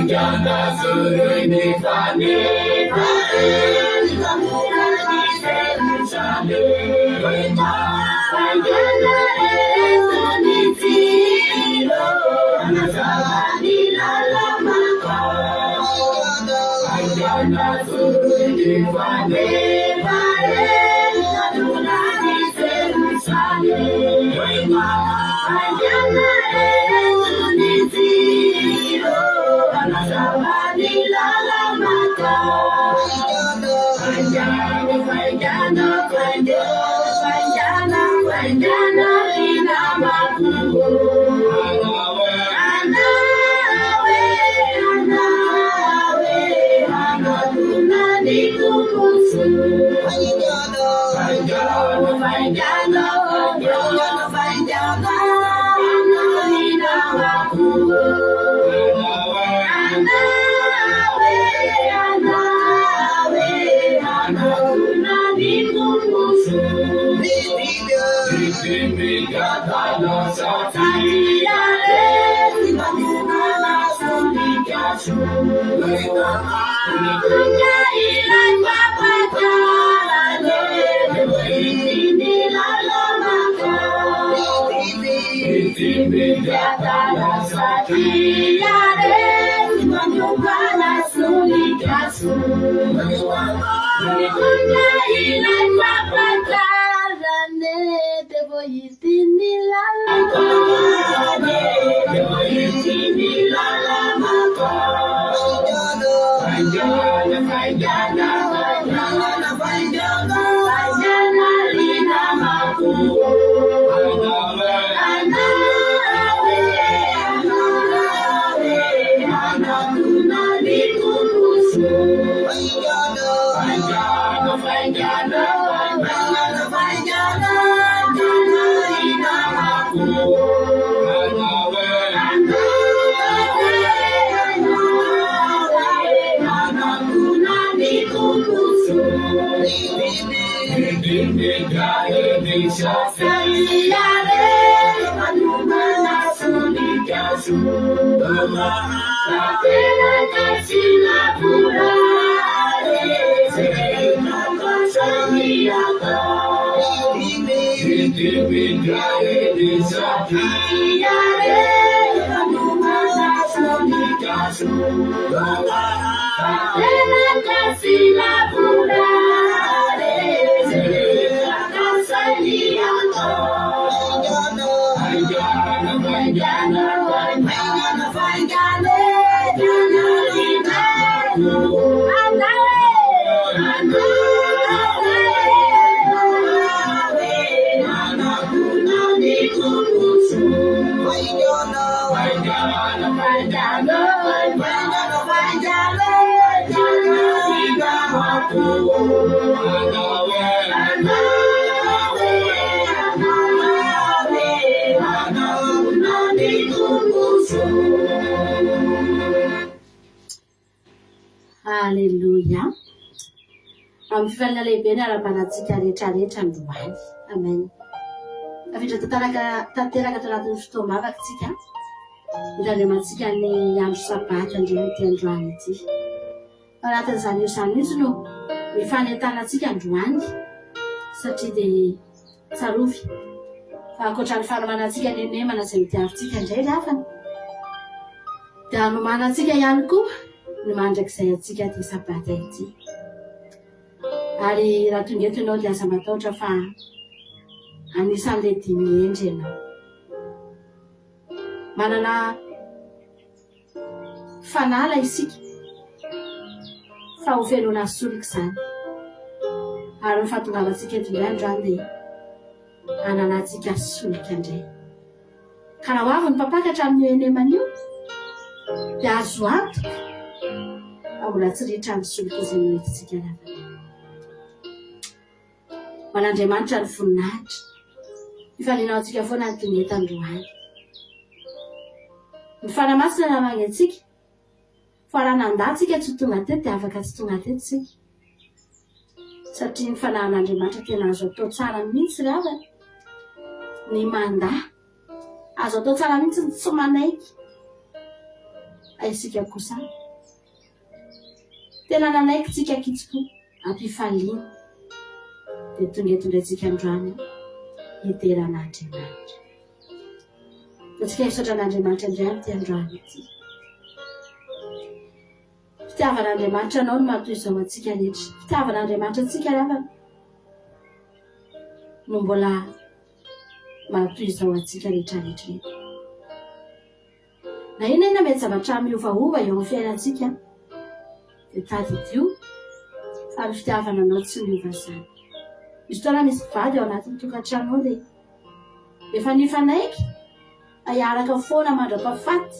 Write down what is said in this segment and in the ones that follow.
faingana suruni fane faingana etunitiro anasabani lalamaka faingana suruni fane faingana etunitiro anasabani lalamaka faingana ina makugo anakuna nikukusu faingana ina makugo anakuna nikukusu Haleluya. Amifana lehibe ny ara-panatsika rehetrarehetra androany. Amen. Afitra tanteraka tanatin'ny fotoam-bavaka tsika. Itandremantsika ny andro sabato andrehany androany ity. Anatin'izany io izany mihitsy no mifanentanantsika androany satria dia tsarovy. Fa ankoatran'ny fanomanantsika ny nemana izay hitiavintsika indray rafana. Dia hanomanantsika ihany koa ny mandrakizay antsika ty sabata ity. Ary raha tonga eto ianao dia aza matahotra fa anisan'ilay dimy endry ianao. Manana fanala isika fa ho felona solika izany. Ary ny fahatongavantsika eto indray androany dia hananantsika solika indray. Ka raha ho avy ny mpampakatra amin'ny enemana io dia azo antoka mbola tsy ritra ny solika izay noentintsika ravana. Manandriamanitra ny voninahitra ifaninao antsika foana ny tonga androany. Ny fanamasina namana antsika fa raha nandatsika tsy tonga teto dia afaka tsy tonga teto tsika satria ny fanahin'Andriamanitra tena azo atao tsara mihitsy ravana. Ny mandahy azo atao tsara mihitsy ny tsy manaiky. aisika kosa tena nanaikytsika kitsiko ampifaliana dia tongatondratsika androany hiteran'Andriamanitra. Atsika hisaotra an'Andriamanitra indray amin'ity androany ity. Fitiavan'Andriamanitra anao no matoy izao atsika rehetra. Fitiavan'Andriamanitra atsika ravana no mbola matoy izao atsika rehetrarehetra. Na inona mety zavatra miovaova eo amin'ny fiainantsika dia tadidio fa ny fitiavana anao tsy miova izany. Misy fotoana misy vady ao anatin'ny tokantrano ao dia efa nifanaiky hiaraka foana mandra-pahafaty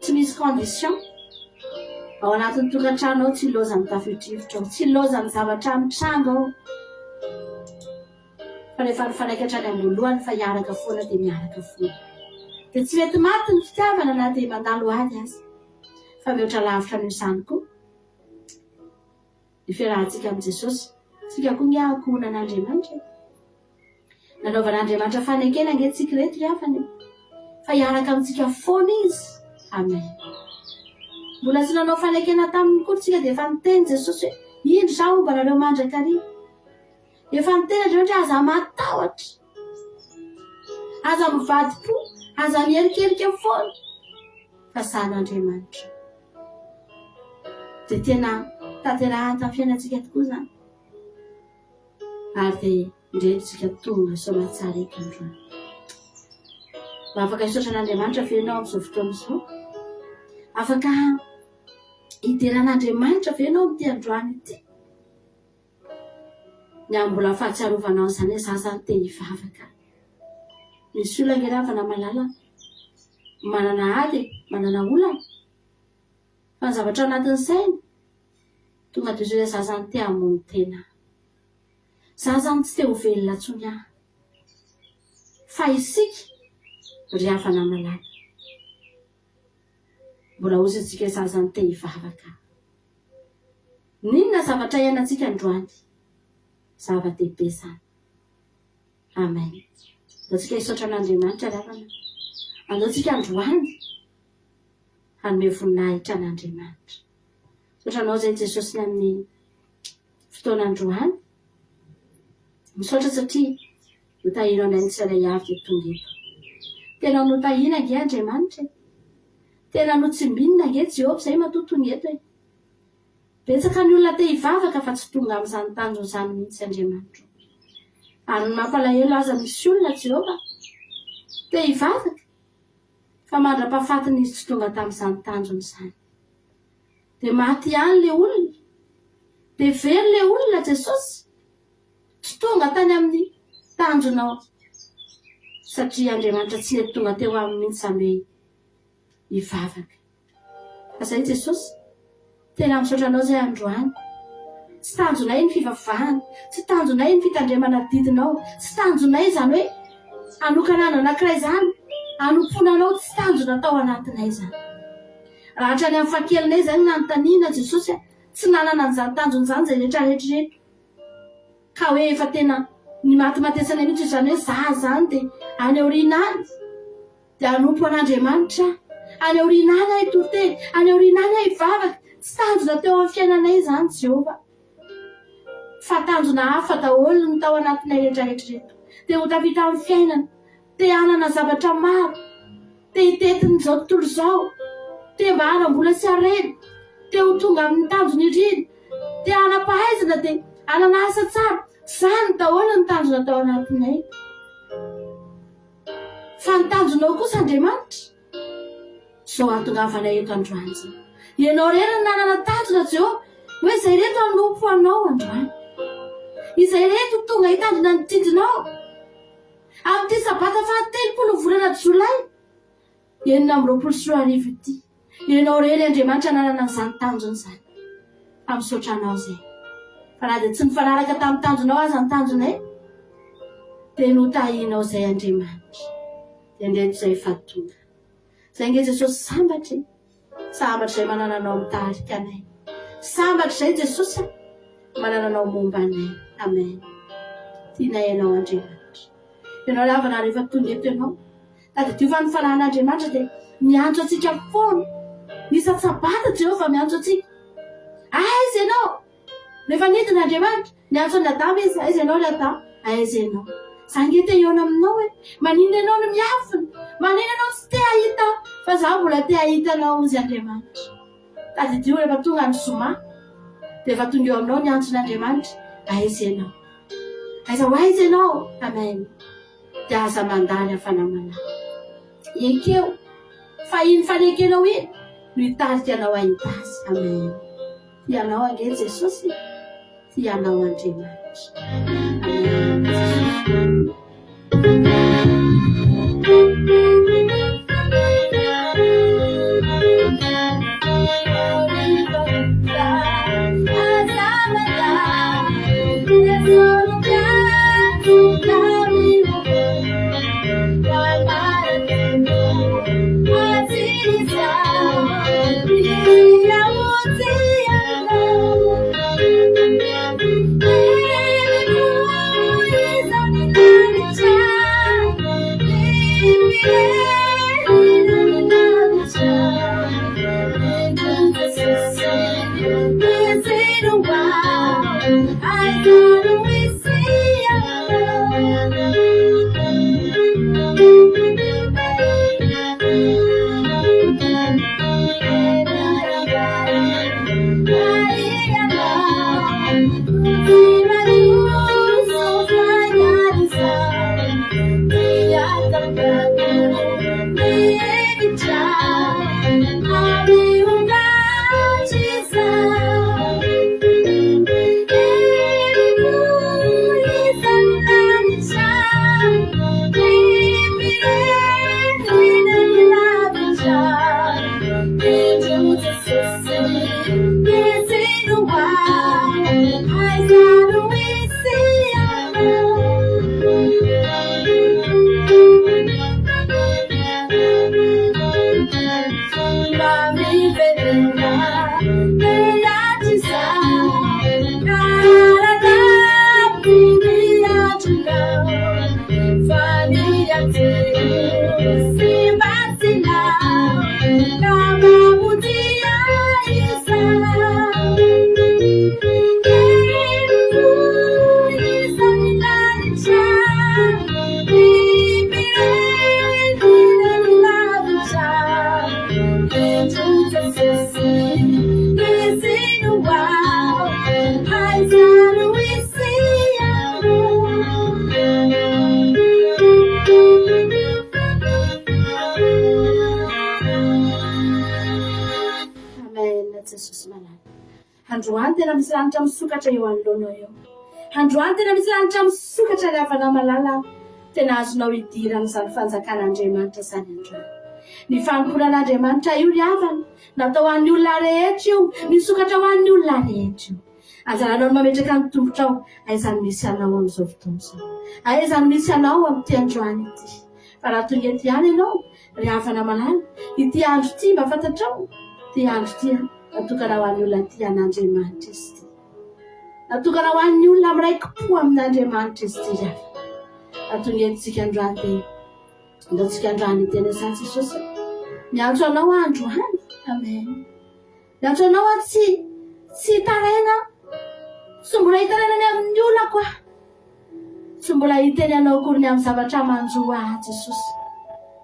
tsy misy condition ao anatin'ny tokantrano ao, tsy loza ny tafio-drivotra ao, tsy loza ny zavatra amin'ny trano ao, fa rehefa nifanaikatra any amboloany fa hiaraka foana dia miaraka foana. Dia tsy mety maty ny fitiavana na dia mandalo ady azy, fa mihoatra lavitra noho izany koa ny fiarahantsika amin'i Jesosy. Tsika koa ny ankohonan'Andriamanitra, nanaovan'Andriamanitra fanekena angentsika reto ry havana, fa hiaraka amintsika foana izy. Amen. Mbola tsy nanao fanekena taminy koa tsika dia efa niteny Jesosy hoe indro zao omba nareo mandrakariva. Efa niteny rehetra aza matahotra, aza mivadi-po, aza mierikerika foana fa sahan'Andriamanitra. Dia tena tanterahany tamin'ny fiainantsika tokoa izany. Ary dia indrenintsika tonga soamantsara eky androany. Mba afaka hisaotra an'Andriamanitra ve ianao amin'izao fotoana izao? Afaka hideran'Andriamanitra ve ianao amin'ity androany ity? Ny amin'ny mbola fahatsiarovanao izany hoe izaho izany te hivavaka. Misy olona ngeravana malala, manana ady, manana olana, fa ny zavatra anatin'ny sainy tonga dia hoe izaho izany te hamono tena. Izaho izany tsy te ho velona intsony aho. Fa isika ry havana malala, mbola ozintsika izaho izany te hivavaka. Ninona zavatra iainantsika androany? Zava-dehibe izany. Amen. Antsika hisaotra an'Andriamanitra ry havana. Andaontsika androany hanome voninahitra an'Andriamanitra. Saotranao izay Jesosy ny amin'ny fotoana androany. Misaotra satria notahinao ny tsirairay avy dia tonga eto. Tena notahina ange Andriamanitra. Tena notsimbinina ange Jehovah izay matotonga eto. Betsaka ny olona te hivavaka fa tsy tonga amin'izany tanjona izany mihitsy Andriamanitra. Ary ny mampalahelo aza misy olona Jehovah te hivavaka fa mandra-pahafatiny izy tsy tonga tamin'izany tanjona izany. Dia maty ihany ilay olona, dia very ilay olona Jesosy tsy tonga tany amin'ny tanjonao, satria Andriamanitra tsy nety tonga teo aminy mihitsy izany hoe hivavaka. Fa izay Jesosy tena misaotra anao izay androany. Tsy tanjonay ny fivavahana, tsy tanjonay ny fitandremana didinao, tsy tanjonay izany hoe anokanana anankiray izany, anomponanao, tsy tanjona tao anatinay izany. Raha hatrany amin'ny fahakelinay izany na notaniana Jesosy tsy nanana an'izany tanjona izany izay rehetrarehetra ka hoe efa tena ny matimatesana mihitsy izany hoe izaho izany dia any aoriana any dia hanompo an'Andriamanitra, any aoriana any ahy toroteny, any aoriana any ahy hivavaka. Tsy tanjona teo amin'ny fiainanay izany Jehovah, fa tanjona hafa daholo ny tao anatinay rehetrarehetra reto. Te ho tafita amin'ny fiainana, te hanana zavatra maro, te hitetin'izao tontolo izao, te mba hanambola sy harena, te ho tonga amin'ny tanjona indrindra, te hanam-pahaizana dia hanana asa tsara. Izany daholo ny tanjona tao anatinay. Fa ny tanjonao kosa Andriamanitra izao ahatongavanay eto androany izao. Ianao rena ny nanana tanjona Jehovah hoe izay reto hanompo anao androany, izay reto tonga hitandrina ny tidinao amin'ity sabata faha-telopolo volana Jolay 2024 ity. Ianao reny Andriamanitra nanana izany tanjona izany. Misaotra anao izay. Fa na dia tsy nifanaraka tamin'ny tanjonao aza ny tanjonay dia notahinao izay Andriamanitra. Dia indreto izay efa tonga. Izay nge Jesosy sambatra izay manana anao mitarika anay. Sambatra izay Jesosy manana anao momba anay. Amen. Tianay ianao Andriamanitra. Ianao ry havana rehefa tonga eto ianao, tadidiova ny fanan'Andriamanitra dia miantso antsika foana Nisasabata Jehovah miantso atsika. Aiza ianao? Rehefa nentin'Andriamanitra miantso ny Adama izy, aiza ianao ry Adama? Aiza ianao? Zange te hiona aminao hoe manino ianao no miafina, manino ianao tsy te hahita fa zaho mbola te hahita anao izy Andriamanitra. Tadidio rehefa tonga ny zoma dia efa tonga eo aminao ny antson'Andriamanitra. Aiza ianao? Aiza ho aiza ianao? Amen. Dia aza mandany hafanamana. Ekeo fa iny fanekenao iny no hitarika anao ahita azy. Amen. Tianao ange Jesosy, tianao Andriamanitra. Amen. Androany tena misy lanitra misokatra eo anoloanao eo. Androany tena misy lanitra misokatra ny hafanao malala. Tena azonao hidirana izany fanjakan'Andriamanitra izany androany. Ny fanomporan'Andriamanitra io ry havana. Natao ho an'ny olona rehetra io, misokatra ho an'ny olona rehetra io. Anjaranao ny mametraka ny tombotrao. Aiza no misy anao amin'izao fotoana izao? Aiza no misy anao amin'ity androany ity? Fa raha tonga ety ihany ianao, ry havana malala, ity andro ity mba fantatrao. Ity andro ity natokana ho an'ny olona tia an'Andriamanitra izy ity. Natokana ho an'ny olona miraiki-po amin'Andriamanitra izy ity. Atonga entsika androany dia ndaontsika androany tena izany Jesosy. Miantso anao androany. Amen. Miantso anao tsy hitaraina. Tsy mbola hitaraina amin'ny olona koa. Tsy mbola hiteny anao akory ny amin'ny zavatra manjo Jesosy.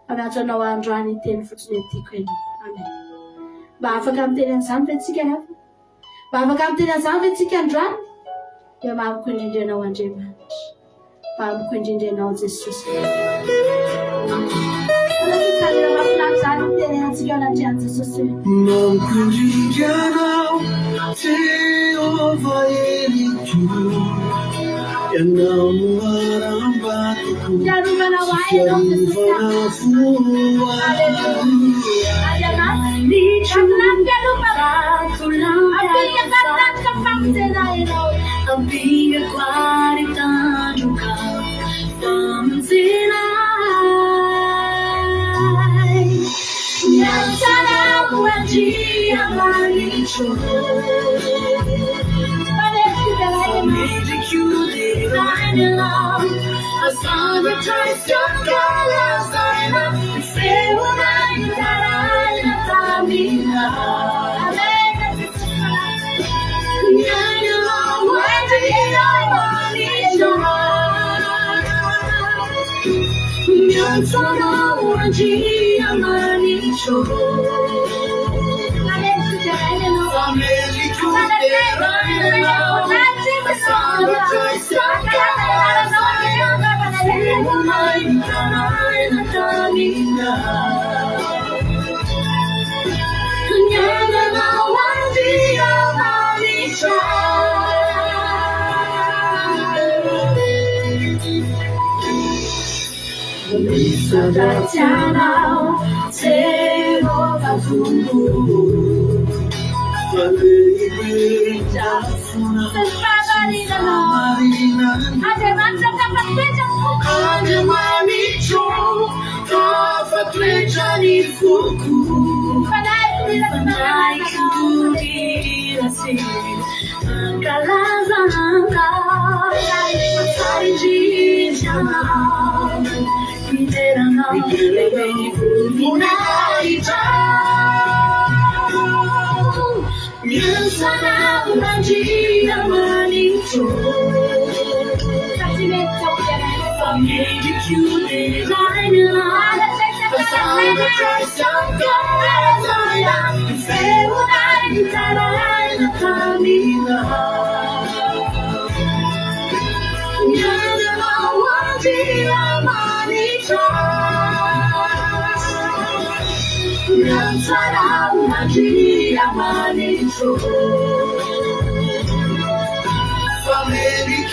Fa miantso anao androany teny fotsiny etiako ianao. Amen. Mba afaka miteny an'izany ve tsika hafa? Mba afaka miteny an'izany ve tsika androany? Dia mamiko indrindra ianao Andriamanitra. Mamiko indrindra ianao Jesosy. Alakitsalera mafinaritra izany miteny antsika anatrehany Jesosy. Mamiko indrindra ianao Jehova Eliko. Ianao no aram-batoko. Iarovana ho ahy ianao Jesosy. Ampia qualitandruka famzinai Nansana muanjia manicho Made you divine love A song of trust your colors are enough Say what I'm tamina. Nyanya wajia manisha. Nyansana wajia manisha. Family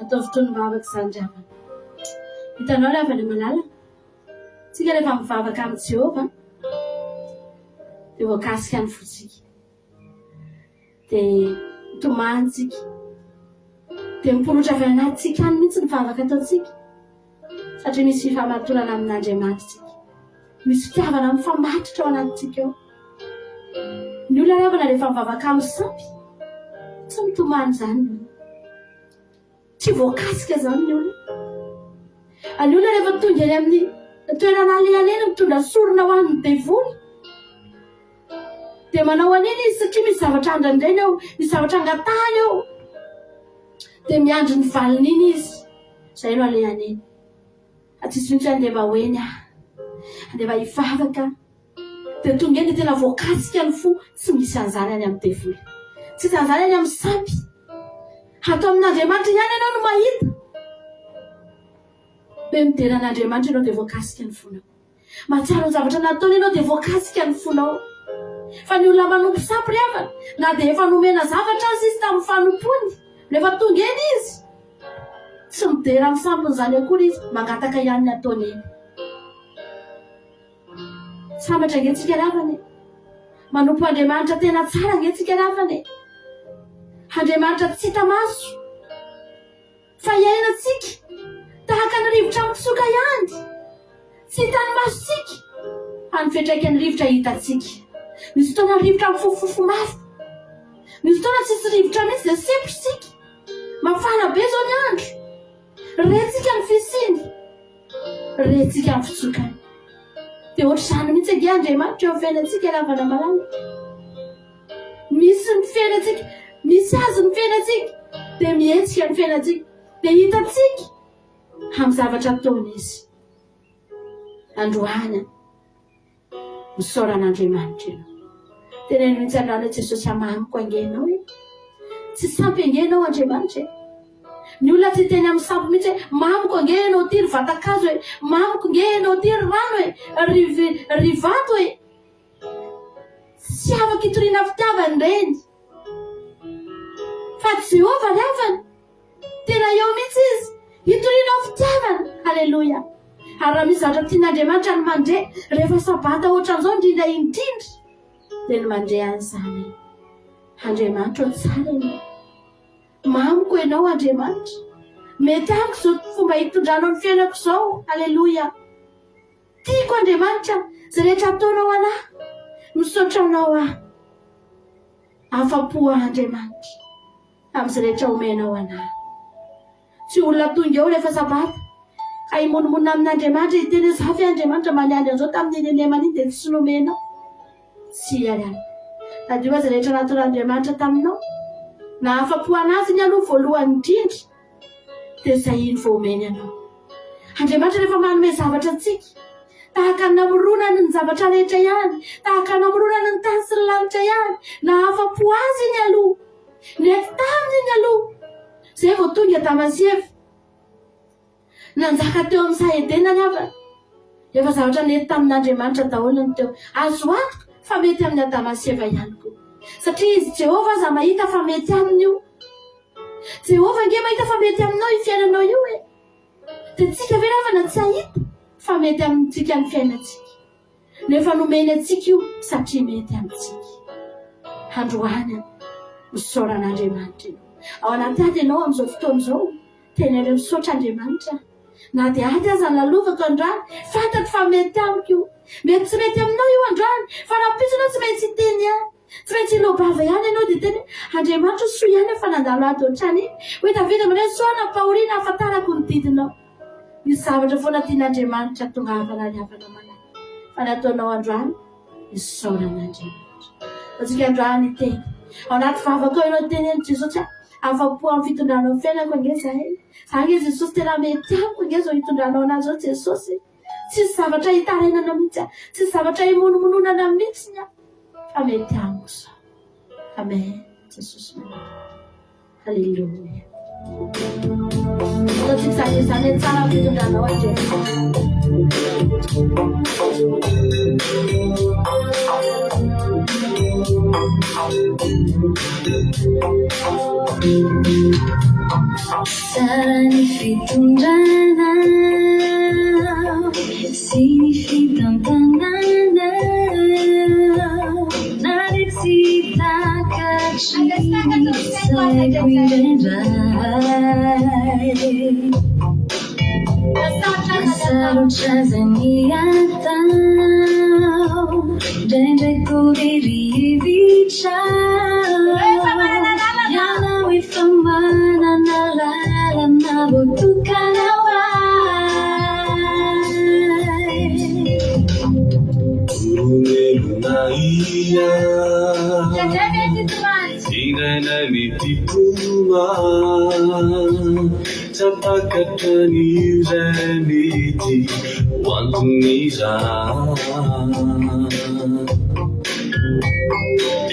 Ataovitro ny mivavaka sandrava. Hitanao rehefa ilay malala. Tsika rehefa mivavaka amin'ny Jehovah dia voakasika ny fotsika. Dia tomantsika. Dia mipolotra avy anatsika any mihitsy ny mivavaka ataontsika. Satria misy fifamatorana amin'Andriamanitra. Misy fitiavana mifamatotra ao anatintsika ao. Ny olona rehefa mivavaka amin'ny sampy tsy mitomany izany. Tsy voakasika zany ny olona. Ny olona rehefa tonga eny amin'ny toerana alehalena mitondra sorona ho an'ny devoly. Dia manao an'iny izy satria misy zavatra andrandreny ao, misy zavatra angatahany ao. Dia miandry ny valin'iny izy. Izay no alehany eny. Atsisy mihitsy andeha hoe eny andeha hivavaka. Dia tonga eny tena voakasika ny fo, tsy misy an'izany any amin'ny devoly. Tsy misy an'izany any amin'ny sampy. Atao amin'Andriamanitra ihany ianao no mahita. Be midera an'Andriamanitra ianao dia voakasika ny fonao. Mahatsiaro ny zavatra nataony ianao dia voakasika ny fonao. Fa ny olona manompo sampy rehefa na dia efa nomena zavatra azy izy tamin'ny fanompony. Rehefa tonga eny izy tsy midera amin'ny sampiny izany akory izy, mangataka ihany ny ataony eny. sambatra angentsika ravany manompo Andriamanitra tena tsara angentsika ravany Andriamanitra tsy hita maso fa iainantsika tahaka ny rivotra mitsoka ihany tsy hitany masontsika any fiantraikany rivotra hitantsika misy fotoana rivotra mifofofo mafy misy fotoana tsisy rivotra mihitsy dia sempotsika mafana be zao ny andro rentsika ny fisiny rentsika ny fitsokany dia ohatra izany mihitsy ange Andriamanitra eo amin'ny fiainantsika ravana malala misy ny fiainantsika misy azy ny fiainantsika dia mihetsika ny fiainantsika dia hitantsika amin'ny zavatra ataony izy androana misaoran'Andriamanitra ianao tena mihitsy androany hoe Jesosy amamiko angenao tsy sampy angenao Andriamanitra ny olona tsy teny amin'ny sampy mihitsy hoe mamiko ange anao tiry vatakazo hoe mamiko ange anao tiry rano hoe rivato hoe tsy afaka hitoriana fitiavany reny fa Jehova ravany tena eo mihitsy izy hitorianao fitiavana halleloja ary raha misy zavatra tian'Andriamanitra ny mandre rehefa sabata ohatran'izao indrindra indrindra dia ny mandre an'izany Andriamanitra o tsara ianao mamiko ianao Andriamanitra mety amiko izao fomba hitondranao ny fiainako izao halleloja tiako Andriamanitra izay rehetra ataonao anahy misaotranao aho afa-po Andriamanitra amin'izay rehetra omenao anahy tsy olona tonga eo rehefa sabata haimonomonina amin'Andriamanitra hiteny zafy Andriamanitra maniany an'izao tamin'ny nenemany iny dia tsy nomenao tsy ariany nadio fa izay rehetra nataon'Andriamanitra taminao na afa-po anazy iny aloha voalohany indrindra dia izay iny voameny anao Andriamanitra rehefa manome zavatra antsika tahaka ny namoronany ny zavatra rehetra ihany tahaka ny namoronany ny tany sy ny lanitra ihany na afa-po azy iny aloha nety taminy iny aloha izay vao tonga Damasiefa nanjaka teo amin'ny sahedenany avana efa zavatra nety tamin'Andriamanitra daholo ny teo azo antoka fa mety amin'ny Damasiefa ihany koa satria izy Jehova aza mahita fa mety aminy io Jehova nge mahita fa mety aminao io fiainanao io dia tsika ve ravana tsy hahita fa mety amintsika ny fiainantsika nefa nomeny antsika io satria mety amintsika androany misaoran'Andriamanitra ao anaty ady ianao amin'izao fotoana izao tena ireo misaotra Andriamanitra na dia ady aza ny lalovako androany fantatro fa mety amiko io mety tsy mety aminao io androany fa raha pisonao tsy maintsy hiteny ihany tsy maintsy ilobava ihany ianao dia teny Andriamanitra soa ihany efa nandalo ady ohatrany iny hoe Davida manao soana Paolina ahafantarako ny didinao misy zavatra foana tian'Andriamanitra tongavana ny havana malala fa nataonao androany misaoran'Andriamanitra atsika androany teny ao anaty vavaka ao ianao teny eny Jesosy afa-po amin'ny fitondranao ny fiainako ange zahay zany hoe Jesosy tena mety amiko ange zao hitondranao anazy zao Jesosy tsisy zavatra hitarenana mihitsy tsisy zavatra himonomononana mihitsy fa mety amiko zao amen Jesosy manana halleluja ataontsika zany tsara amin'ny fitondranao Andriamanitra Tsara ny fitondrana sy ny fitantanana na dia tsy takatry saiko indray sarotra zany atao indraindray koririvitra ianao efa manana lalana voatokanao Umeluna ia Inana mitipuma Tapakatani zaniti Wantuniza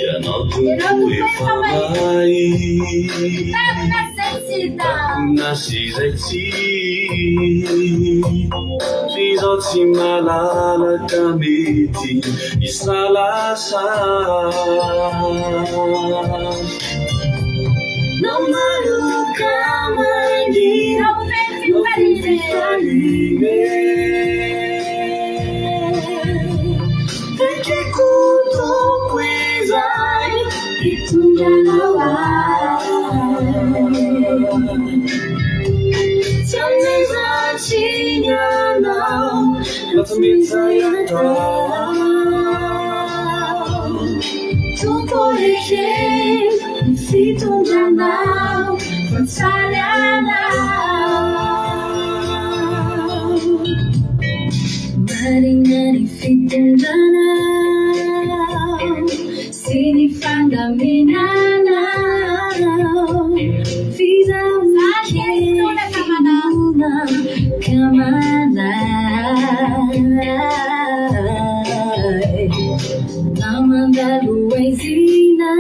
Yanautungu efamai Takuna sizeti Rizoti malala kamiti Isalasa No maluka mandi No fifarine fitondranao Tianizatsinyanao Tompoeke fitondranao fatsarianao Marina ny fitondranao sy ny fandaminanao Fizahonakefinona kamanay Namandalo aizina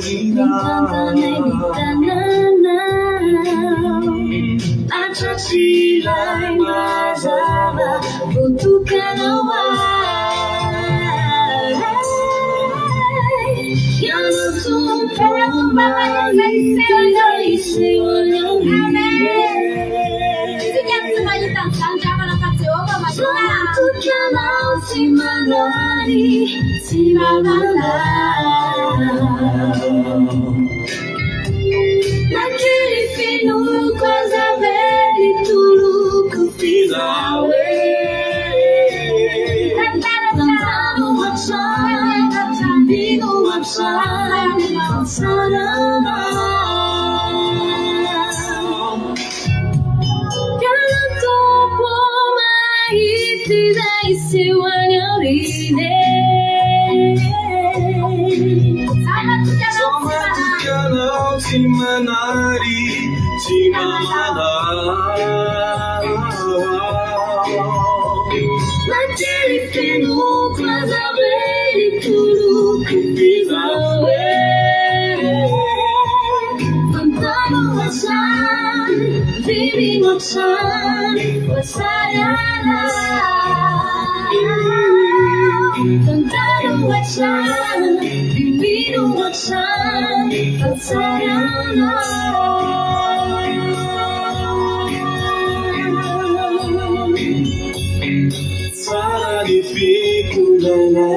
Nitantanay nitananao Atratsiray mazava votokanao Votokanao tsy manary tsy mamalao Nankely finoko azavely toloko fizawe Tantano hatrana tambino hatrana fatsarana Kana topo mahity zay seu any aurine Somatukanao tsy manary tsy mamalao Nankely finoko azavely toloko fizawe Tantano hatrana vimy hatrana fatsariana Tantano hatrana vimino hatrana fatsariana Tsara ny fitondranao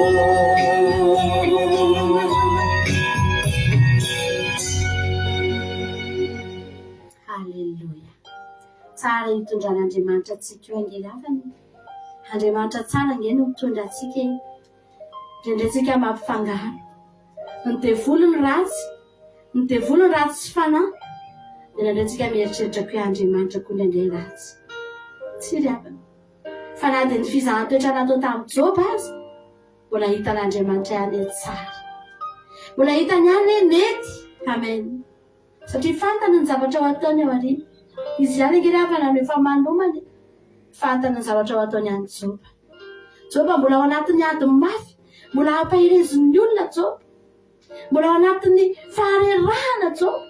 Halleluja. Tsara hitondran'Andriamanitra antsika io angely afany. Andriamanitra tsara angely no mitondra antsika eny. Indrindra antsika mampifangaro. Ny devolony ratsy, ny devolony ratsy sy fanahy. Indrindra antsika mieritreritra koa Andriamanitra koa indray ratsy. Tsy ry avana. Fa na dia ny fizahan-toetra natao tamin'i Job azy, mbola hitan'Andriamanitra ihany tsara. Mbola hitany ihany mety. Amen. Satria fantany ny zavatra ho ataony ao aoriana. Izy ihany angely avana no efa manomany. Fantany ny zavatra ho ataony any Job. Job mbola ao anatin'ny ady mafy, mbola hampahirezin'ny olona Job. Mbola ao anatin'ny faharerahana Job.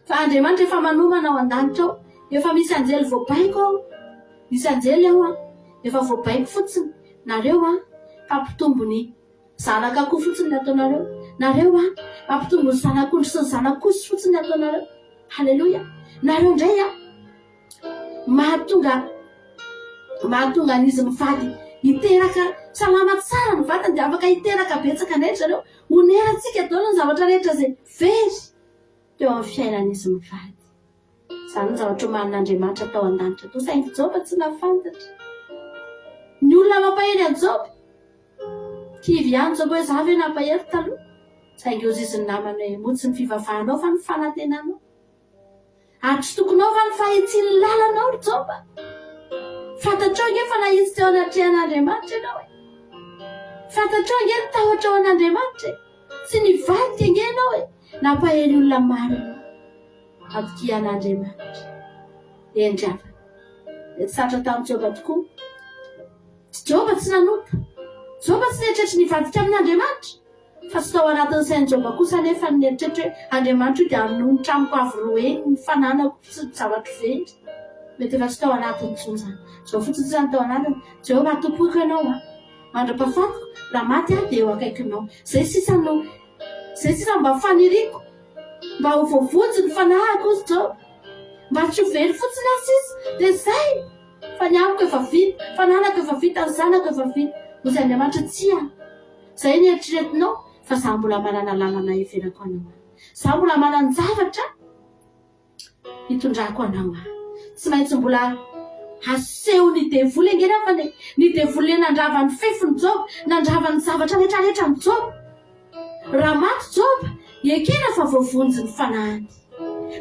Fa Andriamanitra efa manomana ao an-danitra ao. Efa misy anjely voabaiko ao. Misy anjely ao efa voabaiko fotsiny. Nareo mampitombo ny zanak'akoho fotsiny ny ataonareo. Nareo mampitombo ny zanak'ondry sy ny zanak'osy fotsiny ny ataonareo. Halleluja. Nareo indray mahatonga an'izy mivady hiteraka salama tsara ny vatany dia afaka hiteraka betsaka netra nareo. Onerantsika daholo ny zavatra rehetra izay very teo amin'ny fiainan'izy mivady. Izany ny zavatra omanin'Andriamanitra tao an-danitra tao. Saingy Job tsy nafantatra. Ny olona mampahery an Job. Kivy ihany Job hoe za ve nampahery taloha. Saingy ozy izy ny namany hoe motsy ny fivavahanao fa ny fanantenanao. Ary tsy tokonao fa ny fahitsiny lalanao ry Job. Fantatrao nge fa nahitsy teo anatrehan'Andriamanitra ianao e. Fantatrao nge ny tahotra ao an'Andriamanitra e. Tsy nivadika nge ianao e. Nampahery olona maro ianao. Adoky an'Andriamanitra. Endry avana. Mety satra tamin'i Job tokoa. Job tsy nanota. Job tsy neritreritry nivadika amin'Andriamanitra. Fa tsy tao anatin'ny sain'i Job kosa nefa neritreritry hoe Andriamanitra io dia anonotra amiko avy roa eny ny fananako sy zavatra very. Mety efa tsy tao anatiny intsony izany. Zao fotsiny izany tao anatiny. Jehova tompoko ianao mandrapahafatiko. Raha maty dia eo akaikinao. Zay sisa mba faniriko. Mba ho voavonjy ny fanahiko ozy Job. Mba tsy ho very fotsiny asisa. Dia zay. Fa ny amiko efa vita. Fananako efa vita. Ny zanako efa vita. Ozy Andriamanitra tsy Zay ny eritreretinao. fa za mbola manana lalana iverako anao za mbola manana zavatra hitondrako anao tsy maintsy mbola haseho ny devoly engena fa ny devoly nandrava ny fefiny Job nandrava ny zavatra rehetrarehetra ny Job raha maty Job ekena fa voavonjy ny fanahany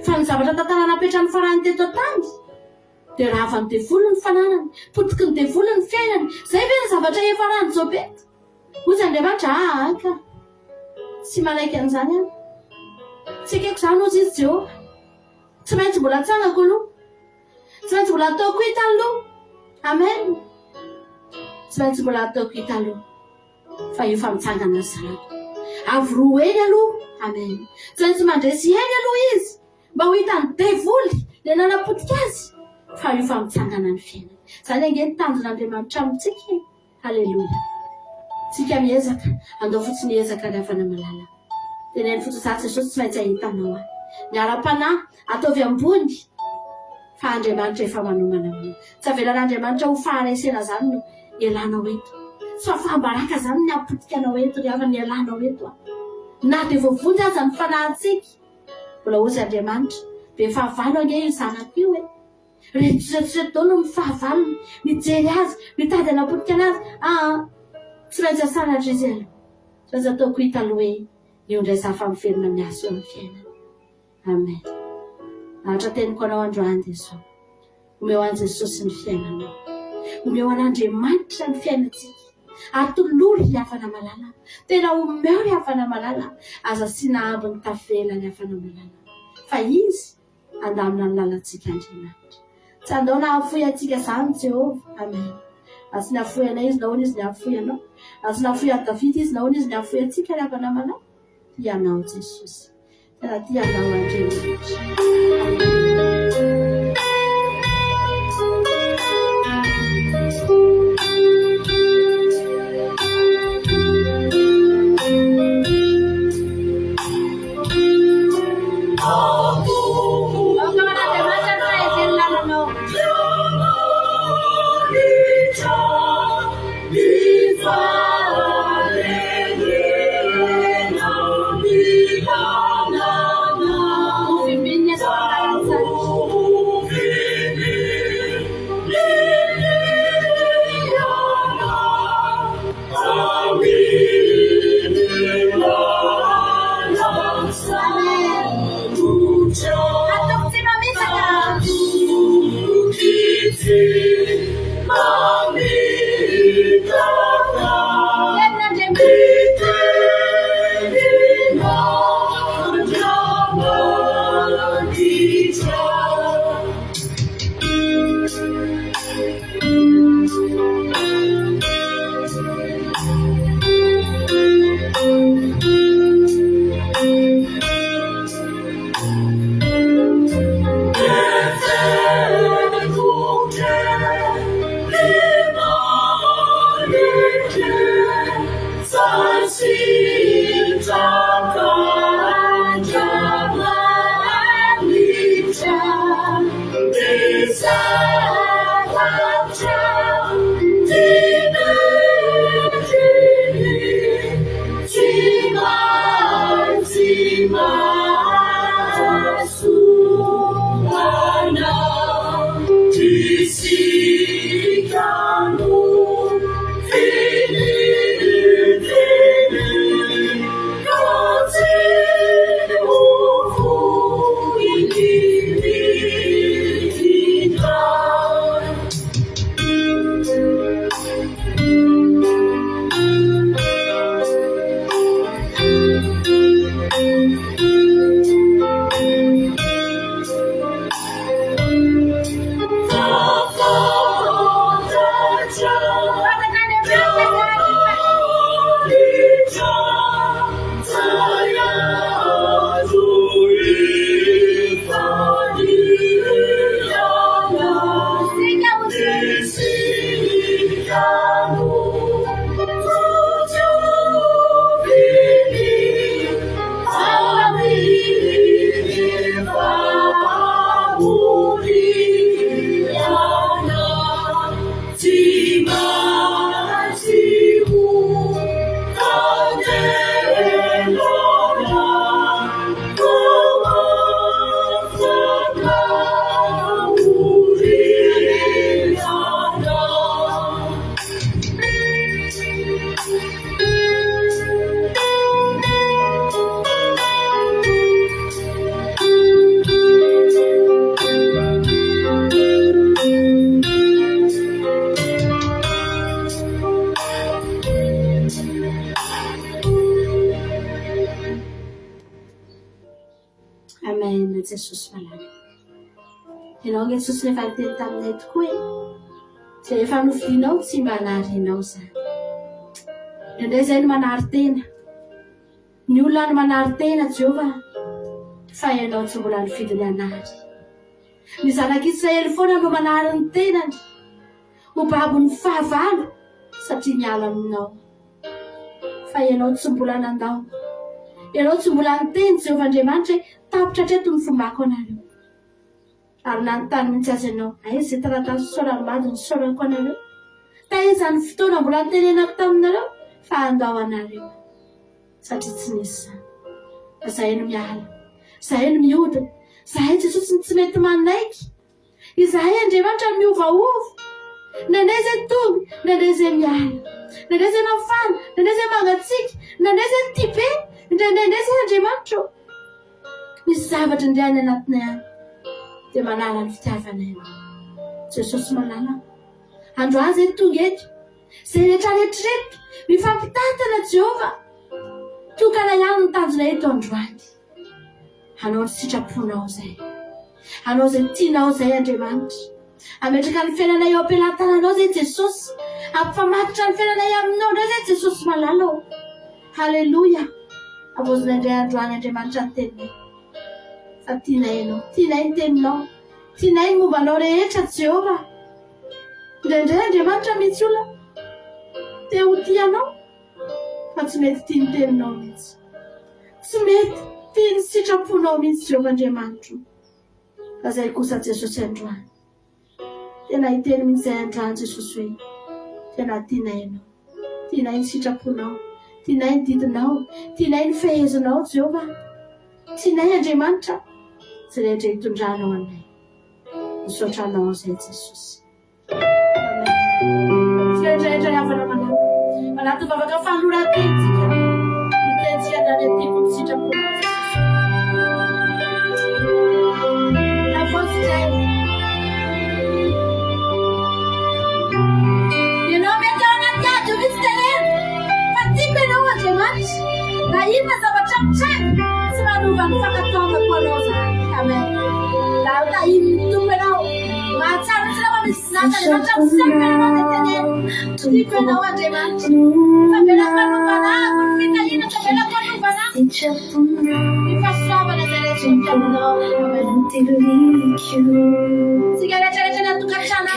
fa ny zavatra tantara napetra ny farany teto tany dia rava ny devoly ny fananany potiky ny devoly ny fiainany zay ve ny zavatra efa rany Job eto ozy Andriamanitra aka tsy malaiky an'izany any tsy akeko izany ozy izy Jehova tsy maintsy mbola tsangako aloha tsy maintsy mbola ataoko hita aloha amen tsy maintsy mbola ataoko hita aloha fa efa mitsangana ny zanako avy roa eny aloha amen tsy maintsy mandresy eny aloha izy mba ho hitany devoly le nanapotika azy fa efa mitsangana ny fiainany izany angeny tanjon'Andriamanitra amintsika halleloia tsika miezaka andao fotsiny ezaka ny havana malala teneny fotsiny za Jesosy tsy maintsy ahitanao ny ara-panahy ataovy ambony fa Andriamanitra efa manomana aminao tsy avelan'Andriamanitra ho faharaisena zany no elanao eto tsy fambaraka zany ny apotikanao eto ry havana ny elanao eto na dia voavonjy aza ny fanahintsika mbola ozy Andriamanitra be fahavalo ange io zanako io retretreto no mifahavalony mijery azy mitady anapotika anazy tsy maintsy asanatra izy aloha tsy maintsy ataoko hita aloha hoe io indray za fa miverina miaso eo amin'ny fiainana amen ahatra teniko anao androany Jesosy omeo an Jesosy ny fiainanao omeo an'Andriamanitra ny fiainantsika atolory ny hafana malala tena omeo ny hafana malala aza sy nahamby ny tafela ny hafana malala fa izy andamina ny lalantsika Andriamanitra tsy andao na hafoy atsika zany Jehova amen asy ny hafoy anay izy nahoana izy ny hafoy anao asy ny hafoy any Davida izy nahoana izy ny hafoy atsika ny hafana malala tianao Jesosy tena tianao Andriamanitra Jesosy malala. Ianao ny Jesosy rehefa niteny taminay tokoa hoe zay efa novidianao tsy mba hanary ianao zany. Indray zay no manary tena. Ny olona no manary tena Jehovah fa ianao tsy mbola nividy ny hanary. Ny zanak'Israely foana no manary ny tenany ho babony fahavalo satria miala aminao. Fa ianao tsy mbola nandao. Ianao tsy mbola niteny Jehovah Andriamanitra hoe tapitra treto ny fombako anareo. Ary nanontany mihitsy azy ianao, aiza izay taratasy saorany mady ny saorako anareo? Taiza ny fotoana mbola nitenenako taminareo fa andao anareo. Satria tsy nisy zany. Zahay no miala, zahay no miodina, zahay Jesosy tsy mety manaiky. Izahay Andriamanitra no miovaova. Nandray izay tonga, nandray izay miala, nandray izay mafana, nandray izay mangatsiaka, nandray izay tibe, nandray izay Andriamanitra. Misy zavatra indray any anatiny any dia manala ny fitiavana ianao. Jesosy malala. Androany izay tonga eto, izay rehetrarehetra mifampitantana Jehovah. Tokana ihany ny tanjona eto androany. Hanao ny sitraponao izay. Hanao izay tianao izay Andriamanitra. Ametraka ny fiainanay eo am-pelantananao izay Jesosy. Ampifamatotra ny fiainanay aminao indray izay Jesosy malala. Halleluja. Avozina indray androany Andriamanitra ny teninay. Fa tianay ianao, tianay ny teninao, tianay ny mombanao rehetra Jehovah. Indraindray Andriamanitra mihitsy olona te ho tianao fa tsy mety tia ny teninao mihitsy. Tsy mety tia ny sitraponao mihitsy Jehovah Andriamanitra. Fa izay kosa Jesosy androany. Tena hiteny mihitsy izay androany Jesosy hoe tena tianay ianao, tianay ny sitraponao, tianay ny didinao, tianay ny fehezanao Jehovah. Tianay Andriamanitra izay rehetra hitondranao anay. Misaotranao izay Jesosy. Tsy rehetrarehetra havana manao. Manaty vavaka fanorantentsika. Hitentsika andany atiako ny sitraponao Jesosy. Avotsizay. Ianao mety ao anaty ady mihitsy tenena. Fa tiako ianao Andriamanitra. Na inona zavatra mitranga tsy manova ny fankatoavako anao zany. Amen. Na tahiny ny tompo ianao. Mahatsara tsy raha misy zinata Andriamanitra misampy ianao dia tenena. Tiako ianao Andriamanitra. Favelako anovana ako ny fitahina, favelako anovana ako. Ny fahasoavana izay rehetra aminao. Amen. Sika rehetrarehetra ny atokantrano.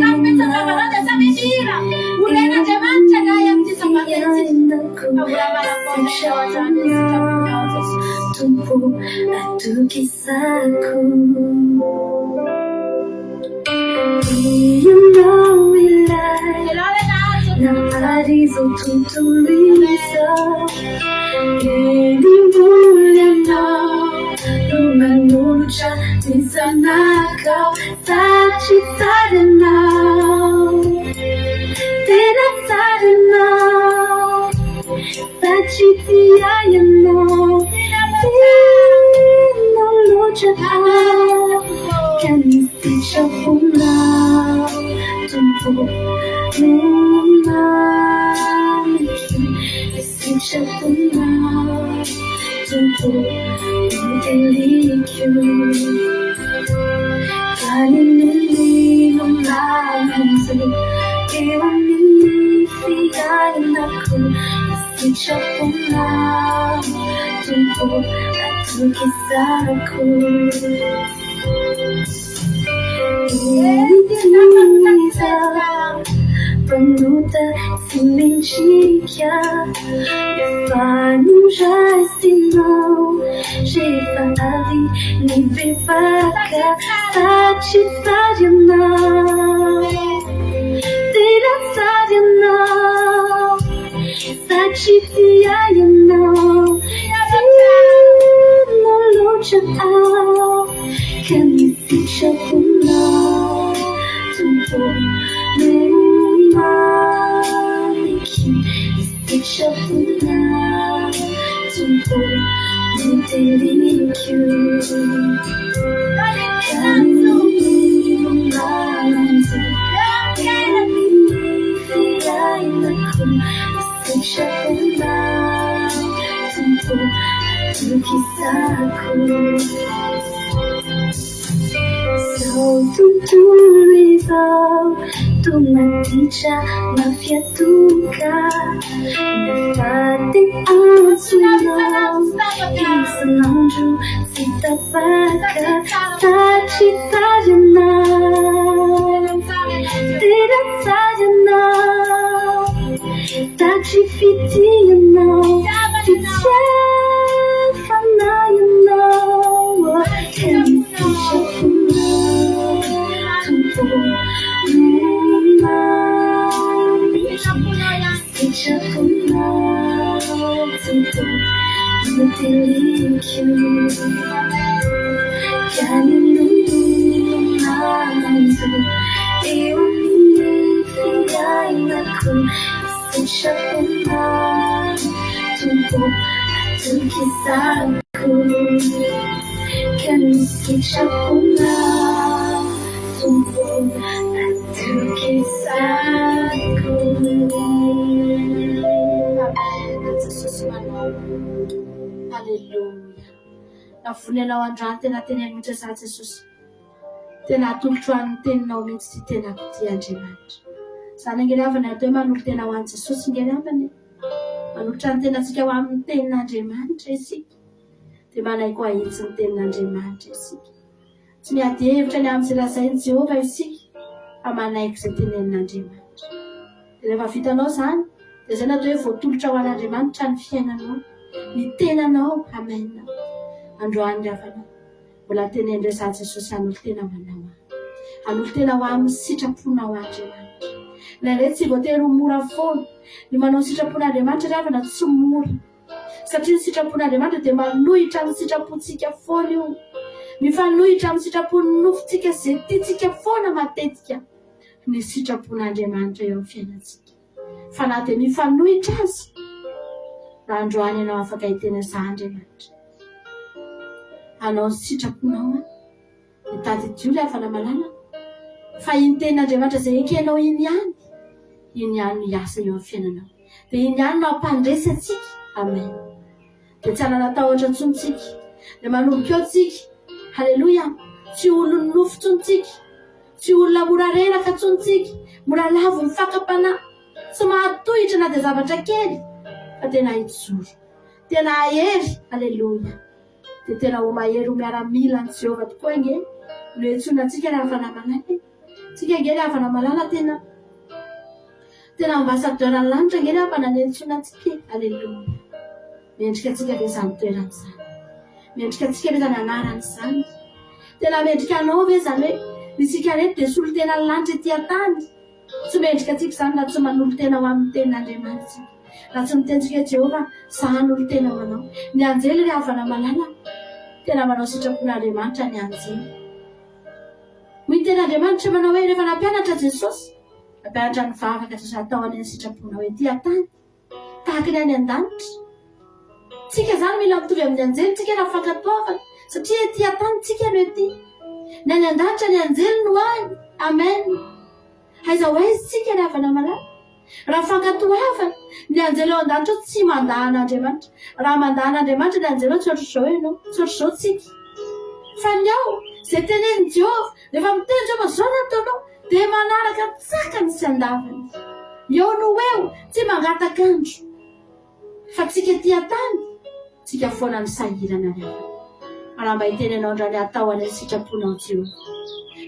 Samy metsangavana dia samy mihira. Olena Andriamanitra na amin'ny sambatetsy. Tumpu atukisako Iyong ilay na arizotutuliza Inimulyanao Lumanuja Tisanakaw Sachisaranao Tinasaranao Sachitiayanao Tinoloja Kami sichapunao Tumpu Numaniki Sichapunao Tumpu Nudelikyu Kalinili Numanzi Ewanini Fiyanaku Sichapunao Tumpu Atukisako Elitiza Penuta Simenchika Efanujasino Shefa Ali Nibebaka Sachitarianao Tinasarianao Sachitiayanao Sinolojanao Kami sichapunao Tumpu Numaniki Sichapunao Tumpu Nudelikyu Kalinili Numanzi Ewanini Fiyanaku Sichapunao Tumpu Atukisako tontolo izao tomaditra mafiatoka nefady azo ianao isanandro sy tapaka satria sady anao tena sady anao satria fitianao fitiafanay anao Haleluya. Navonenao androany tena teneniny mihitsy Zatsy Jesosy. Tena atolotro an'ny teninao mihitsy ty tenako ty Andriamanitra. Zany angely avana atao hoe manolo tena ho an'i Jesosy ingely avany. Manolotra ny tenantsika ho amin'ny tenin'Andriamanitra isika. Dia manay koa ahitsy ny tenin'Andriamanitra isika. Tsy miady hevitra ny amin'izay lazain'i Jehovah isika fa manaiky izay tenenin'Andriamanitra. Dia rehefa vitanao zany dia zay natao hoe voatolotra ho an'Andriamanitra ny fiainanao, ny tenanao. Amen. Androany ravana mbola tenen'ireo Zatsy Jesosy hanolo tena manao hanolo tena ho amin'ny sitraponao Andriamanitra. Indraindray tsy voatery ho mora foana ny manao sitrapon'Andriamanitra ravana tsy mora satria ny sitrapon'Andriamanitra dia manohitra ny sitrapontsika foana io, mifanohitra amin'ny sitrapon'ny nofontsika izay tiantsika foana matetika ny sitrapon'Andriamanitra eo amin'ny fiainantsika. Fa na dia mifanohitra azy raha androany ianao afaka hitena za Andriamanitra anao ny sitraponao ny tady dioly afana malala fa iny tenin'Andriamanitra izay ekenao iny ihany no hiasa eo amin'ny fiainanao dia iny ihany no ampandresy atsika. Amen. Dia tsy hanana tahotra ntsontsika dia manomboka eo tsika. Haleluya. Tsy olon'ny nofo ntsontsika, tsy olona mora reraka ntsontsika, mora lavo mifakapana, tsy mahatohitra na dia zavatra kely fa tena hitsoro, tena ahery. Haleluya. Dia tena ho mahery ho miaramila ny Jehovah tokoa ingely no etsona antsika raha afana malala. Tsika ingely afana malala tena ambassadeur ny lanitra ingely afana ny etsona antsika. Haleluya. Mendrika antsika ve izany toeran'izany? Mendrika antsika ve izany anaran'izany? Tena mendrika anao ve izany hoe isika reto dia solo tena ny lanitra ety an-tany? Tsy mendrika antsika izany raha tsy manolo tena ho amin'ny tenin'Andriamanitra. Raha tsy mitentsika Jehovah za hanolo tena ho anao. Ny anjely rehefa avana malala tena manao sitrapon'Andriamanitra ny anjely. Hoy ny tenin'Andriamanitra manao hoe rehefa nampianatra Jesosy, nampianatra ny vavaka Jesosy atao any sitraponao ety an-tany tahaka ny any an-danitra. Tsika zany mila mitovy amin'ny anjely tsika raha fankatoavana satria ety an-tany tsika no ety. Ny any an-danitra ny anjely no any. Amen. Aiza ho aiza tsika ny avana malala. Raha fankatoavana ny anjely ao an-danitra tsy mandahan'Andriamanitra. Raha mandahan'Andriamanitra ny anjely tsy ohatr'izao ianao, tsy ohatr'izao tsika. Fa ny ao izay tenenin Jehovah rehefa miteny Jehovah zao no ataonao dia manaraka tsakany sy andavany. Eo no eo tsy mangataka andro. Fa tsika ety an-tany tsika foana ny sahirana ny avana. Raha mba hitenenao andrany atao any sitraponao Jehovah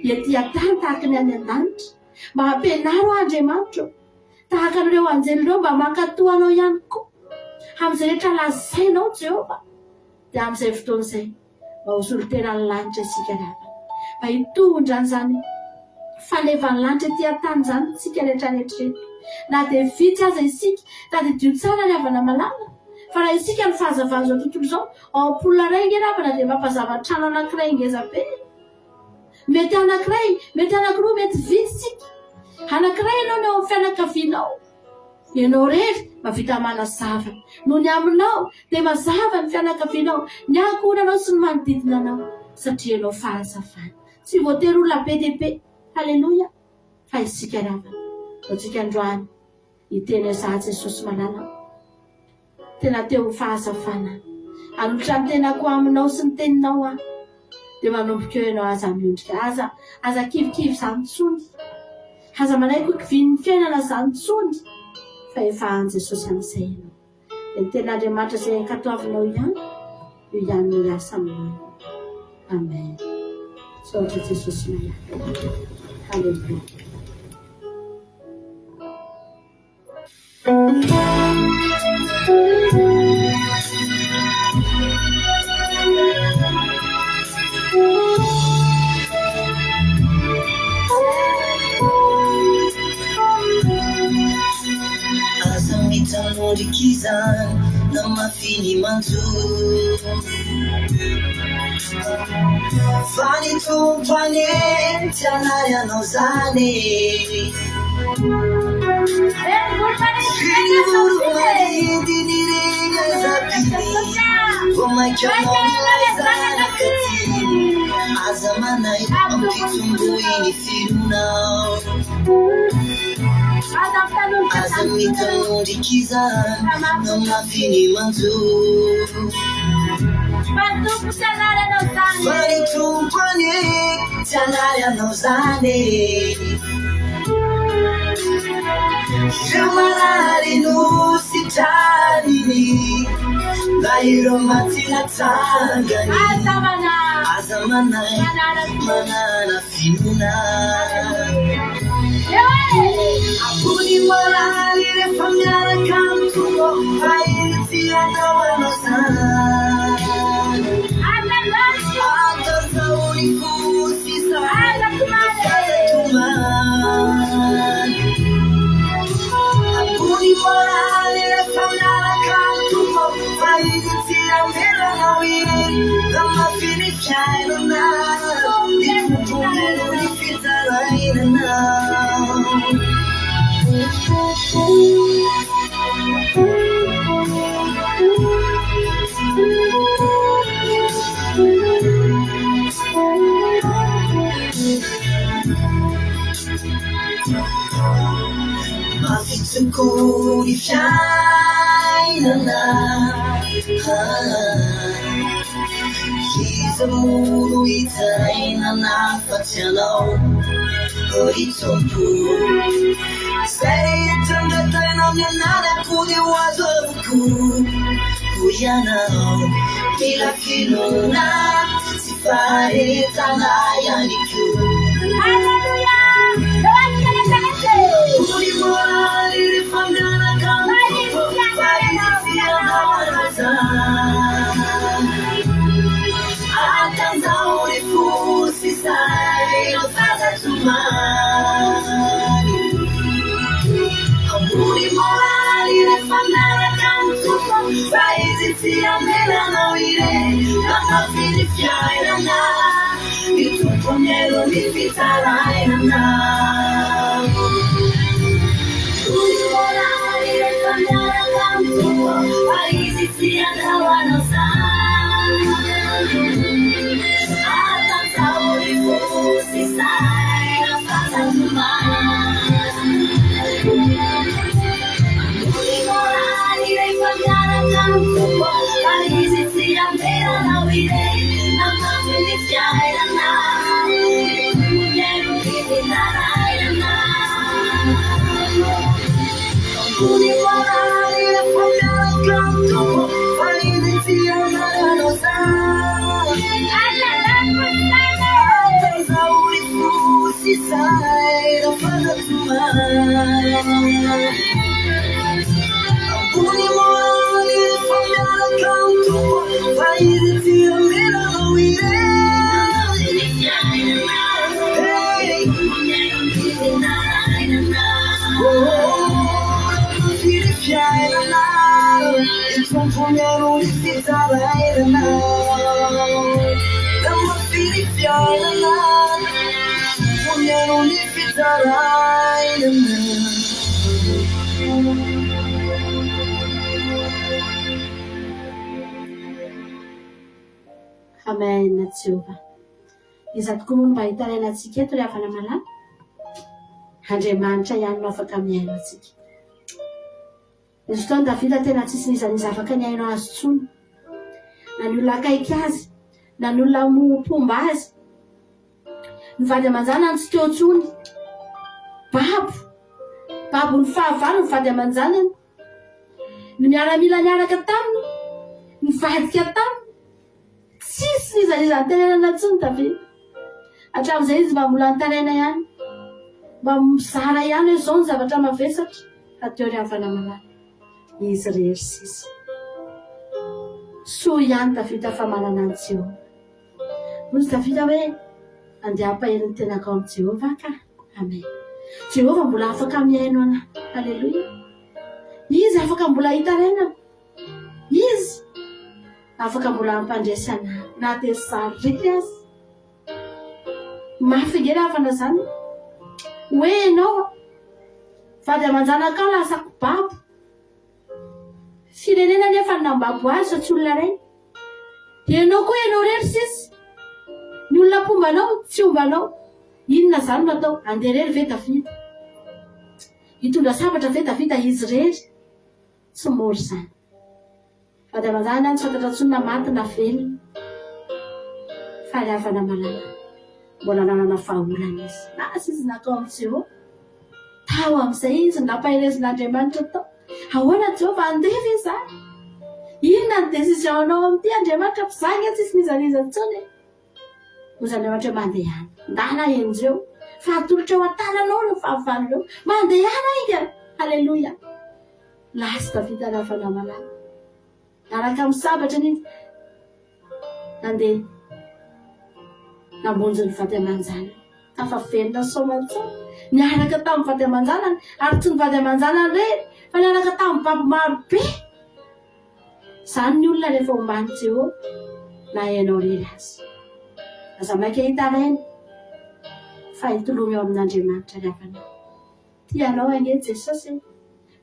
ety an-tany tahaka ny any an-danitra mba hampianaro Andriamanitra tahaka an'ireo anjely ireo mba mankatoa anao ihany koa amin'izay rehetra lazainao Jehovah. Dia amin'izay fotoana izay mba ho solo tena ny lanitra isika rehetra mba hitondra an'izany falevany lanitra ety an-tany zany tsika rehetrarehetra. Na dia vitsy aza isika tadidio tsara ny avana malala. Fa raha isika ny fahazavana izao tontolo izao ao am-polona ray ingeny avana dia mampazava trano anankiray ingeza be. Mety anankiray, mety anankiroa, mety vitsy tsika. Anankiray ianao ny ao amin'ny fianakavianao. Ianao rery mavita manazava. Noho ny aminao dia mazava ny fianakavianao, ny ankohonanao sy ny manodidina anao satria ianao fahazavana. Tsy voatery olona be dia be. Haleluya. Fa isika ravana. Antsika androany hiteny Zatsy Jesosy malala tena teo fahazavana hanolotra ny tenako aminao sy ny teninao dia manomboka eo ianao aza miondrika aza kivikivy izany tsony aza manay koa kivin'ny fiainana izany tsony fa efa an Jesosy amin'izay ianao dia ny ten'Andriamanitra izay katoavinao ihany io ihany no hiasa aminao. Amen. Sotra Jesosy mahiaka. Halleluja. Mitanorikiza na mafini mantu Fani tumpane Tianaya nozane Fini murumari Dinirega zapini Vomakyanoni lazana katini Azamanai Ampitumbuini firunao Azamitanorikiza na mafini mantu Fani tumpane Tianaya nozane Jamalari nusitanini Lairo matina tangani Azamanai manana finuna Apuni morali refamyara kantumo Haiti anawanosan Ataza unifusisa Tuman Apuni morali refamyara kantumo Haiti anawanosan Kama fini chairona Nipumelo nifitarairana Mafitsukuri fyainana Kizamuru itainana Fatianao Horizontu Say tanda taina mnyanada kuni wazoku Kuyanao Kila kilona Sifare tanaya niku Hallelujah Kuni morali rifangana kama Faizia hawanaza Atanza unifusi sai Ofaza tumani Amuni morali refandara kantuko Faizi tia mela na uire Kama fili fiairana Ituponero nifitarairana Amuni morali refandara kantuko Faizi tia kawanosa Atanza unifusi sai Ofaza tumani Amen, Jehova. Iza tokoa moa no mba hitarainantsika eto ry havana malama. Andriamanitra ihany no afaka miaino antsika. Izy fotoana Davida tena tsisy nizafaka ny aino azy tsony. Na ny olona akaiky azy na ny olona mopomba azy mivady aman-janany tsy teo tsony babo ny fahavalo mivady aman-janany ny miaramila niaraka taminy mivadika taminy tsisy nizalizany tenenana tsony tabe hatramin'izay izy mba mbola nitaraina ihany mba mizara ihany hoe zao ny zavatra mavesatra ateo ry amin'ny fanamalala izy rehery sisy soa ihany tafita fa manana ny Jehova nozy tafita hoe andeha ampaheriny tenako amin'ny Jehova ka amen Jehova mbola afaka miaino ana halleluia izy afaka mbola hitaraina izy afaka mbola ampandresana na te sarika azy mafigera afana zany hoe ianao vady aman-janaka ao lasa babo firenena nefa nambabo azy fa tsy olona ray ianao koa ianao rery sisy ny olona pombanao tsy ombanao inona zany natao andeha rery ve tafita hitondra sabatra ve tafita izy rery tsy mory zany vady aman-janany tsy fantatra tsonina maty na velona fa ry havana malala mbola nanana fahaolana izy nasy izy natao amin'ny Jehova tao amin'izay izy nampaherezin'Andriamanitra tao ahoana Jehova andeha ve zany inona ny décision-nao amin'ity Andriamanitra mpizany a tsisy nizaniza ntsony ozy Andriamanitra mandeha any ndana enjeo fa atolotra eo an-tananao no fahavalonao mandeha any inga halleluia lasa tafita ry havana malala araka amin'ny sabatra ny nandeha namonjy ny vady aman-janany tafavelona soamantsony niaraka tamin'ny vady aman-janany ary tsy ny vady aman-janany rery fa niaraka tamin'ny babo maro be zany ny olona rehefa ombany Jehova na hainao rery azy aza maika hitaraina fa hitolomy eo amin'Andriamanitra ry havana tianao ange Jesosy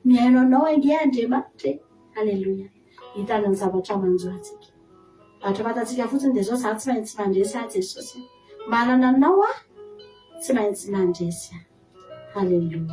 miaino anao ange Andriamanitra halleluia hitana ny zavatra manjo atsika atra fatatsika fotsiny dia zao za tsy maintsy mandresy a Jesosy manana anao a tsy maintsy mandresy a halleluia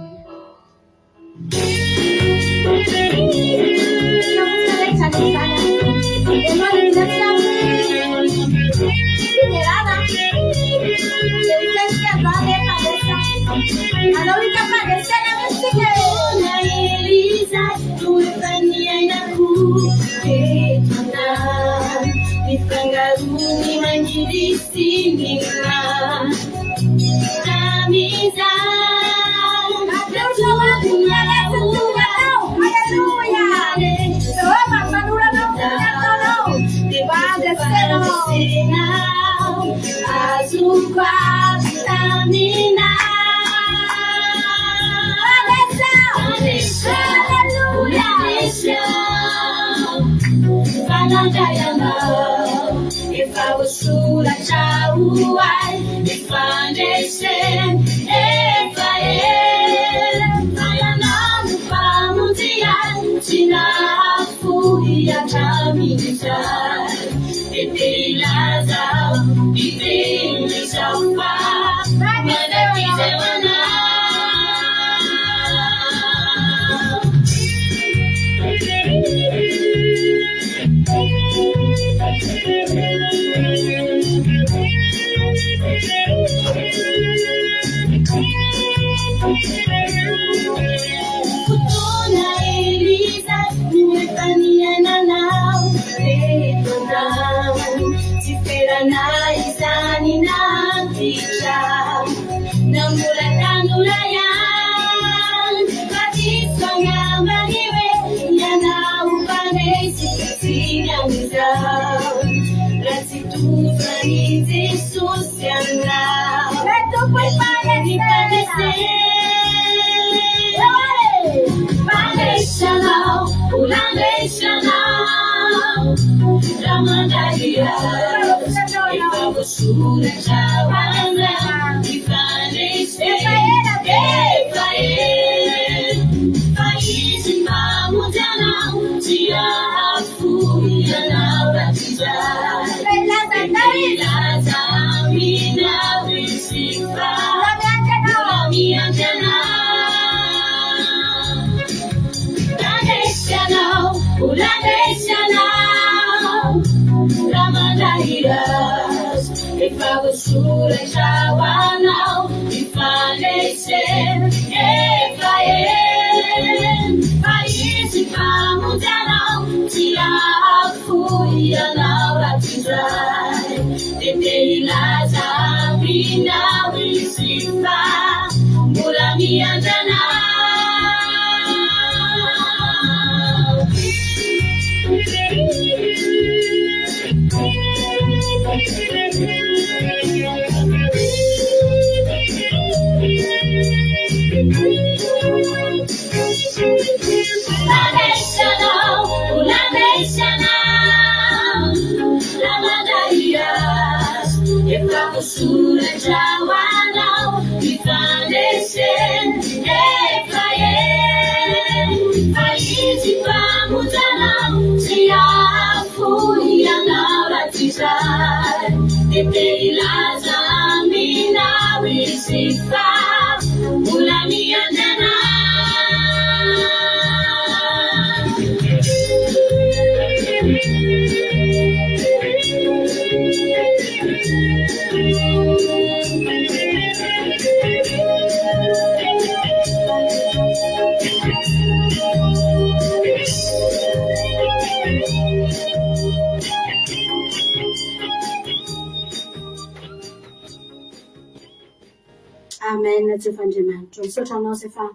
Ifangaruni manjiri sinina Tamiza Adeu jawa kunyala setuga tau Haleluya Doa manula manula tau Dibade sena Azuka Tamina Adesa Haleluya Adesa Vanadayama If I was soon a child, if I listen, if I am not the Pamutia, Sinafu, Yatamisa, if they laza, if they suffer, Ramadania surajawanao ifaneser Efraim Paisi pamujanao tiafuianao ratizai Teteilaza binawisifa mulamianjanao Surajawanao ifaneser Efraim Paisi pamujanao tiafuianao ratizai Teteilaza minawisifa mulamianjanao Amen. Jehova-Andriamanitra, misaotra anao izay fa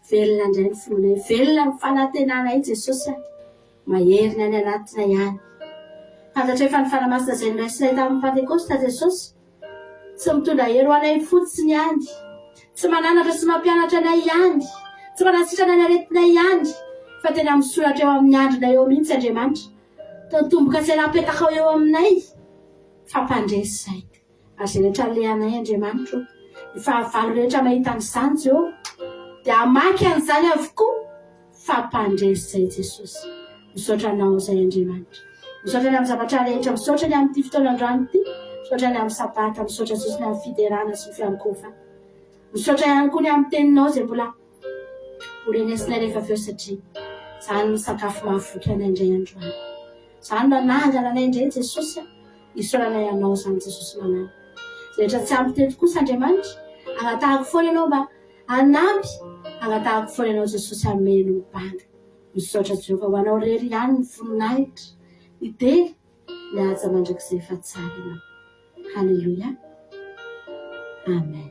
velona indray ny fononay, velona ny fanantenanay Jesosy, maherina any anatina ihany. Fantatra efa ny fanamasina izay noraisinay tamin'ny Pentekosta Jesosy, tsy mitondra hery ho anay fotsiny ihany, tsy mananatra sy mampianatra anay ihany, tsy manasitrana ny aretinay ihany, fa tena misoratra eo amin'ny andronay eo mihitsy Andriamanitra. Tomboka sy napetaka eo aminay, fampandresy izay. Ary izay rehetra lehanay Andriamanitra, ny fahavalo rehetra mahita an'izany Jehova, dia hamaky an'izany avokoa fampandresy izay Jesosy. Misaotra anao izay Andriamanitra. Misaotra ny amin'ny zavatra rehetra, misaotra ny amin'ity fotoanan-drano ity, misaotra ny amin'ny sabata, misaotra Jesosy ny amin'ny fiderana sy ny fiankofa. Misaotra ihany koa ny amin'ny teninao izay mbola horenesinay rehefa avy eo satria izany ny sakafo mahavoky anay indray androany. Izany no anangana anay indray Jesosy, isaoranay anao izany Jesosy manana. Rehetra tsy ampy teto kosa Andriamanitra, agnatahako foana ianao mba hanampy, agnatahako foana ianao Jesosy hameno mibanga. Misaotra Jehova ho anao rery ihany ny voninahitra, ny tely, ny aja mandrakizay fa tsara ianao. Halleluia. Amen.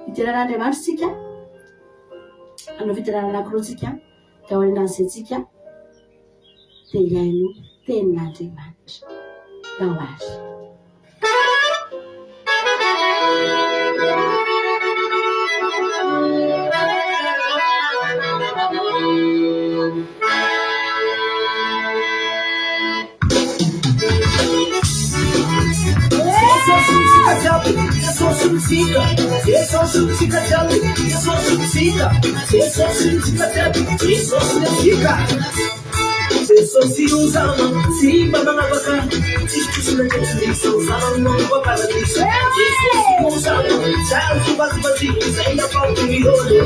Iteran'Andriamanitra tsika, anao fiterana anankiroa tsika, dia ao aorian'izay tsika, dia iaino tenin'Andriamanitra. Dao azy. Jesosy usava, si manavaka, Jesosy naketuliso, usava mungu wa paradiso. Jesosy usava, changu bazi, zaina pa milioni,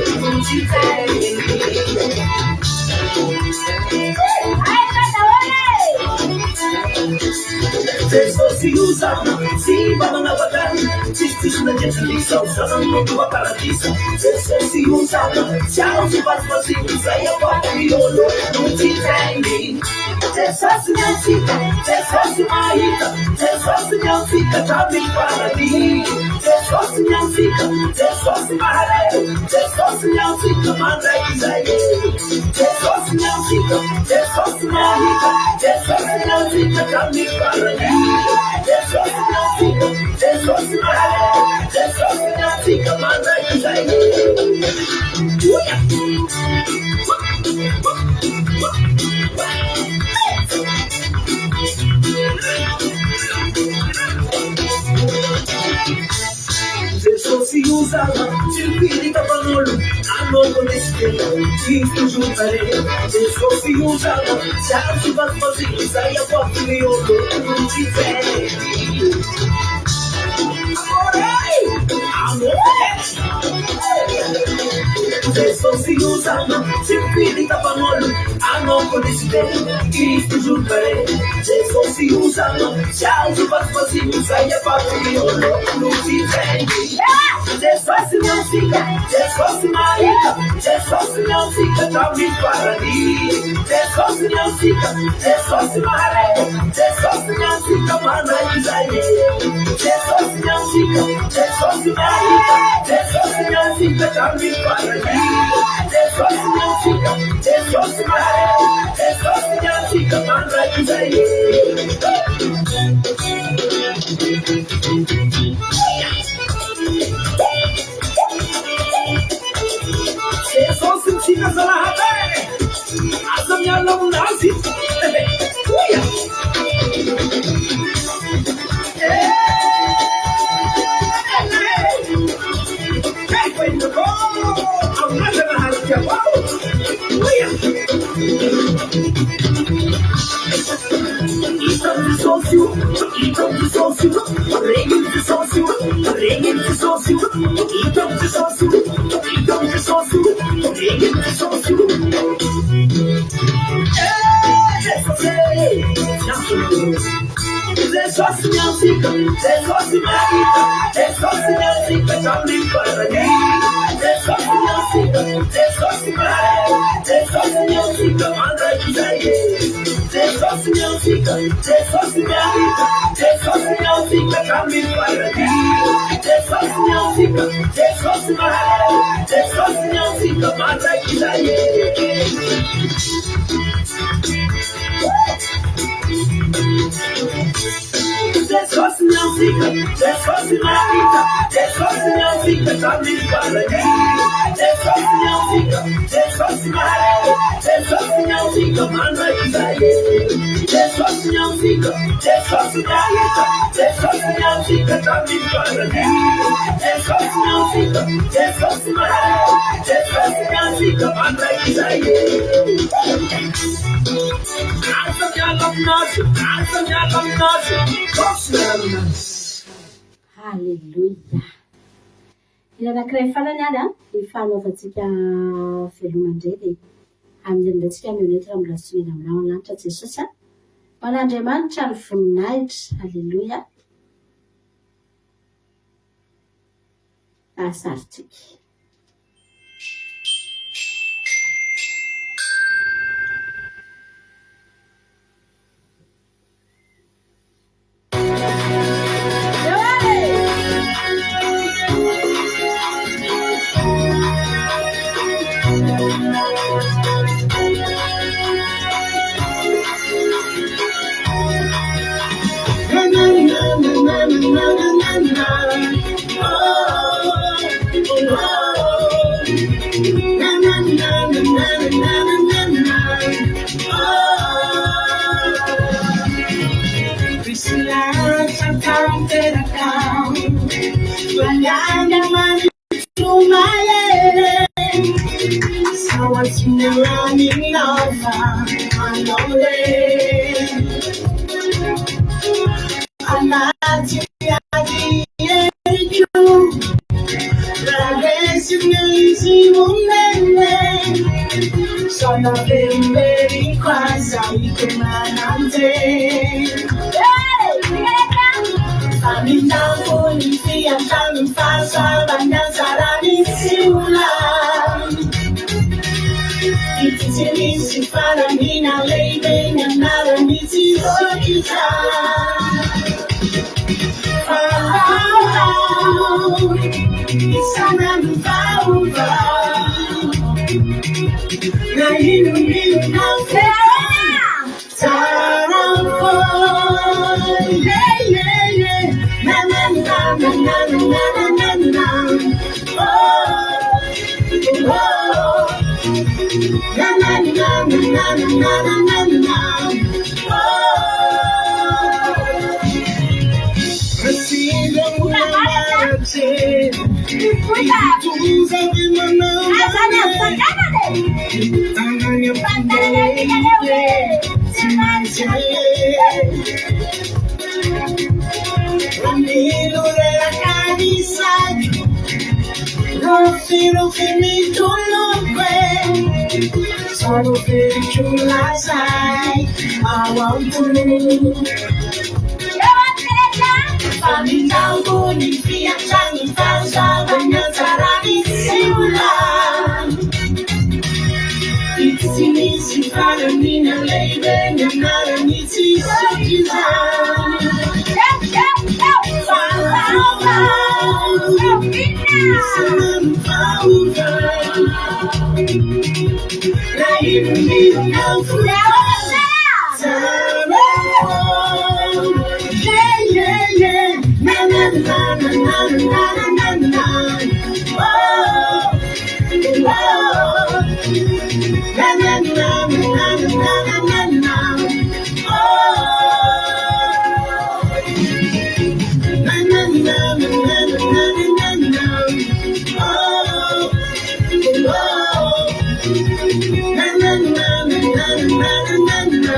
Jesosy usava, si manavaka, Jesosy naketuliso, usava mungu wa paradiso. Jesosy usava, changu bazi, zaina pa milioni, Jesus não fica, Jesus não fica, Jesus não fica, também para mim. Jesus não fica, Jesus Jesus não fica, manda Isaías. Jesus não fica, Jesus não fica, Jesus não fica, também para mim. Jesus não fica, Jesus não fica, manda Isaías. Jesus se usava, se Papanolo, a novo destino, Cristo juntarei. Jesus se usava, se ativa as vazias, sai a porta de ouro, não te pede. Jesus se usando, se filita panolo, ano con Cristo giuntare. Jesus se usando, ciao su pasquasino, sai a patriolo, non si senti. Jesus se non fica, Jesus se marita, Jesus se non fica, dammi paradi. Jesus se non fica, Jesus se mare, Jesus se non fica, manda Israele. Jesus se non fica, Jesus se marita, Jesus se non fica, dammi paradi. Jesus se non fica, Jesus se mare, Jesus se non fica, manda Israele. Se fosse fica sola a minha longe. Jesus não fica, Jesus se marita, Jesus não fica, também para mim. Jesus não fica, Jesus se marita, Jesus não fica, manda Israel. Jesus não fica, Jesus se marita, Jesus não fica, também para mim. Jesus não fica, Jesus se marita, Jesus não fica, manda Israel. Jesus não fica, Jesus se marita, Jesus não fica, também para mim. Jesus não fica, Jesus se marita, Jesus não fica, manda Israel. Jesus não fica, Jesus se marita, Jesus não fica, também para mim. Jesus não fica, Jesus se marita, Jesus não fica, manda Israel. Halleluja. Anankiray farany any a ifanaovantsika velomandray dia amin'n'antsika mionetitra amin'ny rasoina aminao ny lanitra Jesosy a man'Andriamanitra ny voninahitra. Halleluja. Asaritsika. Zero finish to look great. Sorrow finish to last night. I want to Kami tahu ni pihak langit bangsa banyak cara disiulang. Di sini si pada mina leben yang nara ni si sejizan. Senang faukan. Lahir di dalam faukan. Na na na na na na na na. Oh, oh. Na na na na na na na na. Oh, na na na na na na na na. Oh, oh. Na na na na na na na na.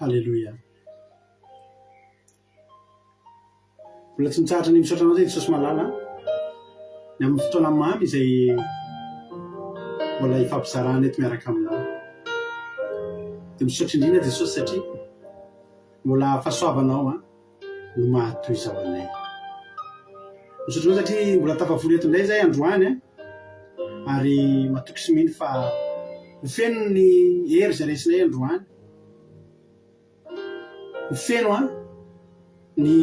Hallelujah. Mbola tsy mitsahatra ny misaotra anao zay Jesosy malala ny amin'ny fotoana mamy izay mbola ifampizarana eto miaraka aminao. Dia misaotra indrindra Jesosy satria mbola fahasoavanao no mahatoy izao anay. Misaotra anao satria mbola tafavory eto indray zay androany ary matoky sy mino fa ho feno ny hery izay raisinay androany. Ho feno ny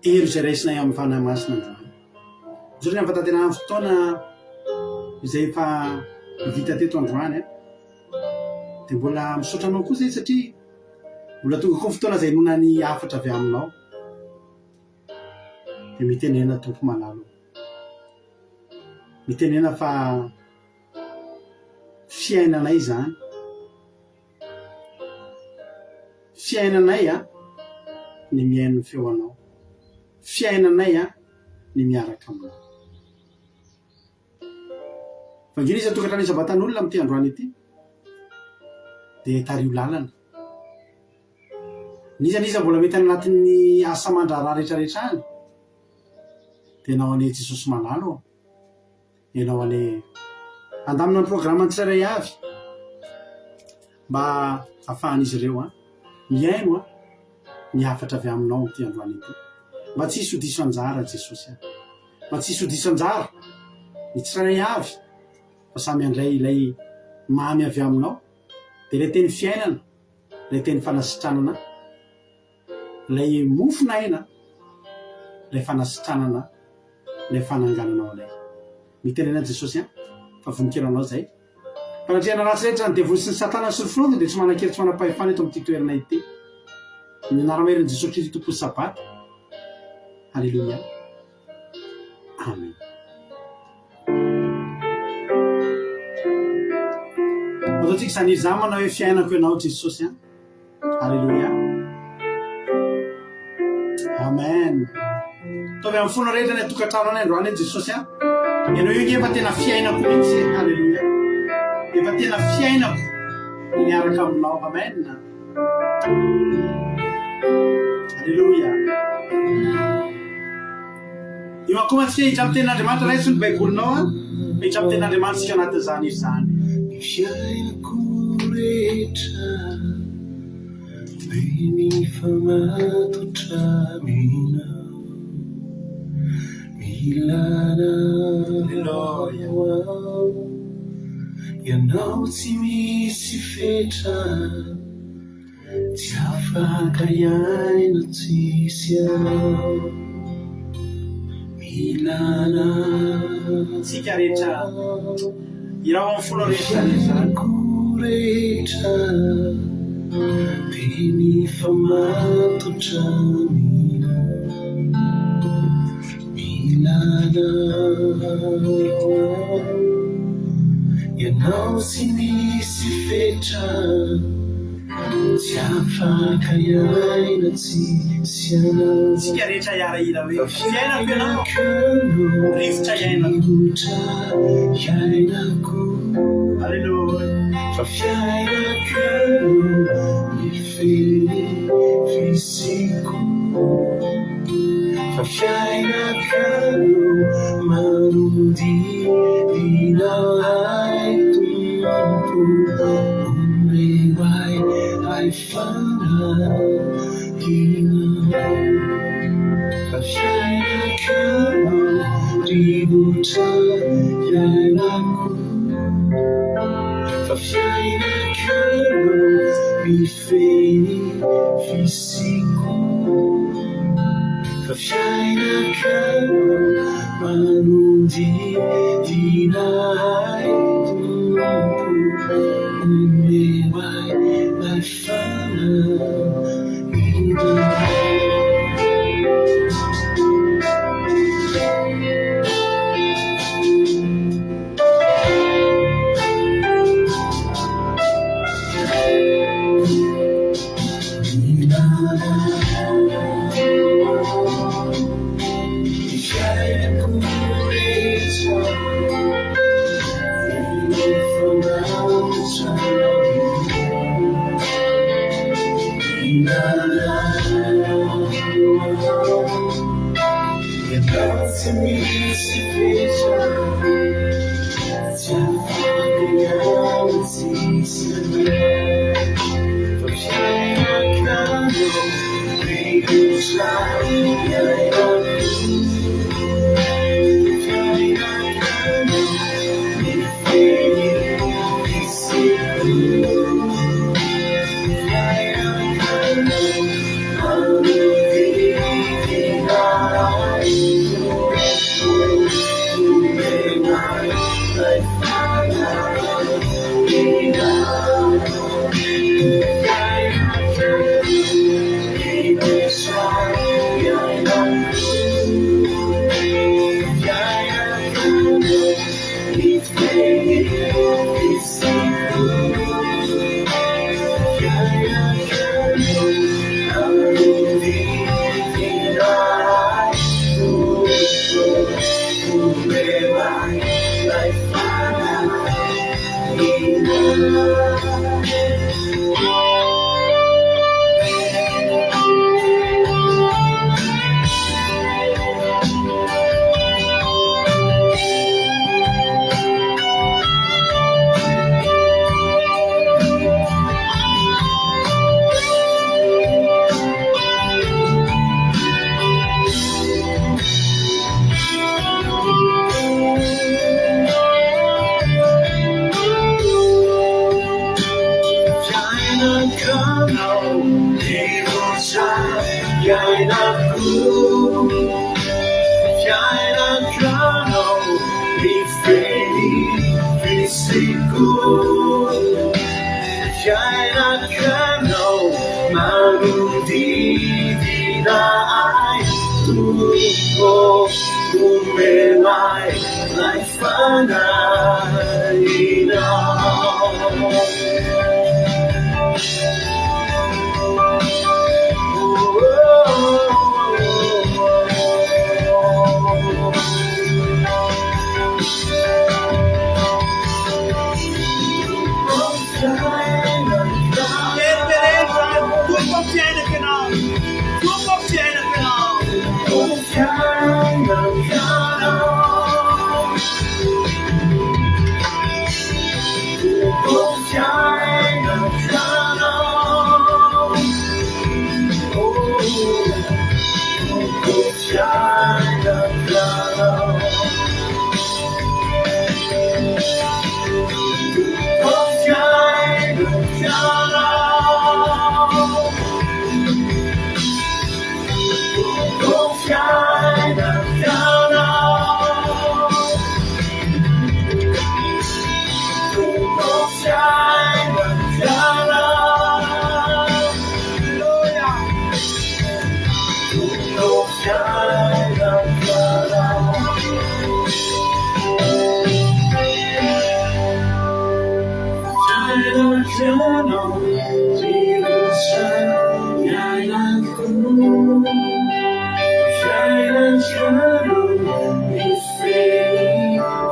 hery izay raisinay amin'ny fanahy masina androany. Misaotra amin'ny fatatenana fotoana izay efa vita teto androany dia mbola misaotra anao koa zay satria mbola tonga koa fotoana izay nona ny afatra avy aminao dia mitenena tompo malalo, mitenena fa fiainanay zany, fiainanay ny miaino ny feonao, fiainanay ny miaraka aminao. Fa ngina izy tokatrano isan-batan'olona amin'ity androany ity dia tario lalana. Nizan'iza mbola mety anatin'ny asa mandraraha rehetrarehetra any dia ianao ane Jesosy malalo, ianao ane andamina ny programma tsirairay avy mba ahafahan'izy ireo miaino ny afatra avy aminao amin'ity androany ity. Mba tsy hisy odiso anjara Jesosy mba tsy hisy odiso anjara ny tsirairay avy fa samy andray ilay mamy avy aminao dia ilay teny fiainana, ilay teny fanasitranana, ilay mofonaina, ilay fanasitranana, ilay fanangananao ilay. Mitenena Jesosy fa voninkeranao zay. Fanatreana ratsy rehetra ny devony sy ny satana sy ny firongo dia tsy manan-kery tsy manam-pahefana eto amin'ity toerana ity. Ny anara-maheran'i Jesosy Kristy tompo sabata. Halleluja. Amen. Ataontsika izany izany manao hoe fiainako ianao Jesosy. Halleluja. Amen. Taovy amin'ny fona rehetra ny atokantrano anay androany Jesosy ianao io efa tena fiainako mihitsy. Halleluja. Efa tena fiainako ny miaraka aminao. Amen. Halleluja. Io akoa tsy fihitra amin'ny ten'Andriamanitra raisy ny baibolinao Petra ten'Andriamanitsika anatin'izany izy zany. Ny fiainako rehetra dia ny famatotra minao, milana ao ianao tsy misy fetra, tsy afaka iaina tsisy anao, milana Tsika rehetra irao amin'ny folo rehetra zany. rehetra dia ny famatotra minao, milana ianao tsy misy fetra, tsy afaka iaina tsisy anao. Tsika rehetra iarahira hoe fiainako ianao, rivotra iainako. Alleluia. Fa fiainako ny fely fisiko, fa fiainako manodidina ai tompo, omewai ai fanahina, fa fiainako rivotra iainako, fa fiainako mifeny fisiko, fa fiainako manodidina ai tompo, omewai ai fanahina. fiainanao rehetra iainako fiainanao mifeny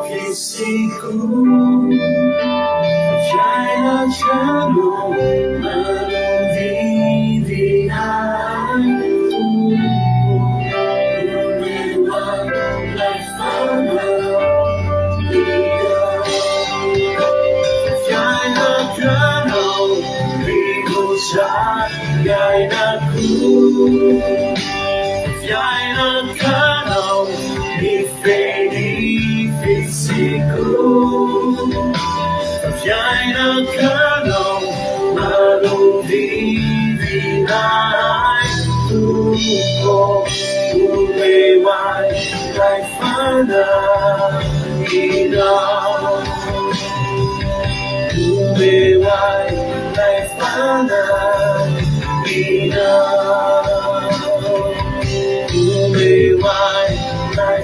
fisiko fiainanao manodidy ahy fiainanao mifeny fisiko fiainanao manodidy ahy tompo oleway lay fanahinao oleway lay fanahinao oleway lay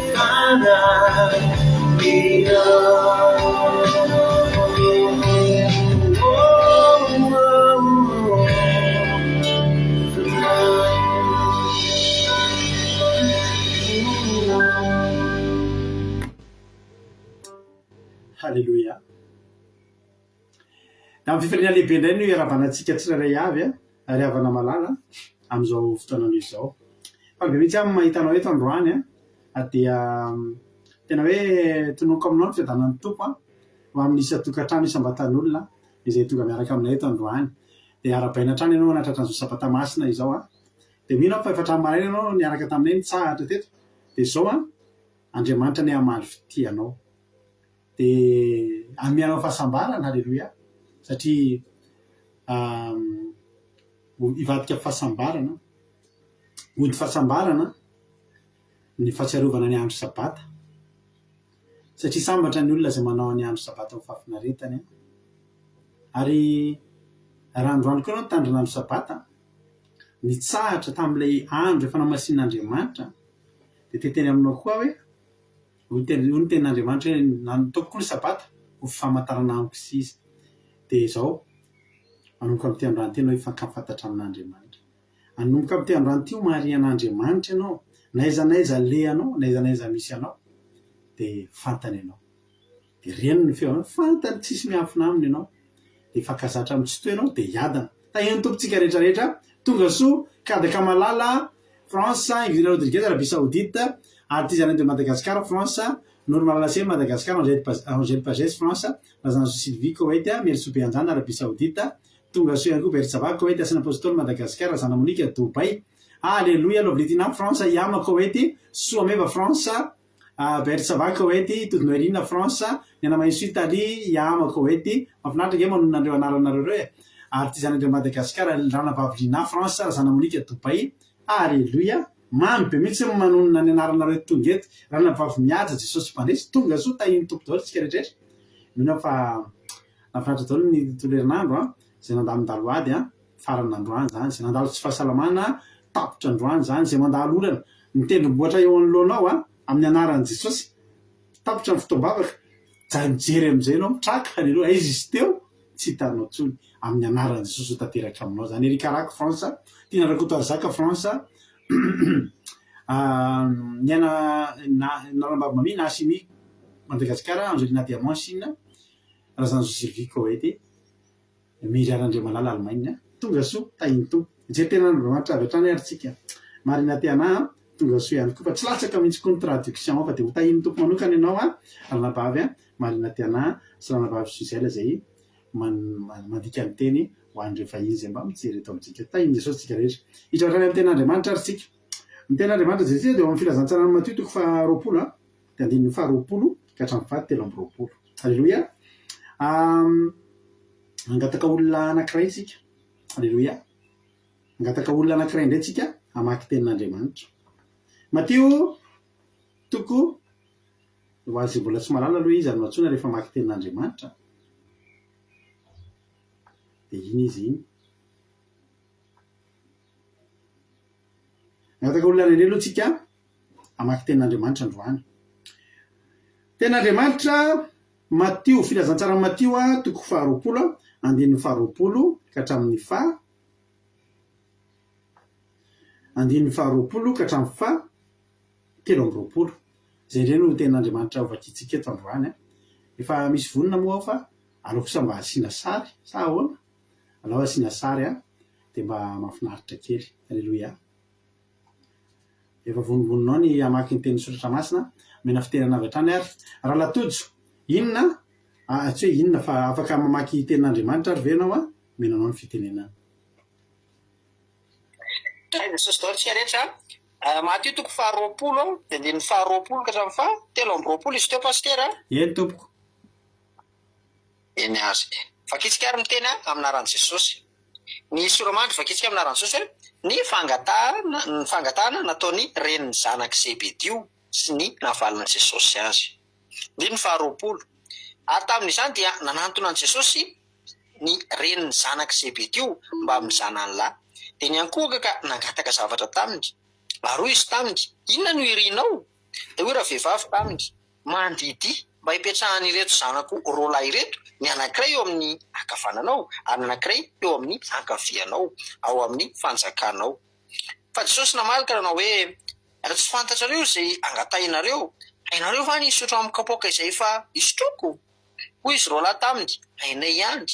Halleluja. Da amin'ny fifaliana lehibe indray no iaravanantsika tsirairay avy ary havana malala amin'izao fotoanano izao. Fa be mihitsy amin'ny mahitanao eto androany dia tena hoe tonoko aminao ny fiadanan'ny tompo ho amin'ny isa-tokantrano isam-batan'olona izay tonga miaraka aminay eto androany. Dia arabaina trano ianao anatratra an'izao sabata masina izao dia mino fa efa hatrany maraina ianao niaraka taminay nitsahatra teto. Dia izao Andriamanitra ny hamaly fitianao. Dia amianao fahasambarana. Halleluja. Satria ivadika fahasambarana, ody fahasambarana ny fahatsiarovana ny andro sabata. Satria sambatra ny olona izay manao ny andro sabata ho fahafinaretany. Ary raha androany koa ianao tandrina andro sabata nitsahatra tamin'ilay andro efa namasin'Andriamanitra dia teteny aminao koa hoe hoy ny tenin'Andriamanitra hoe nataoko koa ny sabata ho famantarana amiko sy izy. Dia izao anomboka amin'ity androany ity ianao hifankafantatra amin'Andriamanitra. Anomboka amin'ity androany ity ho mahari an'Andriamanitra ianao, naiza naiza lehanao, naiza naiza misy anao dia fantany ianao. Dia reno ny feo fantany tsisy miafina aminy ianao. Dia fankazatra amin'ny tsy toy ianao dia hiadana. Taheno tompontsika rehetrarehetra tonga soa kadaka malala France, Ivoire Rodriguez, Arabie Saoudite, artisan de Madagascar, France, Normal Lacé, Madagascar, Angèle Pagès, France, Razanzo Sylvie, Koweït, Merso Beanjana, Arabie Saoudite, tonga soa ihany koa Bersava, Koweït, Asana Apostole, Madagascar, Razana Monique, Dubai, Alléluia, Lovlitina, France, Yama, Koweït, Suomeva, France, Bersava, Koweït, Tudnoerina, France, Nianamaiso, Italie, Yama, Koweït, mafinaritra nge manonandreo anaranareo reo artisan de Madagascar, Rana Pavlina, France, Razana Monique, Dubai, Alléluia. Mamy be mihitsy manonona ny anaranareo tonga eto. Raha navavy mihaja Jesosy mpandresy tonga soa tahiny tompo daholo tsika rehetrarehetra. Mino fa nafinaritra daholo ny tontolo herinandro izay nandalo ndaloady farany androany zany, izay nandalo tsy fahasalamana tapotra androany zany, izay mandalo olana mitendromboatra eo anoloanao amin'ny anaran'i Jesosy tapotra ny fotoam-bavaka. Mijery amin'izay ianao mitraka. Halleluja. Izy izy teo tsy hitanao tsony amin'ny anaran'i Jesosy ho tanteraka aminao zany. Erikarako France, Tina Rakotoarzaka France, Niana Narambavy Mami, Nasimi Madagascar, Angelina Diamant Chine, Razanzo Sylvie Koweït, Miriam Andriamalala Allemagne. Tonga soa tahiny tompo. Izay tena Andriamanitra avy hatrany ary tsika. Marina Tiana tonga soa ihany koa fa tsy latsaka mihitsy koa ny traduction fa dia ho tahiny tompo manokana ianao Ranabavy Marina Tiana sy Ranabavy Suzelle izay mandika ny teny ho an'ireo vahiny izay mba mijery eto amintsika. Tahiny Jesosy tsika rehetra. Hiditra hatrany amin'ny ten'Andriamanitra ary tsika. Ny ten'Andriamanitra zay dia eo amin'ny filazantsara ny Matio 20 dia andininy 20 ka hatramin'ny 23. Halleluja. Angataka olona anankiray tsika. Halleluja. Angataka olona anankiray indray tsika hamaky tenin'Andriamanitra. Matio toko ho azy mbola tsy malala aloha izy ary matsoina rehefa hamaky tenin'Andriamanitra. Dia iny izy iny. Angataka olona lehibe aloha tsika hamaky tenin'Andriamanitra androany. Tenin'Andriamanitra Matio filazantsara Matio a toko 20 andininy 20 ka hatramin'ny andininy 20 ka hatramin'ny 7 zay ndray no ten'Andriamanitra vakitsika eto androany a. Efa misy vonona moa aho fa aleo kosa mba asiana sary sa ahoana, aleo asiana sary a de mba mahafinaritra kely. Alleloia. Efa vonivononao ny amaky ny teny soratra masina mena fitenana avy hatrany ary raha latojo inona tsy hoe inona fa afaka mamaky tenin'Andriamanitra ary ve ianao a menanao ny fitenenana. Jesosy daholo tsika rehetra Matio toko 20 de andininy 20 ka hatramin'ny 7 izy teo pastera. Eny tompoko. Eny azy. Vakitsika ary miteny aminaran'i Jesosy. Ny soramandry vakitsika aminaran'i Jesosy hoe ny fangatahana nataony reniny zanak' Zebedio sy ny navalina Jesosy azy. Andininy 20. Ary tamin'izany dia nanantona an' Jesosy ny reniny zanak' Zebedio mba mizana ny lahy. De ny ankohaka ka nangataka zavatra taminy. Ary izy taminy, inona no irinao? De hoe raha vehivavy taminy, mandidy mba hipetrahany ireto zanako roa lahy ireto, ny anankiray eo amin'ny ankavananao, ary ny anankiray eo amin'ny ankavianao, ao amin'ny fanjakanao. Fa Jesosy namalaka nanao hoe raha tsy fantatrareo izay angatahinareo, hainareo va ny isotro amin'ny kapoaka izay efa isotroko? Hoy izy roa lahy taminy, hainay ihany.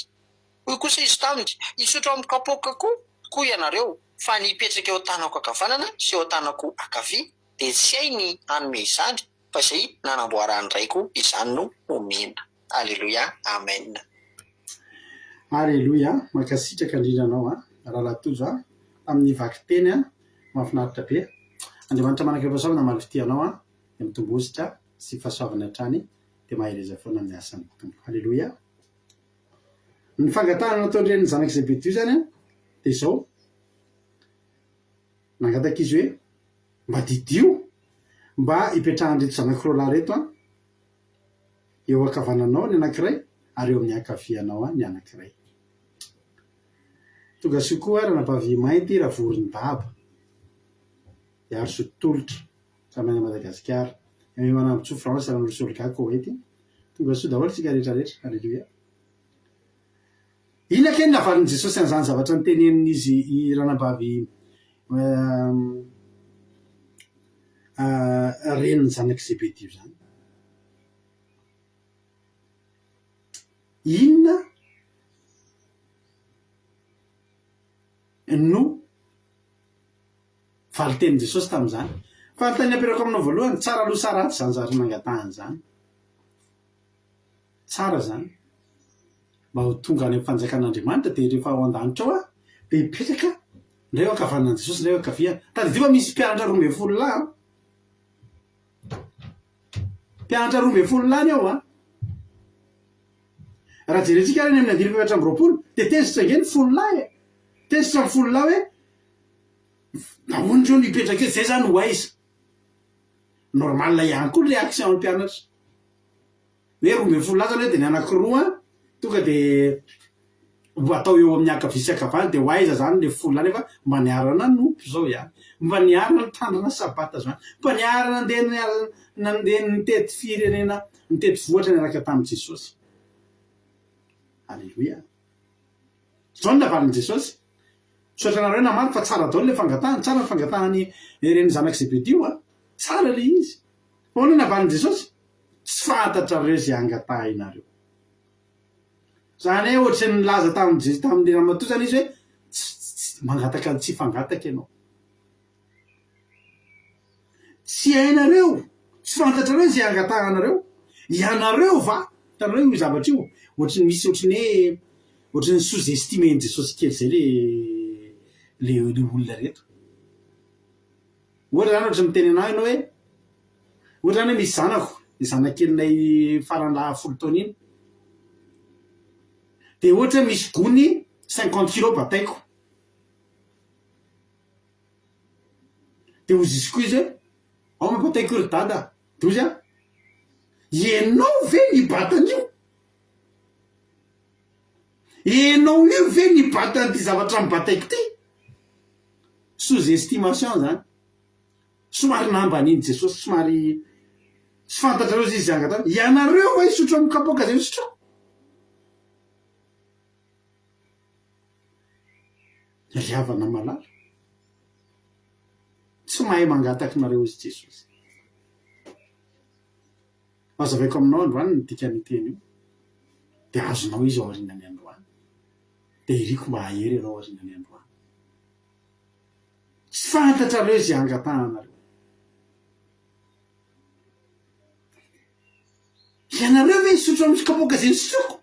Hoy kosa izy taminy, isotro amin'ny kapoaka koa ianareo, fa ny hipetraka eo tanako ankavanana sy eo tanako ankavia de tsy hay ny hanome izany fa izay nanamboarany raiko izany no omena. Alleluia. Amen. Alleluia. Makasitraka indrindra anao a raha latojo a amin'ny vaky teny a mahafinaritra be. Andriamanitra manakam-pahasoavana malifity anao a de mitombositra sy fahasoavana hatrany de maheleza foana ny asan'ny tompo. Alleluia. Ny fangatahana nataony reniny zanak' Zebedio zany a de izao nangataka izy hoe mba didio mba hipetrahan'ireto zanak'roa lahy reto a eo ankavananao ny anankiray ary eo amin'ny ankavianao a ny anankiray. Tonga soa koa raha nampavy mainty raha voron-daba iaro so tolotra samana Madagasikara emy manambotso France raha nolosolika Koety. Tonga soa daholo tsika rehetrarehetra. Alleluia. Ina keny navalin'i Jesosy an'izany zavatra nitenenin'izy ranambavy reniny zanak' Zebedio zany. Inona no valitenin' Jesosy tamin'izany? Fa ny tany amperako aminao voalohany tsara aloha sa ratsy zany zavatra nangatahany zany. Tsara zany mba ho tonga any amin'ny fanjakan'Andriamanitra de rehefa ao an-danitra ao a de hipetraka ndray eo ankavanan'i Jesosy ndray eo ankavia. Tadidio fa misy mpianatra 12 lahy mpianatra 12 lahy ao a. Raha jerentsika ary ny amin'ny 920 de tezitra ngeny 10 lahy e. Tezitra 10 lahy hoe nahoana reo nipetraka eto zay zany ho aiza. Normal ihany koa réaction ny mpianatra hoe 12 lahy zany hoe de ny anankiroa tonga de ho atao eo amin'ny ankavia sy ankavany de ho aiza zany le 10 lahy nefa mba niarana nompo zao ihany, mba niarana nitandrina sabata zany, mba niarana nandeha nitety firenena nitety vohatra niaraka tamin'i Jesosy. Alleluia. Zao ny navalin'i Jesosy. Sotranareo namaly fa tsara daholo le fangatahany, tsara ny fangatahany reniny zanak' Zebedio a, tsara le izy. Ahoana ny navalin'i Jesosy? Tsy fantatrareo izay angatahinareo. Zany hoe ohatry ny laza tamin'ny ramatoa zany izy hoe mangataka tsy fangataka ianao. Tsy hainareo, tsy fantatrareo izay angatahanareo. Ianareo va hitanareo io zavatra io ohatry ny misy ohatry ny sous-estimen Jesosy kely zay le olona reto. Ohatra zany ohatry miteny anao ianao hoe ohatra zany hoe misy zanako, ny zanakelinay farany laha 10 taona iny de ohatra misy gony 50 kilo bataiko de ozy izy koa izy hoe ao mabataiko ry dada dozy a ianao ve nibatan'io, ianao io ve nibatan'ity zavatra mibataiko ty. Sous estimation zany somary namban'iny Jesosy, somary sy fantatrareo zy izy angatana ianareo va isotro amin'ny kapoka zay isotroko riavana malala tsy mahay mangataky nareo izy jesosy azavaiko aminao androany ny dikany teny io de azonao izy ao arinany androany de iriko mba hahery ianao arinany androany tsy fantatrareo izy angatanareo ianareo ve isotro amin'ny kapoka zay nisotroko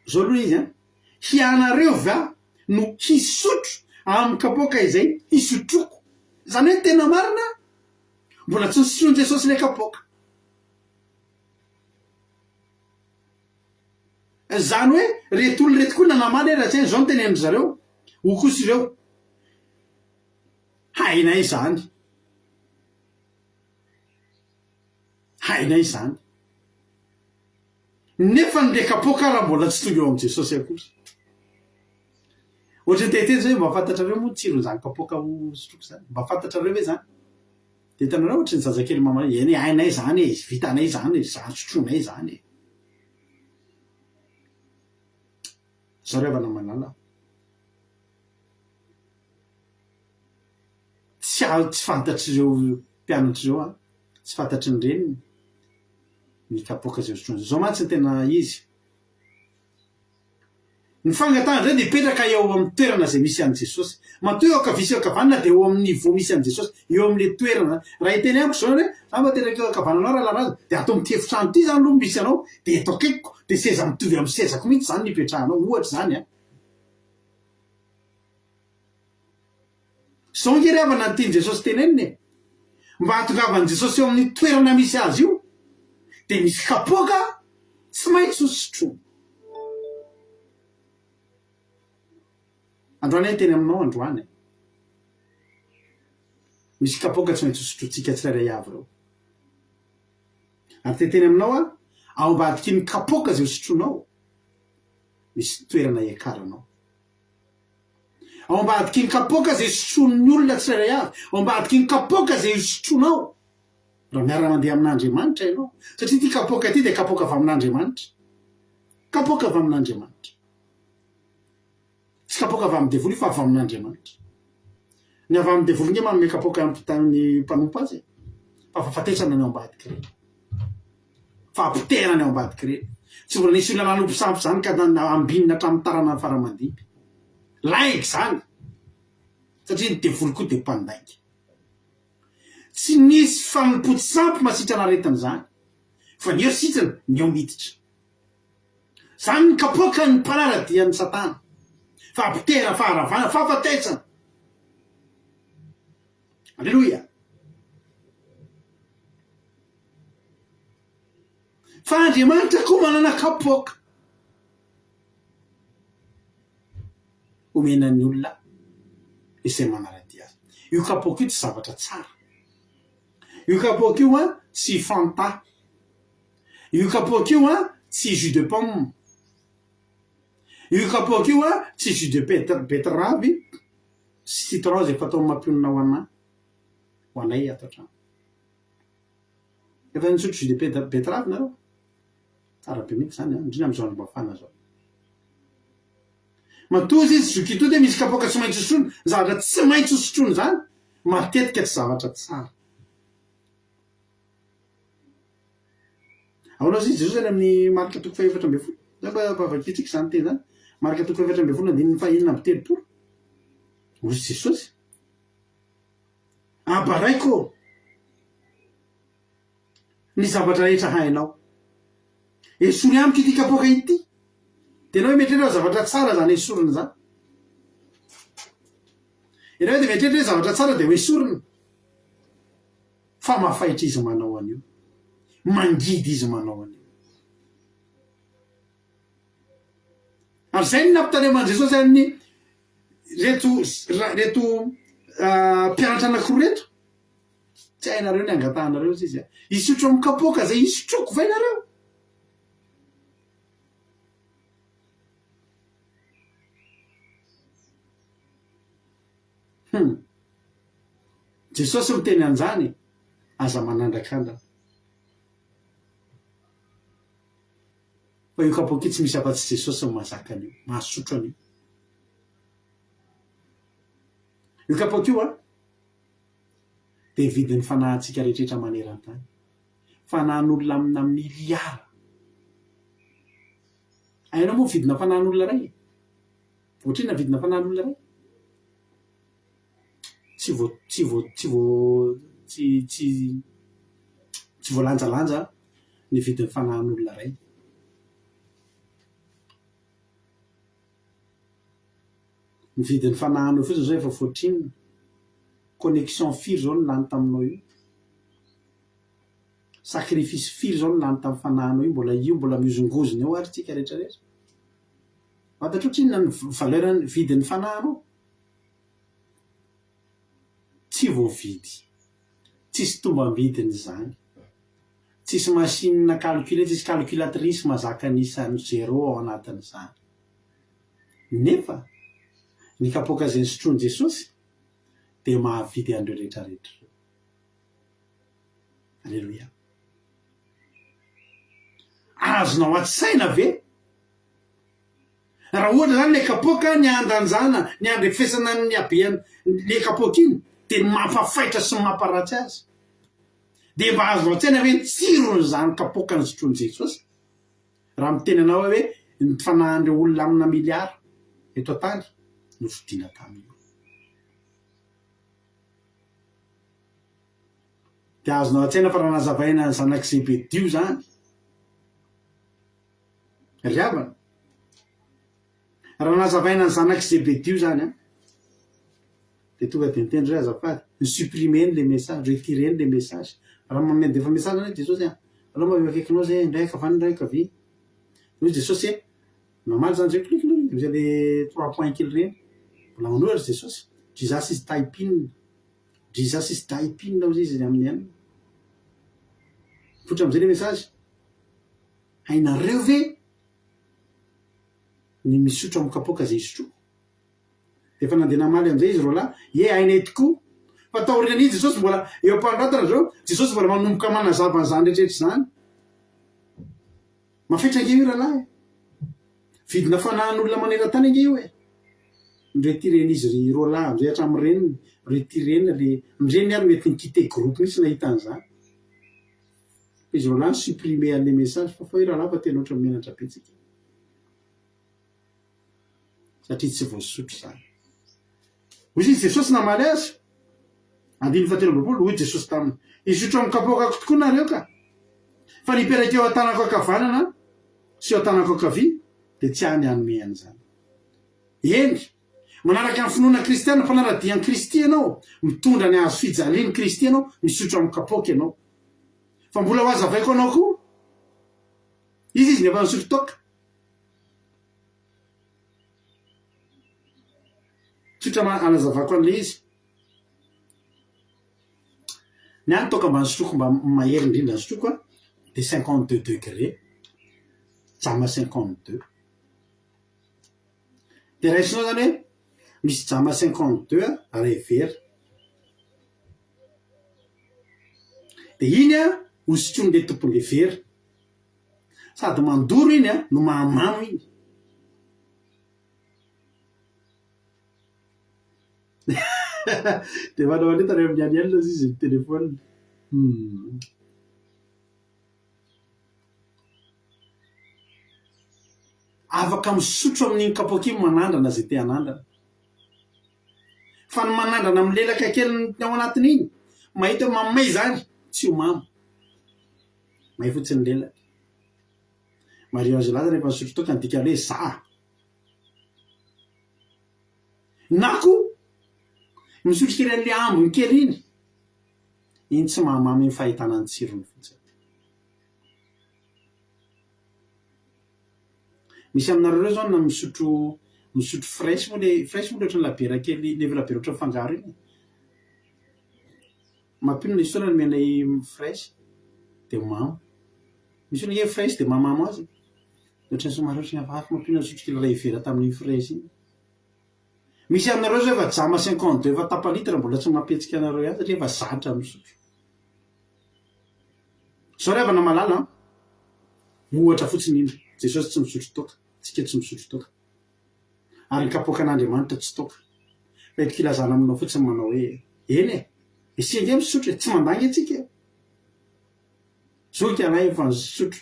zao aloha izy an hianareo va no hisotro amin'ny kapoka izay isotroko zany hoe tena marina mbola tsy nisotrony jesosy le kapoka zany hoe retolo retikoa nanamaly rahatsy zao no tenenindry zareo ho kosa ireo hainay zany hainay zany nefa nyle kapoka raha mbola tsy tonga eo am' jesosy akory ohatra ny tehiteny zay mba fantatrareo moa tsiron'zany kapoka ho sotroko zany mba fantatrareo ve zany de tanareo ohatra ny zazakely mama eny hainay zany e vitanay zany e zany sotronay zany e zareo avana manala tsy fantatr'ireo mpianatr'ireo a tsy fantatry ny reniny ny kapoka zay sotrony zao mantsy ny tena izy ny fangatana zay de petraka eo amin'ny toerana zay misy an' jesosy matoa eo akavisy eo akavanana de eo amin'ny niveau misy an' jesosy eo amin'le toerana raha hiteny amiko zao hoe za mba teraka eo akavananao raha laraza de atao am'ty efitrano ty zany aloha misy anao de eto akaikiko de seza mitovy amy sezako mihitsy zany nipetrahanao ohatra zany a zao ngery avana ny tiany jesosy teneniny e mba hatongavan' jesosy eo amin'ny toerana misy azy io de misy kapoka tsy maintsy ho sotromy androany any teny aminao androany misy kapoka tsy maintsy ho sotrotsika tsirairay avy reo ary teteny aminao a ao ambadiky ny kapoka zay ho sotronao misy toerana iakaranao ao ambadiky ny kapoka zay sotron'ny olona tsirairay avy ao ambadiky ny kapoka zay sotronao raha miara mandeha amin'andriamanitra ianao satria ty kapoka ty de kapoka avy amin'andriamanitra kapoka avy amin'andriamanitra tsy kapoka avy amin'ny devoly fa avy amin'andriamanitra ny avy amin'ny devoly nge manome kapoka ny mpanompo azy fa fafatesana ny ao ambadiky reny fampiterana ny ao ambadiky reny tsy vola nisy olona manompo sampy zany ka ambinina hatramin'ny tarana ny faramandimby laiky zany satria ny devoly koa de mpandaiky tsy nisy fanompotsy sampy masitra naretiny zany fa ny eo sitrany ny eo miditra zany ny kapoka ny mpanara-dia ny satana fampitera faharavana fahafatesana alleloia fa andriamanitra koa manana kapoka omenan'ny olona izay manara-dia azy io kapoka io tsy zavatra tsara io kapoka io a tsy fanta io kapoka io a tsy jus de pomme io kapoka io a tsy jus de betterave sy citron zay fatao mampionona ho anay ato an-trano efa nisotro jus de betterave nareo tsara be mihitsy zany indrindra am'izao andro mafana zao matozy izy zokito de misy kapoka tsy maintsy sotrony zavatra tsy maintsy sotrony zany matetika tsy zavatra tsara aonao zy jesosy zany amin'ny marika toko faefatra ambe folo za mba mpavakitrika zany teny zany marika toko faefatra ambe folo andininy fahinina amby telopolo ozy jesosy abaraiko ny zavatra rehetra hainao esory amiko ity kapoka ity tenao hoe metrehtra hoe zavatra tsara zany esorina zany enao hoe de metrehtra hoe zavatra tsara de ho esorina fa mafaitra izy manao an'io mangidy izy manao an'io ary zay ny nampitaneman jesosy amin'ny reto mpianatra anakoro reto tsy hainareo ny angatahanareo zy izy a isotro amy kapoka zay isotroko va inareo jesosy miteny an'izany aza manandrakandra fa io kapoky tsy misy afa-tsy jesosy ny mahazaka an'io mahasotro an'io io kapoky io a de vidin'ny fanahintsika rehetrrehetra maneran-tany fanahin'olona amina miliara ainao moa vidina fanahin'olona ray ohatrina vidina fanahin'olona ray tsy voalanjalanja ny vidin'ny fanahin'olona ray ny vidin'ny fanahinao fotsiny zao efa foatrinina connexion firy zao ny lany taminao io sacrifice firy zao ny lany tamin'ny fanahinao io mbola miozongozony eo ary tsika rehetrarehetra fantatra ohatrinona ny valeur vidin'ny fanahinao tsy voavidy tsisy tombam-bidiny zany tsisy machine calcule tsisy calculatrice mazaka nisany 0 ao anatin'izany nefa ny kapoka zay sotrony jesosy de mahavidy andreo rehetrarehetra alleloia azonao atsaina ve raha ohatra zany le kapoka ny andanjana ny andrefesana ny abeany le kapoka iny de mampafaitra sy mamparatsy azy de mba azonao atsaina hoe tsirony zany kapoka ny sotrony jesosy raha miteny anao hoe ny fanahandreo olona amina miliara eto atany no fidina tamio de azonao atsaina fa raha nazavaina ny zanak' Zebedio zany riavana raha nazavaina ny zanak' Zebedio zany a de tonga de mitendry hoe azafady ny supprimer le message retirer le message raha mamedefa message zany jesosy a aloha maveo akaikinao zay ndraika avany ndraika avy hoy jesosy e normal zany zay clic misy le 3 points kely reny mbola manoratry jesosy Jesus is typing ao izy amin'ny any fotra am'izay le message hainareo ve ny misotro amin'ny kapoka zay isotro efa nandena maly am'izay izy roa lahy hainay tokoa fa taorian'izy jesosy mbola eo am-panondratana zao jesosy mbola manomboka manazava an'izany rehetrrehetra zany mafetra ange io rahalahy vidina fanahin'olona maneran-tany ange io e niretiren'izy roa lahy am'izay hatramin'ireny retirena le nireny ary mety nikite groupe misy nahita an'izany izy roa lahy supprimer an'le message fa io rahalahy fa tena ohatry menatra betsika satria tsy voasotro zany hoy izy jesosy namaly azy andiny fatelobolo hoy jesosy taminy isotro amin'ny kapokako tokoa nareo ka fa niperaka eo an-tanako ankavanana sy eo an-tanako ankavia de tsy any anome an'izany eny manaraka amin'ny finoana kristiana fanaradian'ny kristy ianao mitondra ny azo fijaliany kristy ianao misotro amin'ny kapoka ianao fa mbola ho azavaiko anao koa izy nefa nisotro toka sotra anazavako an'le izy ny any toka mba nisotroko mba mahery indrindra nisotroko a de 52 degré jama 52 de raisinao zany hoe misy jama 52 a revers de iny a hositrony le tompony le vera sady mandoro iny a no mahamamo iny de manao an'ita re amin'ny any lozy izy ny telefona afaka misotro amin'iny kapoka iny manandrana zay te hanandrana fa ny manandrana amin'ny lelaka kely ao anatiny iny mahita mamay zany tsy ho mamo may fotsiny lelaka mario angelaza rehefa nisotro toka nydikany hoe za nako misotro kely an'le ambony kely iny tsy mahamamy ny fahitana ny tsirony fotsiny misy aminareo reo zao na misotro fresh moa le ohatry ny labera kely le labera ohatry ny fangaro iny mampino le isona ny menay fresh de mamo misy ona hoe fresh de mamamo azy ohatry ny somary ohatry ny hafahafa mampino ny sotro kely ray vera tamin'iny fresh iny misy aminareo zao efa jama 52 efa tapalitra mbola tsy mampetsika anareo ihany satria efa zatra misotro zao revana malala ohatra fotsiny indro jesosy tsy misotro toka tsika tsy misotro toka ary nikapoakan'Andriamanitra tsy toka fa itika ilazana aminao fotsiny manao hoe eny e isenga misotro tsy mandany atsika zoky anay efa misotro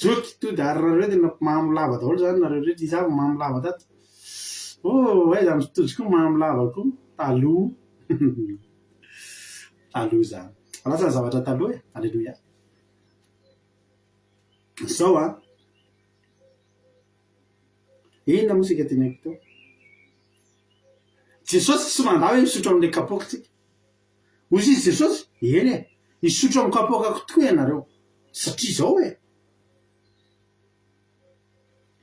zoky to de ary nareo tena mamolava daholo zany nareo rehetra izy avy mamolava tato aiza mitozy koa mamolava koa taloha taloha zany lasa ny zavatra taloha e alleloia zao a inona mosika teneko teo jesosy tsy mandà hoe misotro amin'le kapoka tsika ozy izy jesosy eny e misotro amin'ny kapokako tokoa ianareo satria zao e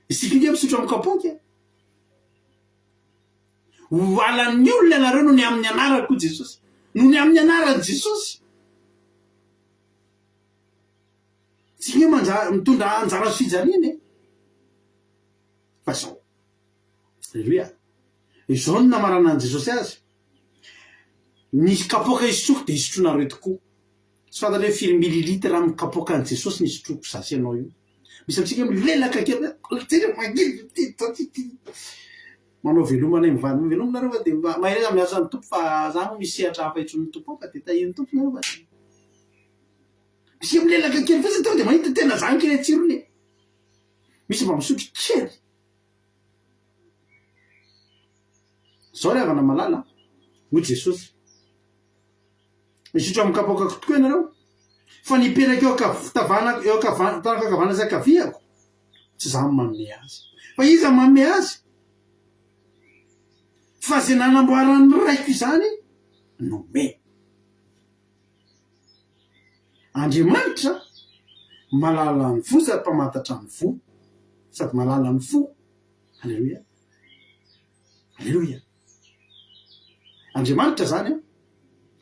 isika inge misotro amin'ny kapoka hoalan'ny olona ianareo no ny amin'ny anarako koa jesosy no ny amin'ny anarany jesosy tsy inge mitondra anjara fijaliana e fa zao alleluia izao no namarana an' jesosy azy ny kapoka isotroko de isotronareo tokoa tsy fantatra hoe firy mililitra amin'ny kapoka an' jesosy ny isotroko zasy anao io misy amitsika milelaka kely manao velomana mivady velomanareo fa de mahireza miasa ny tompo fa za mo misy sehatra hafa itson'ny tompo fa de tahiny tompo nareo fa misy milelaka kely fa tonga de mahita tena zany kely atsirony misy mba misotro kely zao revana malala hoy jesosy misotro amin'ny kapokako tokoa ianareo fa nipetraka tarakakavana zakaviako tsy za manome azy fa iza manome azy fa zay nanamboarany raiko izany nome Andriamanitra malala ny fo sady mpamantatra ny fo sady malala ny fo alleluia alleluia Andriamanitra zany a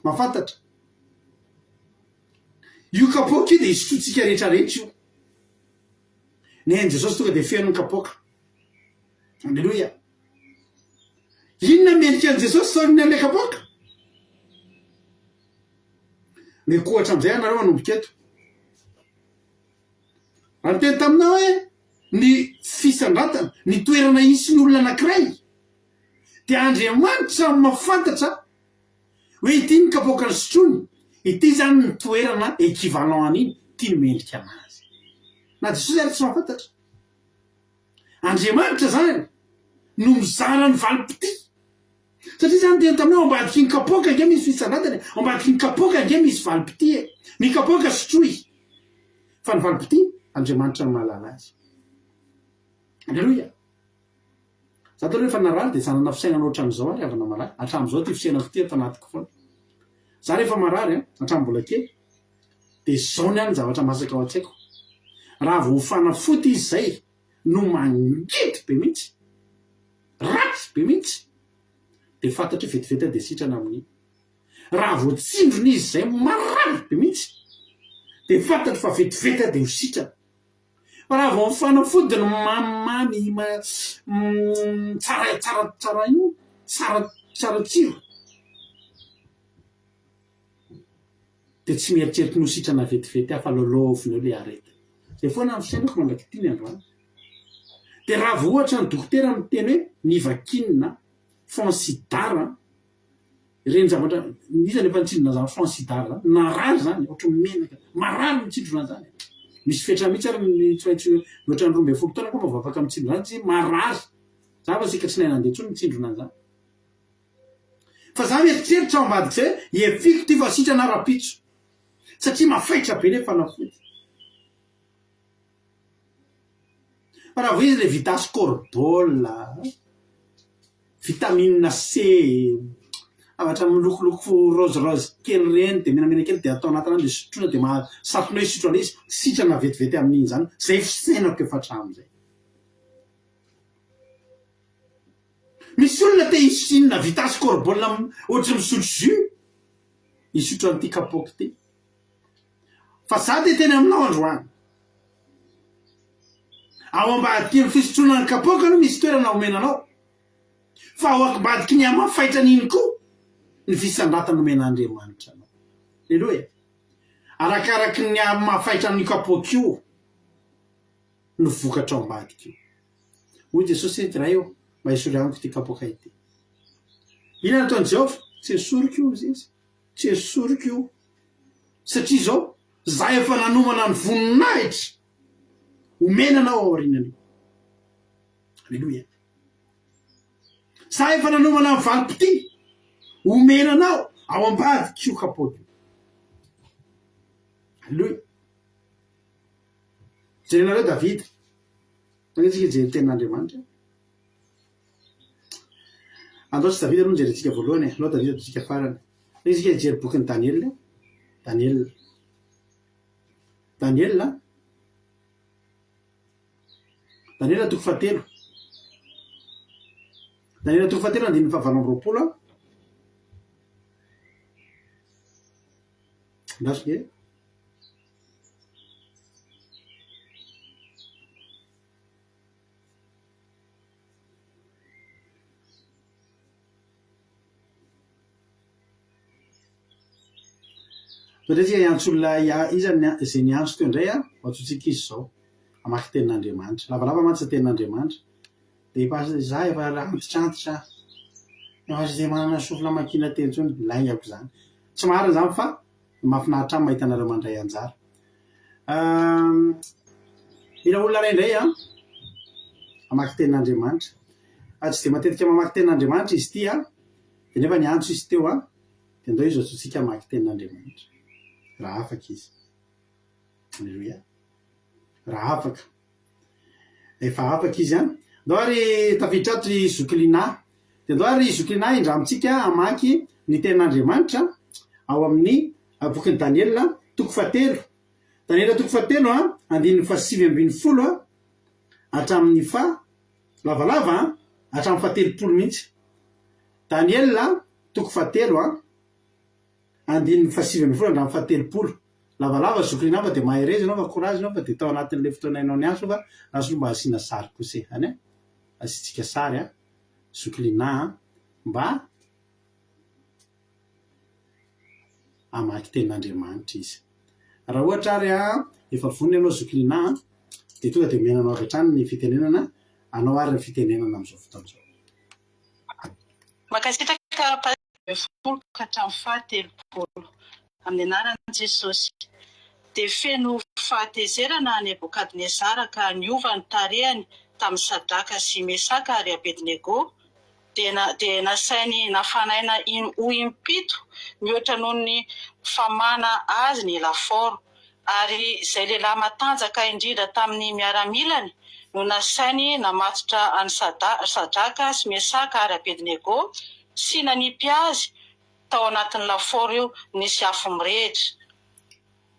mafantatra io kapoka io de isotrotsika rehetrarehetra io ny hainy jesosy tonga de feno ny kapoka alleluia inona miendrika an' jesosy sao ny an'le kapoka mekohatra am'izay anareo manomboka eto raha teny taminao hoe ny fisandratana ny toerana isy ny olona anankiray de Andriamanitra mafantatra hoe ity ny kapoka ny sotrony ity zany ny toerana équivalent an'iny ty ny mendrika anazy na jesosy ary tsy mafantatra Andriamanitra zany no mizara ny valipiti satria zany tena taminao ambadiky ny kapoka nge misy fisandratany ambadiky ny kapoka nge misy valipiti e ny kapoka sotroy fa ny valipiti Andriamanitra ny mahalala azy alleluia zato rehefa narary de zanana fisainana ohatran'izao ary avana marary hatram'izao ty fisainako ty tanatiko foana za rehefa marary hatrambola kely de zao ny any zavatra masaka ao an-tsaiko raha vo fanafoty izy zay no mangety be mihitsy ratsy be mihitsy de fantatra hoe vetivety de sitrana amin'iny raha vo tsindrony izy zay marary be mihitsy de fantatra fa vetivety de ho sitrana fa raha vo mifanafody no mamimamy tsara io tsara tsiro de tsy mieritrerity no sitrana vetivety afa lolovinao le arety zay foana ny fisainako mandraky ty ny androany de raha vo ohatra ny dokotera miteny hoe ny vakinina fansidara reny zavatra isany efa nitsindrona zany fansidara narary zany ohatra menaka marary mitsindrona zany misy fetra mihitsy ary mitsoaitsy ohatra ny 12 taona koa mba afaka mitsindrona zany tsy marary za fa sika tsy nahy nandeha tsony mitsindrona zany fa za mieritreritra ao ambadiky zay efiko ty fa sitrana rapitso satria mafaitra be le fanafody fa raha vo izy le vitasy corbol vitamine C avatra milokoloko rose kely reny de menamena kely de atao anatinany de sotrona de mahasaronao isotro ana izy sitrana vetivety amin'iny zany zay fisainako efa hatram'izay misy olona te isinona vitasy corbol ohatra misotro jus isotro an'ity kapoky ty fa za de teny aminao androany ao ambadiky ny fisotrona ny kapoka no misy toerana omenanao fa ho akimbadiky ny amafaitra n'iny koa ny fisandratana nomen'Andriamanitra anao. Aleloia. Arakaraky ny amafaitra ny kapokio no vokatra ao ambadika io. Hoy Jesosy eto raha eo mba hisolo amiko ty kapoka ity. Ina nataony Jehovah? Tsy esoriko io izy. Tsy esoriko io. Satria zao za efa nanomana ny voninahitra omenanao ao aorinan'io. Aleloia. Za efa nanomana ny valipity omenanao ao ambadika io kapoka. Aleloia. Jerenareo David. Manetsika jery tenin'Andriamanitra. Andao tsy David aloha jerentsika voalohany. Alao David atsika farany. Manetsika jery bokin'ny Daniel. Daniel. Daniel toko fahatelo. Daniel toko fahatelo andininy fahavalo amby roapolo. Ndasike. Toetratsika iantso olona izany zay niantso teo indray atsotsika izy zao amaky tenin'Andriamanitra. Lavalava mantsy tenin'Andriamanitra. De pasy za efa antitranitra. Efa zay manana sofina makina teny tsony laingako zany. Tsy marina zany fa mahafinaritra amin'ny mahita anareo mandray anjara. Mila olona raindray amaky tenin'Andriamanitra. Tsy de matetika mamaky tenin'Andriamanitra izy ty de nefa niantso izy teo de ndao izy atsotsika amaky tenin'Andriamanitra. Raha afaka izy. Aleluia. Raha afaka. Efa afaka izy ndao ary tafiditra ato Zoklina. De ndao ary Zoklina indramitsika amaky ny tenin'Andriamanitra ao amin'ny bokin'ny Daniel toko fahatelo. Daniel toko fahatelo andininy fahasivy ambin'ny folo hatramin'ny lavalava hatramin'ny fahatelopolo mihitsy. Daniel toko fahatelo andininy fahasivy ambin'ny folo hatramin'ny fahatelopolo. Lavalava Zoklina fa de maherezy anao fa courage anao fa de tao anatin'le fotoana hainao niantso fa raha mba asiana sary kose any asitsika sary Zoklina mba amaky tenin'Andriamanitra izy. Raha ohatra ary efa vonony anao Zoklina de tonga de omenanao avy hatrany ny fitenenana anao ary ny fitenenana amin'izao fotoana izao. Makasitraka folo ka hatramin'ny fahatelopolo amin'ny anaran'i Jesosy. De feno fahatezerana Nebokadnezara ka niova ny tarehany tamin'ny Sadraka sy Mesaka ary Abednego de nasainy nafanaina ho impito mihoatra noho ny famana azy ny laforo ary izay lehilahy matanjaka indrindra tamin'ny miaramilany no nasainy namatotra any Sadraka sy Mesaka ary Abednego sy nanipy azy tao anatin'ny laforo io nisy afo mirehitra.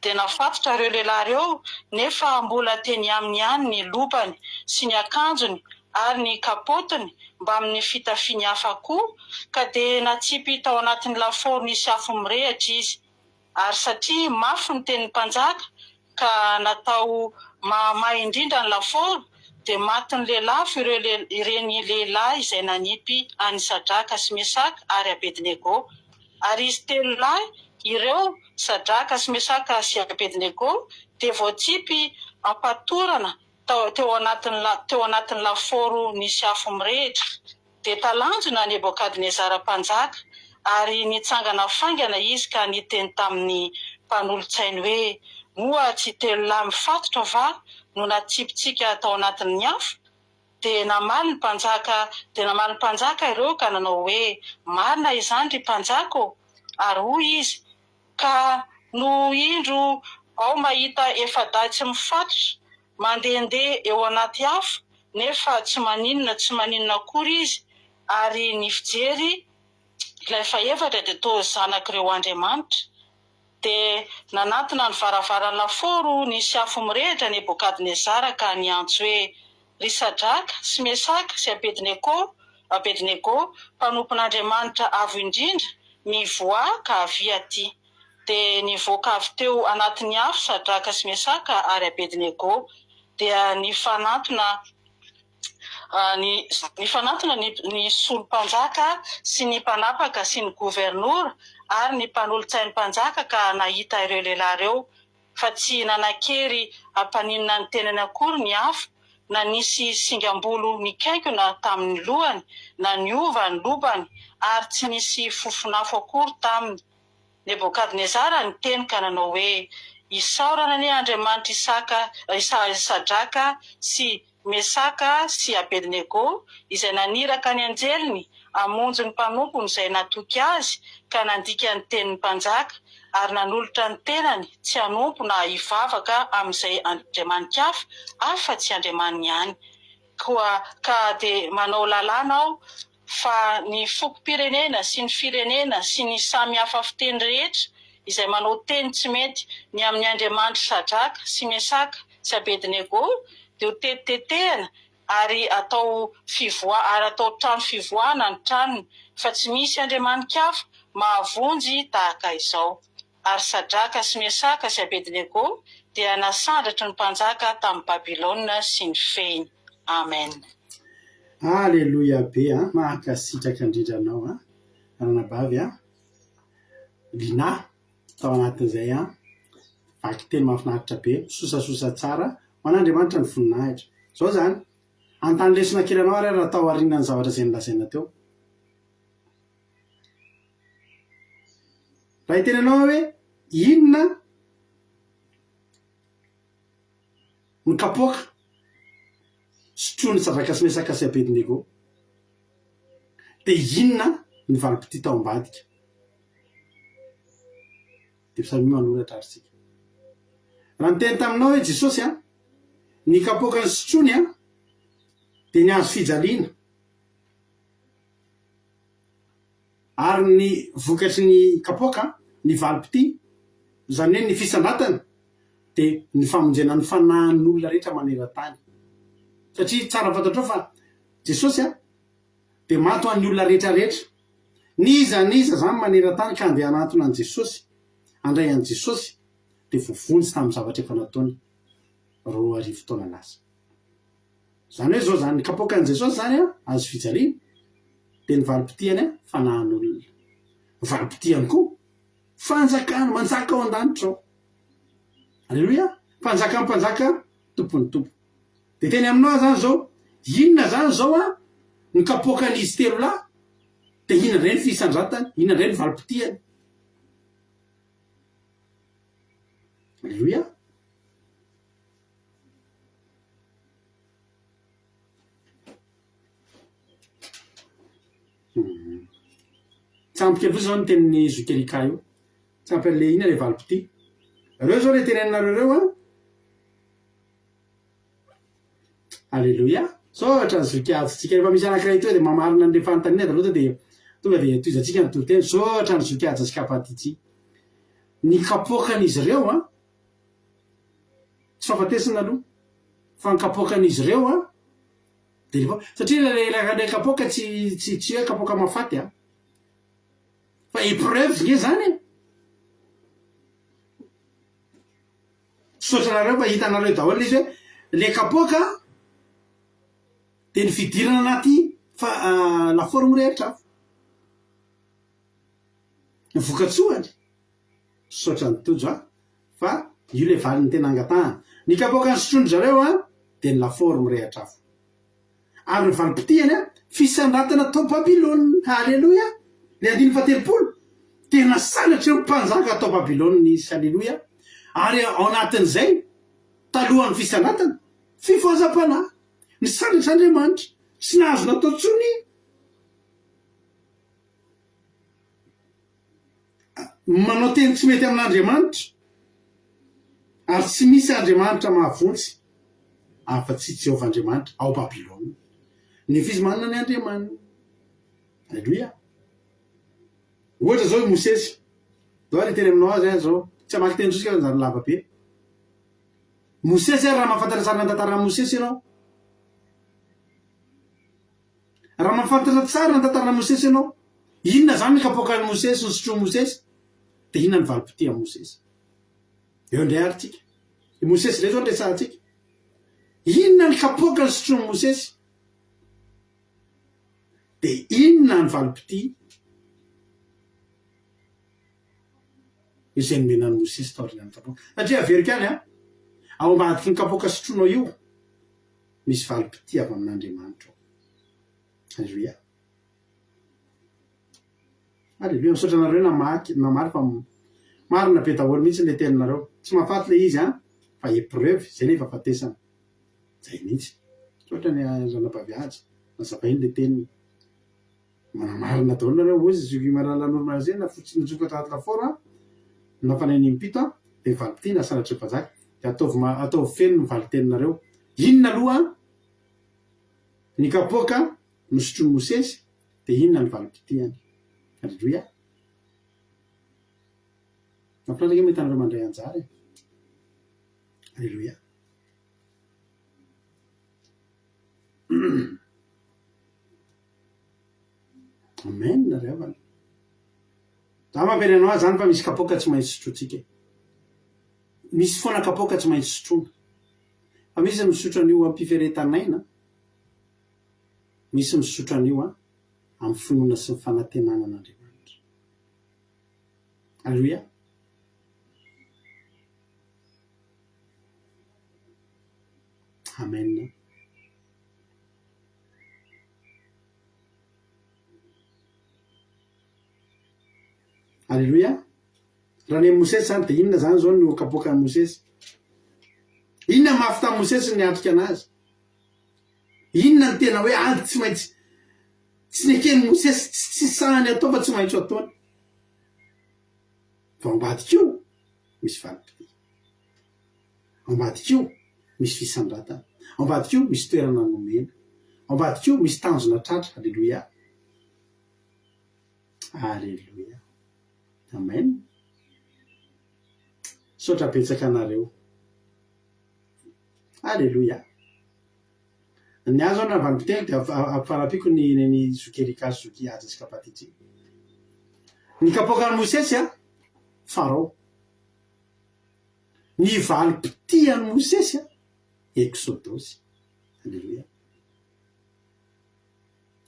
De nafatotra ireo lehilahy ireo nefa mbola teny aminy ihany ny lobany sy ny akanjony ary ny kapotony mba amin'ny fitafiany hafa koa ka de natsipy tao anatin'ny laforo nisy afo mirehitra izy. Ary satria mafy ny tenin'ny mpanjaka ka natao mamay indrindra ny laforo de maty ny lehilahy ireny lehilahy izay nanipy any Sadraka sy Mesaka ary Abednego. Ary izy telo lahy ireo Sadraka sy Mesaka sy Abednego de voatsipy ampatorana teo anatin'ny laforo nisy afo mirehitra. De talanjona Nebokadnezara mpanjaka ary nitsangana faingana izy ka niteny tamin'ny mpanolotsainy hoe moa tsy telo lahy mifatotra va no natsipitsika tao anatin'ny afo. De namaly ny mpanjaka ireo ka nanao hoe marina izany ry mpanjaka ary hoy izy ka no indro ao mahita efadahy tsy mifatotra mandehandeha eo anaty afo nefa tsy maninona akory izy ary ny fijery ilay faefatra de toa zanak'ireo Andriamanitra. De nanantona ny varavaran'ny laforo nisy afo mirehitra Nebokadnezara ka niantso hoe ry Sadraka sy Mesaka sy Abednego mpanompon'Andriamanitra avo indrindra mivoa ka avy aty. De nivoaka avy teo anatin'ny afo Sadraka sy Mesaka ary Abednego dia nifanantona ny fanantona ny solompanjaka sy ny mpanapaka sy ny gouvernoura ary ny mpanolotsain'ny mpanjaka ka nahita ireo lehilahy ireo fa tsy nanan-kery hampaninona ny tenany akory ny afo na nisy singam-bolo nikaikona tamin'ny lohany na niova ny lobany ary tsy nisy fofonafo akory taminy. Nebokadnezara ny teny ka nanao hoe isaorana ny Andriamanitra Sadraka sy Mesaka sy Abednego izay naniraka ny anjeliny hamonjy ny mpanompony izay natoky azy ka nandika ny tenin'ny mpanjaka ary nanolotra ny tenany tsy hanompo na hivavaka amin'izay andriamanitra hafa tsy andriamaniny ihany ka dia manao lalàna aho fa ny fokom-pirenena sy ny firenena sy ny samy hafa fiteny rehetra izay manao teny tsy mety ny amin'ny Andriamanitra Sadraka sy Mesaka sy Abednego dia ho tetitetehana ary atao trano fivoahana ny tranony fa tsy misy andriamanitra hafa mahavonjy tahaka izao. Ary Sadraka sy Mesaka sy Abednego dia nasandratry ny mpanjaka tamin'ny Babilôna sy ny fehiny. Amen. Aleloia be mahakasitraka indrindranao ranabavy lina tao anatin'izay vaky teny mahafinaritra be sosasosa tsara man'Andriamanitra ny voninahitra zao zany antany lesona kely anao ary raha tao arinany zavatra izay nilazaina teo raha hiteny anao hoe inona ny kapoaka sotrony Sadraka sy Mesaka sy Abednego dia inona ny valopity tao ambadika dia psalmy manoratra ary sika raha niteny taminao hoe Jesosy ny kapoaka ny sotrony dia ny azo fijaliana ary ny vokatry ny kapoaka ny valopity zany hoe ny fisandrantana dia ny famonjena ny fanahin'olona rehetra maneran-tany satria tsara fantatrao fa Jesosy dia mato an'ny olona rehetrarehetra niza zany maneran-tany ka andeha anatona an' Jesosy andray an' Jesosy dia vovonjy tamin'ny zavatra efa nataony 2 taona lasa zany hoe zao zany ny kapoaka an' Jesosy zany azo fijaliana dia ny valopitiany fanahin'olona valopitiany koa fanjakana manjaka ao an-danitra ao aleloia mpanjaka tompony tompo dia teny aminao zany zao inona zany zao ny kapoakan'izy telo lahy dia inona indray ny fisandratany inona indray ny valopitiany aleloia tsampika avoa zao ny tenin'ny zokelika io tsampy an'le ina le valopity ireo zao le tenenareo reo aleloia sotra ny zokiajotsika rehefa misy anankiray toa dia mamarina an'le fanontaniana da loatra dia tonga dia toizatsika ny toteny sotra ny zokiajo atsika apatytsy ny kapoakan'izy ireo tsy fahafatesina aloha fa ny kapoakan'izy ireo dia satria le kapoaka tsy hoe kapoaka mafaty fa épreuve nge zany sotra nareo fa hitanareo daholo izy hoe le kapoaka dia ny fidirana anaty laforme rehetra ny vokatsoany sotra ny tojo fa io le valiny tena angatahana ny kapoaka ny sotrony zareo dia ny laforme rehetra afo ary ny valopitiany fisandratana tao Babilôna aleloia le 170 tena salatry eo mpanjaka tao Babilôna nisy aleloia ary ao anatin'izay talohan'ny fisandratana fifohazam-panahy ny sandratra Andriamanitra sy nahazo natao tsony manao teny tsy mety amin'Andriamanitra ary tsy misy Andriamanitra mahavontsy afa-tsy Jehovah-Andriamanitra ao Babilôna ny fizy manana ny Andriamanina aleloia ohatra zao Mosesy zao le teny aminao azy zao tsy amaky teny sosika zany lava be Mosesy raha mahafantatra tsara ny tantaran'i Mosesy ianao raha mahafantatra tsara ny tantaran'i Mosesy ianao inona zany ny kapoakan'i Mosesy ny sotroan'i Mosesy dia inona ny valopity amin'i Mosesy eo indray ary tsika Mosesy re zao ndresantsika inona ny kapoaka ny sotroan'i Mosesy de inona ny valipiti izay nomenany Mosesy taorian'ny kapoka satria averika any ao ambadiky ny kapoka sotronao io misy valipiti avy amin'Andriamanitra Alleluia. Alleluia. Misaotra anareo namary fa marina be daholo mihitsy le teninareo tsy mahafaty le izy fa épreuve zay nefa fatesana zay mihitsy sotra ny zanampaviaja nazabainy le teniny manamarina daholo nareo ozy zmaralanormazena fotsiny jokatra aty laforo nafanay nimpito de valipiti na sanatry mpazaka de ataovy feno ny valiteninareo inona aloha ny kapoka nosotrony Mosesy de inona ny valipiti any. Alleluia. Mampilalaky metanareo mandray anjara. Alleluia. Amen nareo. Za mampirenao azy zany fa misy kapoka tsy maintsy sotrotsika. Misy foana kapoka tsy maintsy sotrona. Fa misy misotro an'io ampiferetanaina. Misy misotro an'io amin'ny finoana sy ny fanantenana an'Andriamanitra. Alleluia. Amen. Alleluia. Raha ny Mosesy zany de inona zany zao no kapoka ny Mosesy? Inona mafy tamin'ny Mosesy ny atrika anazy? Inona ny tena hoe ady tsy maintsy tsy nekeny Mosesy tsy sahany atao fa tsy maintsy ataony? Fa ambadik'io misy valipiti. Ambadik'io misy fisandratana. Ambadik'io misy toerana nomena. Ambadik'io misy tanjona tratra. Alleluia. Alleluia. Amen. Sotra betsaka anareo. Alleluia. Ny azo na valipiti de afarapiko ny zokerika zoky ajatsika patitsy. Ny kapoka ny Mosesy Farao. Ny valipiti any Mosesy Exodosy. Alleluia.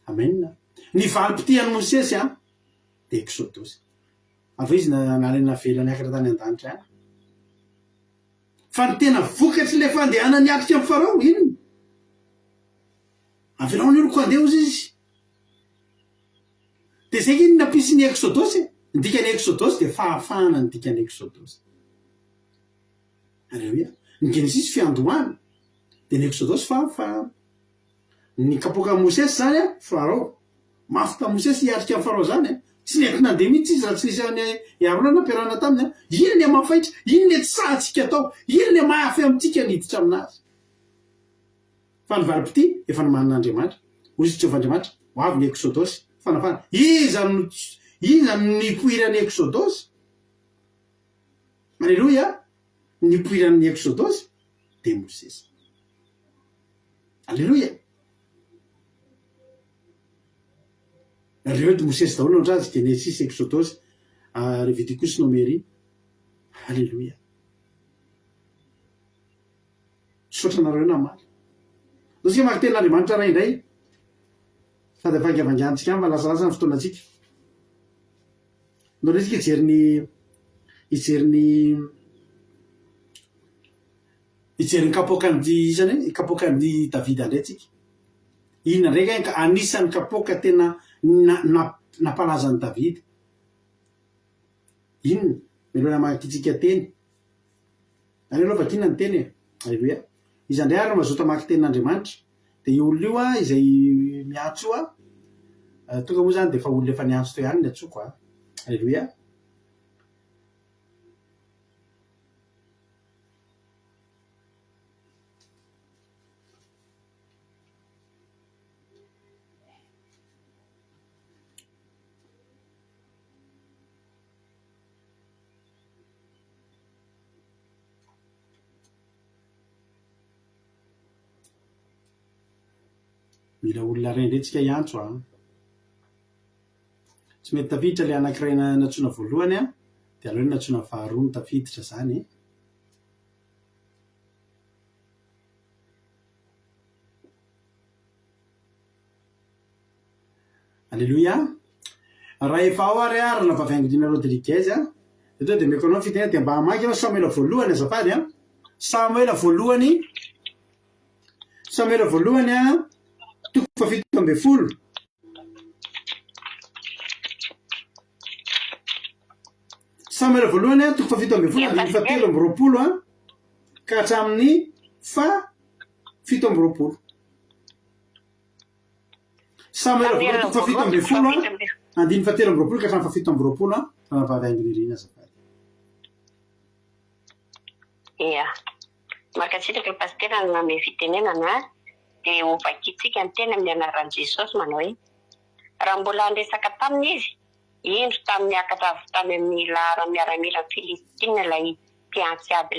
Amen. Ny valipiti any Mosesy de Exodosy. Avy izy nalena vela niakatra tany an-danitra any. Fa ny tena vokatry le fandehana niatrika amin'ny Farao inona? Avelao ny oloko andeha ozy izy. De zay inona pisiny Exodosy? Ny dikany Exodosy de fahafahana ny dikany Exodosy. Alleluia. Ny Genesis fiandohana de ny Exodosy fahafahana. Ny kapoka Mosesy zany Farao. Mafy tamin'ny Mosesy hiatrika amin'ny Farao zany tsy nety nandeha mihitsy izy raha tsy nisy any Arona nampiarahana taminy inona ny mafaitra, inona ny tsahatsika atao, inona ny mahafy amintsika niditra aminazy. Fa ny valipiti efa nomanan'Andriamanitra. Ozy Jehovahandriamanitra ho avy ny Exodosy fanafana. Iza nipoiran'ny Exodosy? Alleluia. Nipoiran'ny Exodosy de Mosesy. Alleluia. Reo de Mosesy daholo andrazy Genesis, Exodosy, Leviticus, Nomery. Alleluia. Sotra nareo namary. Zasika maky tenin'Andriamanitra ray indray sady avangavangantsika amin'ny lasalasa ny fotoanantsika. No resika ijery kapokan'ny Davida ndray tsika. Inona ndraiky anisan'ny kapoka tena napalazan'ny Davida. Inona? Melona makitsika teny. Any aloha vakina ny teny. Alleluia. Izy andray ary mazota maky tenin'Andriamanitra. De io olona io izay miantso io tonga moa zany de fa olona efa niantso teo ihany ny atsoko Alleluia. Mila olona rendratsika hiantso tsy mety tafiditra le anankiray natsona voalohany de aleo natsona faharoa ny tafiditra zany. Alléluia. Raha efa ao ariarina vavengodina Rodriguez de de meko anao fitena de mba hamaky anao Samuela voalohany azafady Samuela voalohany toko fafito amby folo Samuela voalohany toko fafito amby folo andiny fatelo amby roapolo ka hatramin'ny fito amby roapolo Samuela voalohany toko fafito amby folo andiny fatelo amby roapolo ka hatramin'ny fafito amby roapolo fanavavaingony ireny azafady. Ia, makatsitaka le pasitera nome fitenenana dia ovakitsika ny tena amin'ny anaran'i Jesosy manao hoe raha mbola andresaka taminy izy indro tamin'ny akatra avy tamy amin'ny lahara miaramila Filistina ilay mpiantsiady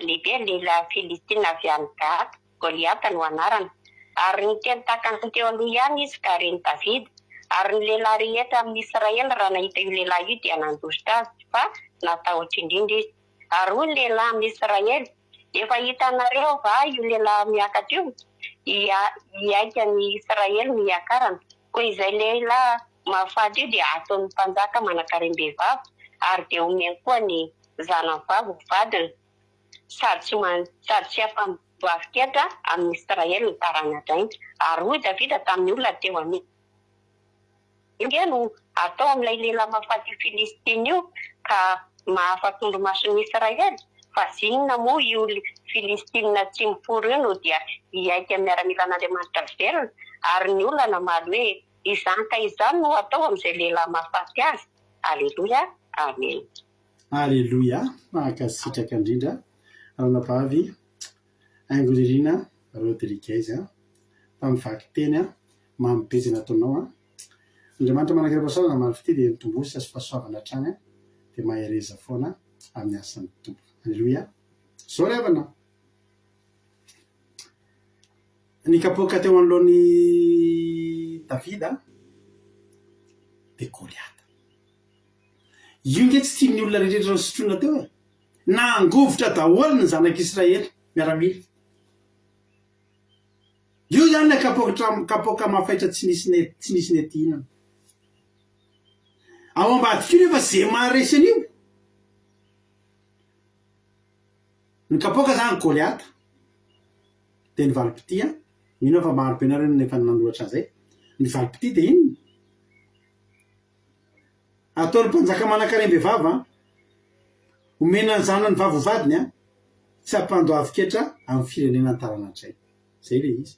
lehibe lehilahy Filistina avy any Gath, Goliata no anarana ary ny teny takany teo aloha ihany izy ka reny Davida ary ny lehilahy rehetra amin'ny Israely raha nahita io lehilahy io dia nandositra azy fa natahotra indrindra izy ary hoy ny lehilahy amin'ny Israely efa hitanareo va io lehilahy miakatra io hiaika ny Israely miakarana koa izay lehilahy mahafaty io dia ataon'ny mpanjaka manankarem-behivavy ary dia omeny koa ny zanavavy vadiny sady tsy afa-mivoavy-ketra amin'ny Israely ny tarana drainy ary hoy Davida tamin'ny olona teo amin'ny no atao amin'ilay lehilahy mahafaty Filistiny io ka mahafatondro mason'ny Israely fa zinona moa io Filistina tsy miforo io no dia hiaika miaramila an'Andriamanitra velona ary ny olona namaly hoe izany ka izany no atao amin'izay lehilahy mahafaty azy. Alleluia, amen. Alleluia, mahakasitraka indrindra aronavavy Aingoririna Rodriguez mpamivaky teny mamipetsy nataonao Andriamanitra manakira pasaona namaly fity dia mitombosa sy fahasoavana hatrany dia mahereza foana amin'ny asan'ny tompo. Alleluia. Zao ry havana ny kapoaka teo anoloan'ny Davida dia Goliata. Io nge tsy tian'ny olona rehetra sotroina teo na angovotra daholo ny zanak'Israely miaramila. Io zany ny kapoaka mahafaitra tsy nisy netinana. Ao ambadika io rehefa zay maharesany io ny kapoaka zany Goliata dia ny valipiti mino fa maro be nareo nefa nanohatra an'izay ny valipiti dia inona ataony mpanjaka manankarem-behivavy omena ny zanany vavovadiny tsy ampandoavy-ketra amin'ny firenena taranatray zay le izy.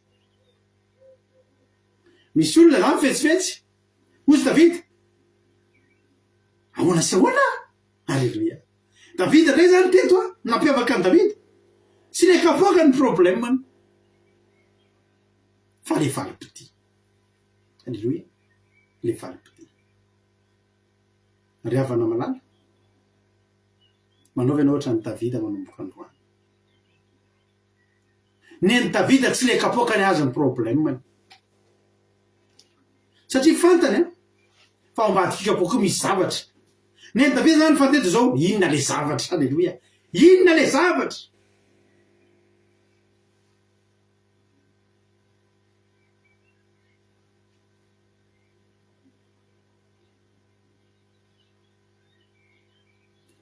Misy olona zany fetsifetsy ozy Davida ahoana sy ahoana. Alleluia. Davida lay zany teto nampiavaka any Davida tsy le kapoaka ny problème fa le valipiti. Alleluia. Le valipiti ry havana malala manaovy ianao ohatra ny Davida manomboka androany. Neny Davida tsy le kapoaka ny azy ny problème satria fantany fa ao ambadika kapoaka misy zavatra. Neny Davida zany fanteto zao inona le zavatra. Alleluia. Inona le zavatra.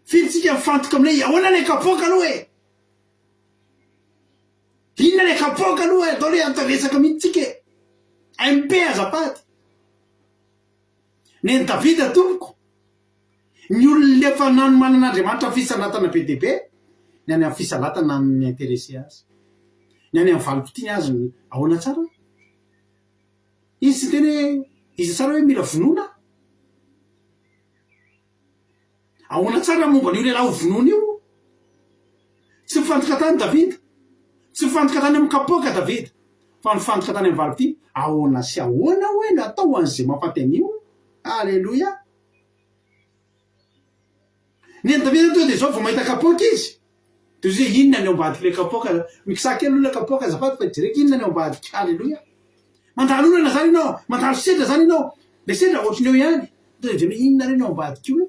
Filitsika mifantoka aminay ahoana le kapoaka aloha inona le kapoaka aloha atao le ataresaka mihitsika MP azafady. Neny Davida tompoko ny olona lefa nanomanan'Andriamanitra fisalatana be dia be ny any amin'ny fisalatana ny intéressé azy ny any amin'ny valipitiny azy ahoana tsara izy tsy teny izy tsara hoe mila vonoina ahoana tsara momba n'io lehilahy ho vonoina io tsy mifantoka tany Davida tsy mifantoka tany amin'ny kapoaka Davida fa mifantoka tany amin'ny valipitiny ahoana sy ahoana hoe natao an'izay mampaty an'io. Alleluia. Neny Davida to dia zao vao mahita kapoaka izy dia zay inona ny ao ambadika le kapoaka mikisaka elo le kapoaka azafady fa jereka inona ny ao ambadika. Alleluia. Mandalo olana zany ianao mandalo sedra zany ianao le sedra ohatrany eo ihany dia inona reny ao ambadika io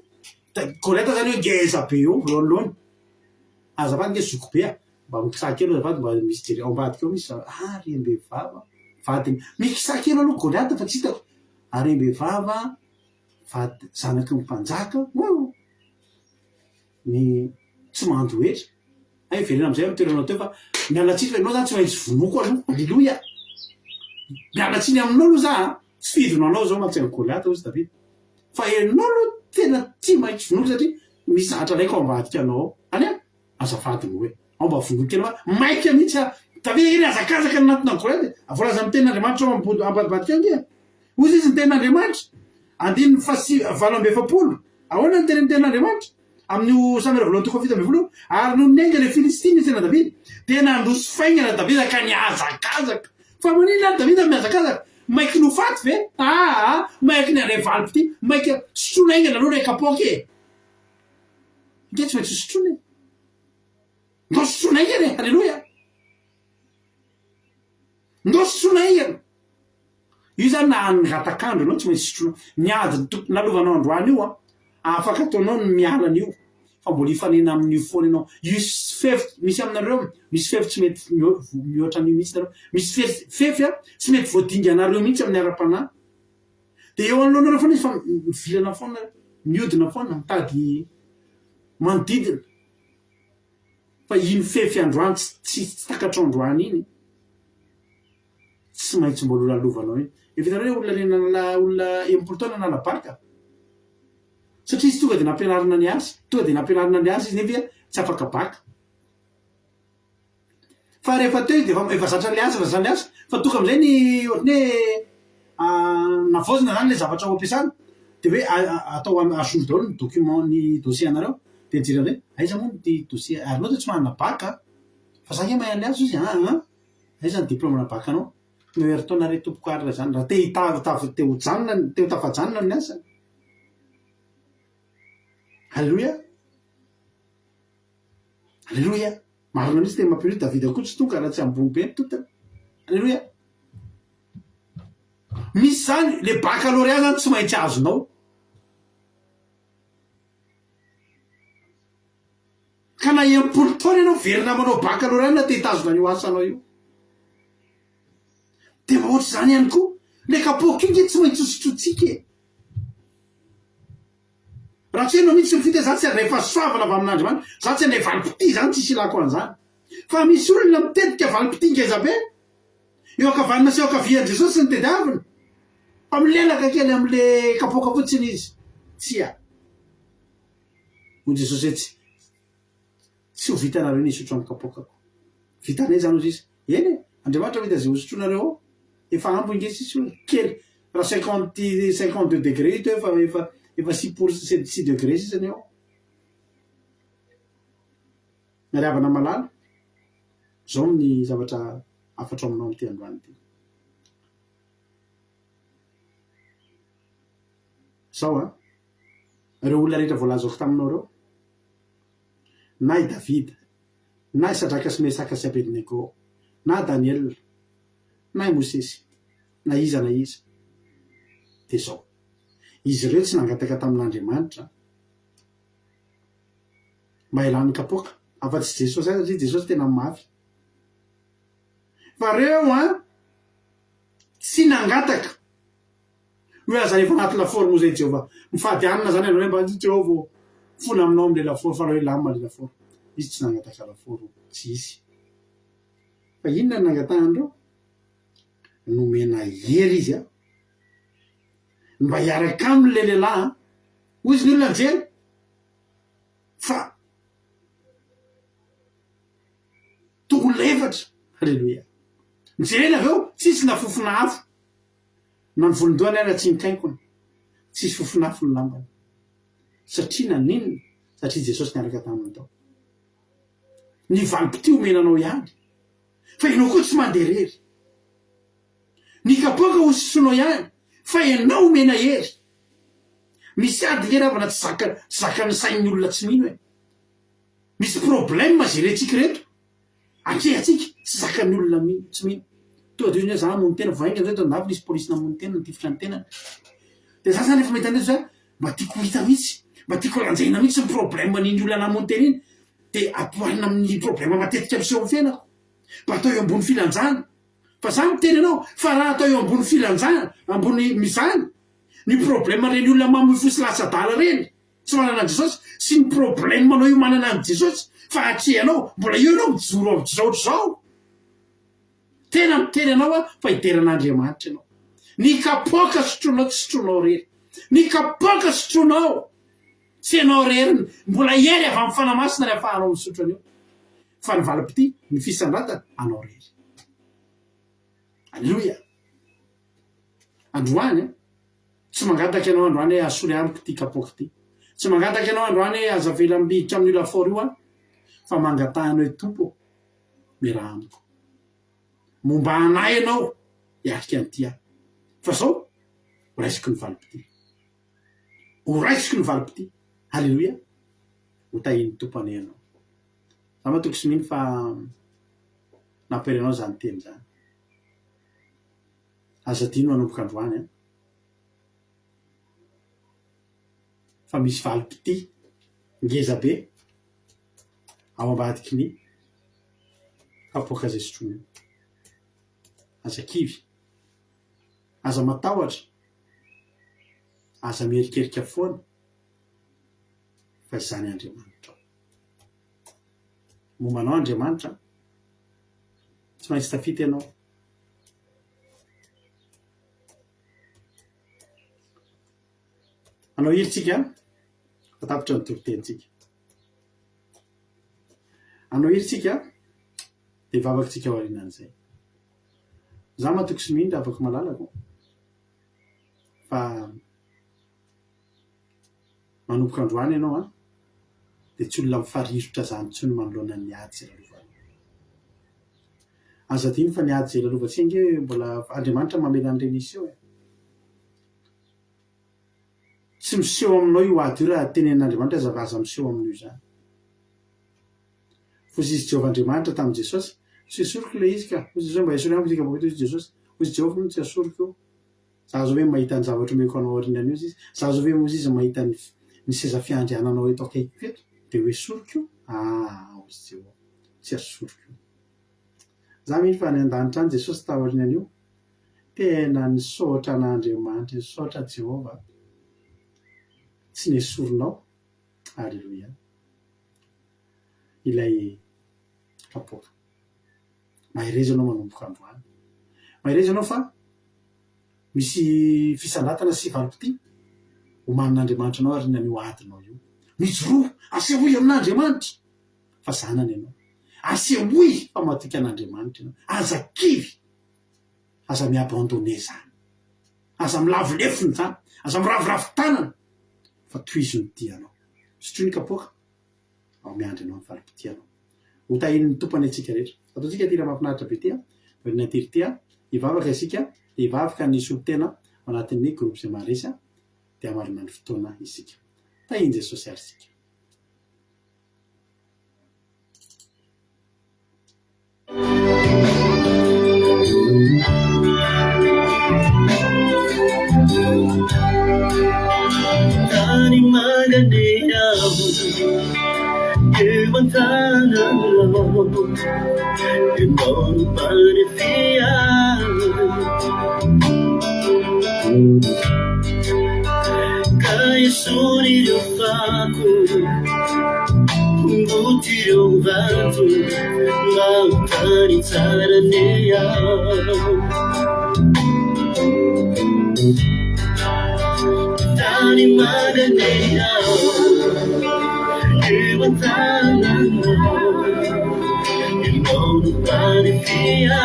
Goliata zany hoe ngeza be eo voalohany azafady nge zoko be mba mikisaka elo azafady mba misy jery ao ambadika eo misy rem-behivava vadiny mikisakelo aloha Goliath fa tsy hitako arembevava vady zanaky ny mpanjaka ny tsy mandoetra ay velena am'izay amitoeranao teo fa mialatsiny anao zany tsy maintsy vonoko aloha alleloia mialatsiny aminao aloha za tsy fidino anao zao matsainy Goliath ozy David fa enao aloha tena tsy maintsy vonoko satria misy zatra laiko ambadika anao any a azafadiny hoe ao mba vonoky anao maika mihitsy David eny azakazaka natona Goliath avolaza amin'ny tenin'Andriamanitra ao ambadibadika ange ozy izy ny tenin'Andriamanitra andiny valo amby efapolo ahoana ny tenin'Andriamanitra amin'io Samuel voalohany toko fito amby folo ary no nenga le Filistiny tena David tena androso faingana David ka niazakazaka fa maninona David miazakazaka maiky nofaty ve maiky ny ale valipity maiky sotrona ingana aloha le kapoky nge tsy maintsy sotrona ndo sotrona ingany alleloia ndo sotrona ingana io zany na angatakandro anao tsy maintsy sotrona miady nalovanao androany io afaka ataonao ny miala an'io fa mbola ifanena amin'io foana ianao io fefy misy aminareo misy fefy tsy mety mihoatra an'io mihitsy nareo misy fefy tsy mety voadinga anareo mihitsy amin'ny ara-panahy de eo anoloanareo foana izy fa mivilana foana miodina foana mitady manodidina fa iny fefy androany tsy takatro androany iny tsy maintsy mbola lalovanao iny evitanareo olona enimpolo taona nalabarika satria izy tonga de nampianarina ny asa tonga de nampianarina ny asa izy nefa tsy afaka baka fa rehefa teo de efa zatra le asa fa tonga am'izay ny ohatry hoe navozina zany le zavatra ho ampiasana de hoe atao asolo daholo ny document ny dossier anareo de jira hoe aiza moa ty dossier ary anao de tsy manana baka fa za ke mahay an'le asa izy aiza ny diplôme na baka anao mehery-taona re tompoko arina zany raha teo tafajanona ny asa alleloia alleloia marina misy te mampirio David koa tsy tonga raha tsy ambony be ny totana alleloia misy zany le baccalauréat zany tsy maintsy azonao ka na enimpolo taona ianao verina manao baccalauréat na te hitazona an'io asanao io de mba ohatry zany ihany koa le kapoky inge tsy maintsy osotrotsika raha tsy enao mihitsy mifity za tsy rehefa soavana avy amin'Andriamanitra za tsy le valipity zany tsisy ilako an'izany fa misy olona mitetika valipity ngezabe eo akavanina sy eo akavian'i Jesosy ny tediavina fa milelaka kely am'le kapoka fotsiny izy tsia hoy Jesosy hoe tsy ho vitanareo ny isotro amin'ny kapokako vitanay zany ozy izy eny Andriamanitra vita zay hosotronareo efa ambo inge sisy kely raha 52 degré ito efa 6 degré sisany eo miariavana malala zao ny zavatra afatra aminao am'ty androany ty sao reo olona rehetra voalazako taminao reo na i David na i Sadraka sy Mesaka sy Abednego na Daniel na i Mosesy na iza de zao izy ireo tsy nangataka tamin'Andriamanitra mba ilany kapoka afa-tsy Jesosy azy satria Jesosy tena mafy fa reo tsy nangataka hoe aza efa anaty laforo moa zay Jehova mifady anina zany anao hoe mba Jehova fona aminao am'le laforo fa hoe lamina le laforo izy tsy nangataka laforo tsy izy fa inona ny nangatahandreo nomena hery izy mba hiaraka am'le lehilahy hoy izy ny olona anjely fa tokony efatra alleloia mijerena aveo tsisy na fofona afo na ny volondohany ara tsy mikaikony tsisy fofona afo ny lambany satria naninona satria Jesosy niaraka taminy tao ny valipity omenanao ihany fa ianao koa tsy mandeha rery ny kapoka hosotronao ihany fa ianao omena hery misy ady hery avana tsy zakany sain'ny olona tsy mino hoe misy problème zerentsika reto ankehatsika tsy zakan'ny olona tsy mino tonga de izy za mony tena vaingana zay to andavy nisy polisy namony tena nitifitra ny tenany de za zany efa mahita an'izy zay mba tiako hita mihitsy mba tiako ranjahina mihitsy ny problème n'iny olona namony tena iny de apoarina amin'ny problème matetika miseho amin'ny fiainako mba atao eo ambony filanjana fa za miteny anao fa raha atao eo ambony filanjana ambony mizany ny problema reny olona mamofosy lasa-dala reny tsy manana an Jesosy sy ny problema anao io manana an Jesosy fa atrehanao mbola io anao mijoro aotr'izao tena miteny anao a fa hideran'Andriamanitra ianao ny kapoaka sotronao tsy sotronao rery ny kapoaka sotronao tsy anao reriny mbola hery avy amin'ny fanamasina rehefa anao misotro an'io fa ny valim-pity ny fisandrantana anao rery. Alleluia. Androany tsy mangataka ianao androany hoe asory amiko ty kapoaka ty, tsy mangataka ianao androany hoe azavela mbiditra amin'ny lafaoro io a, fa mangatahana hoe tompo miaraha amiko momba anay ianao hiarika an'ity aho fa zao horaisiko ny valim-pity, horaisiko ny valim-pity. Halleluia. Ho tahiny tompo anay ianao. Za matoko sy mino fa namperenao zany teny zany. Aza dino manomboka androany a fa misy valim-pity ngeza be ao ambadiky ny kapoaka zay sotroina. Aza kivy, aza matahotra, aza mierikerika foana fa zany Andriamanitra. Mombanao Andriamanitra tsy maintsy tafity ianao. Anao hiritsika fa tapitra ny torotenitsika. Anao hiritsika dia vavakintsika ao aorianan'izay. Za matoko sy mindra afaka malalako fa manomboka androany ianao a dia tsy olona mifarirotra zany tsy ny manoloana ny ady zay lalovany. Aza dino fa ny ady zay lalovantsika hoe mbola Andriamanitra mamela an'ireny izy eo e. Tsy miseho aminao io ady io raha tenen'Andriamanitra aza miseho amin'io zany. Fosy Jehovah Andriamanitra tamin'i Jesosy tsy esoriko le izy ka hozy zao mba esory amiko tika boketo izy Jesosy hozy Jehovah no tsy esoriko io. Za zao hoe mahita ny zavatra omeko anao aorianany io izy, za zao hoe mozy izy mahita ny seza fiandriananao eto akaiky eto dia ho esoriko io. Hozy Jehovah tsy esoriko io. Za mino fa ny an-danitra any Jesosy taorianany io tena nisaotra an'Andriamanitra, nisaotra Jehovah tsy nesorinao. Alleluia. Ilay kapoaka mahereza anao manomboka androany, mahereza anao fa misy fisandrantana sy valim-pity omanin'Andriamanitra anao ary nanio adinao io. Mijoroho asehoy amin'Andriamanitra fa zanany ianao, asehoy fa matika an'Andriamanitra ianao, aza kivy, aza miabandone zany, aza milavolefony zany, aza miravoravo tanana fa tohizo ny dianao. Sotroy ny kapoaka ao miandry anao amin'ny valim-pity anao. Ho tahin'ny tompony antsika rehetra. Ataontsika ty raha mahafinaritra be ty a, na tery ty a, hivavaka isika dia hivavaka ny solotena ao anatin'ny groupe izay maharesy a dia hamarina ny fotoana isika. Tahiny Jesosy ary isika. Tany manganeaho eo an-tananao ianao no mpanefia ka esony ireo fako mboty ireo vato mahotany tsarane aho. Tany manganeaho eo an-tananao ianao no mpanefia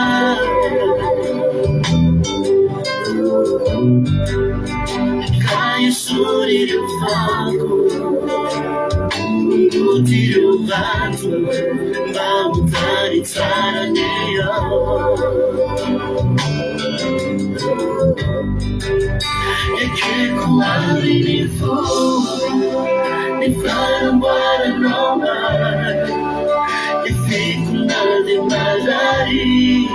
ka esony ireo fako mboty ireo vato mahotany tsarane aho. Ekeko amin'ny fo ny fanamboaranao maro ny fikona dia marary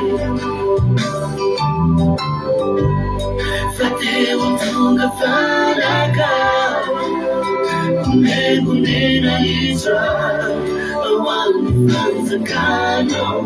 fa teo tonga fanaka kumengonena iza ao amin'ny fanjakanao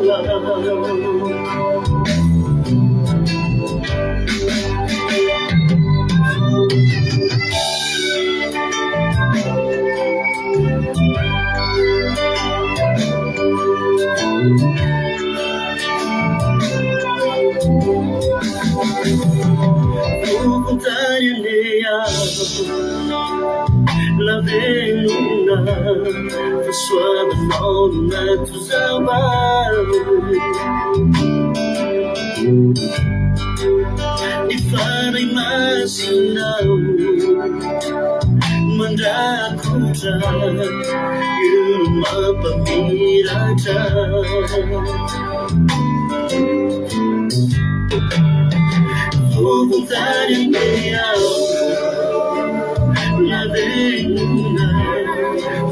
soavinao natozava nifanay masinao mandrakotra io mampamiratra vovontany meao navenona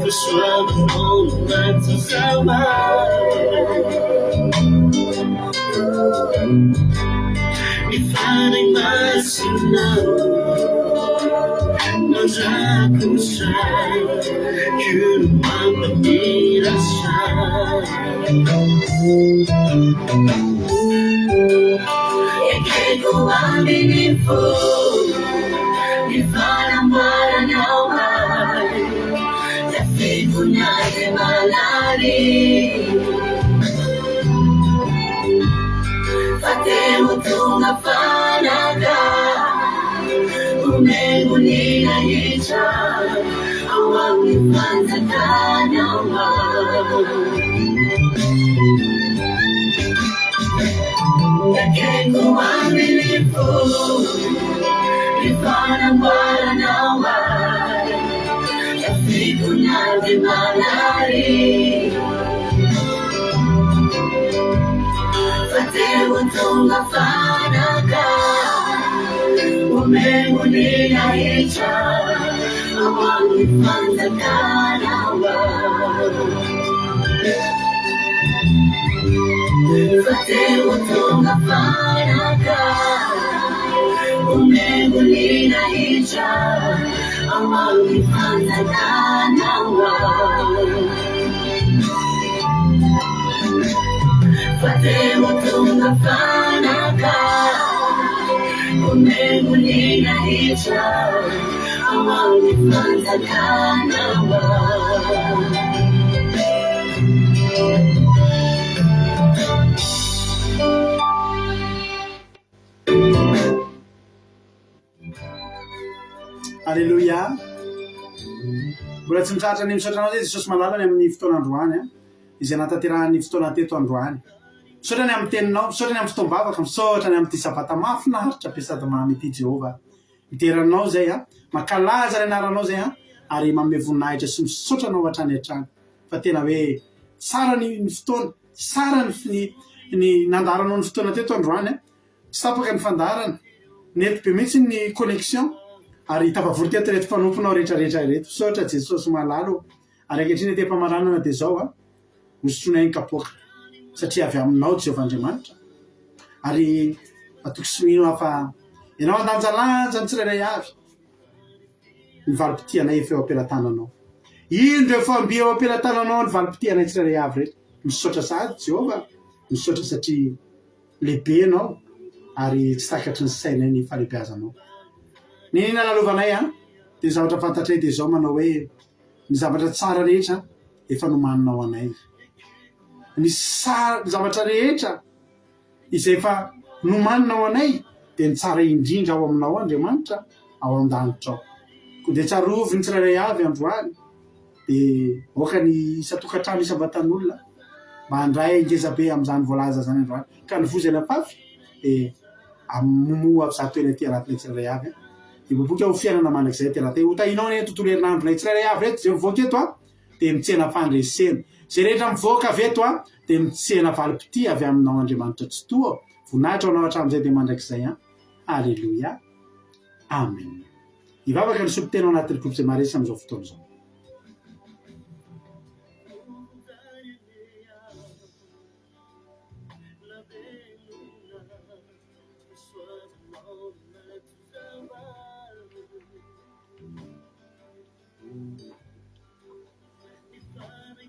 fa soavinao natozava nifanay masinao mandrakotra io mampamiratra ekeko aminy fo ny fanamboaranao ay lafiko niady malary fa teo tonga fanaka umego ninahitra ao amin'ny fanjakanao ekeko aminy fo ny fanamboaranao ay lafiko niady malary fa teo tonga fanaka umego ninahitra ao amin'ny fanjakanao fa teo tonga fanaka umego ninahitra ao amin'ny fanjakanao fa teo tonga fanaka umego ninahitra ao amin'ny fanjakanao Alleluia. Mbola tsy mitratra ny misaotranao zay Jesosy malalany amin'ny fotoana androany izay natanterahany fotoana teto androany. Misaotrany amin'ny teninao, misaotrany amin'ny fotoam-bavaka, misaotrany amin'ny sabata mahafinaritra ampiasady mamy ity Jehova. Miteranao zay mankalaza ny anaranao zay ary manome voninahitra sy misaotranao hatrany hatrany. Fa tena hoe tsara ny fotoana, tsara ny nandaranao ny fotoana teto androany tsy tapaka ny fandarana. Nety be mihitsy ny connexion ary tapavory teto reto mpanomponao rehetrarehetra reto. Misaotra Jesosy malalo ary ankehitriny te-pamaranana dia zao hosotronay ny kapoaka satria avy aminao Jehovah Andriamanitra ary atoky sy mino fa ianao andanjalanja ny tsirairay avy ny valim-pitianay efa eo ampelantananao. Indro efa mbi eo ampelantananao ny valim-pitianay tsirairay avy rehetra. Misaotra sady Jehovah, misaotra satria lehibe anao ary tsy takatry ny sainay ny falehibeazanao. Ny nalalovanay dia zavatra fantatray dia zao manao hoe ny zavatra tsara rehetra efa nomaninao anay. Ny zavatra rehetra izay efa nomaninao anay dia ny tsara indrindra ao aminao Andriamanitra ao an-danitra ao. Ko dia tsarovy ny tsirairay avy androany dia oka ny isa-tokantrano isa-batan'olona mba handray ngezabe amin'izany voalaza zany androany ka nivozana fafy dia amomoa za toena ty anatin'ny tsirairay avy iboboka ho fiainana mandrakizay ty rahatay hotahinao ny tontolo herinandronay tsirairay avy reto zay mivoaka eto dia mitsena fandresena zay rehetra mivoaka avy eto dia mitsena valim-pity avy aminao Andriamanitra tsy toa voninahitra anao hatramin'izay dia mandrakizay Alleluia. Amen. Ivavaka ny sopi-tenao anatin'ny groupe zay maresy amin'izao fotoana izao.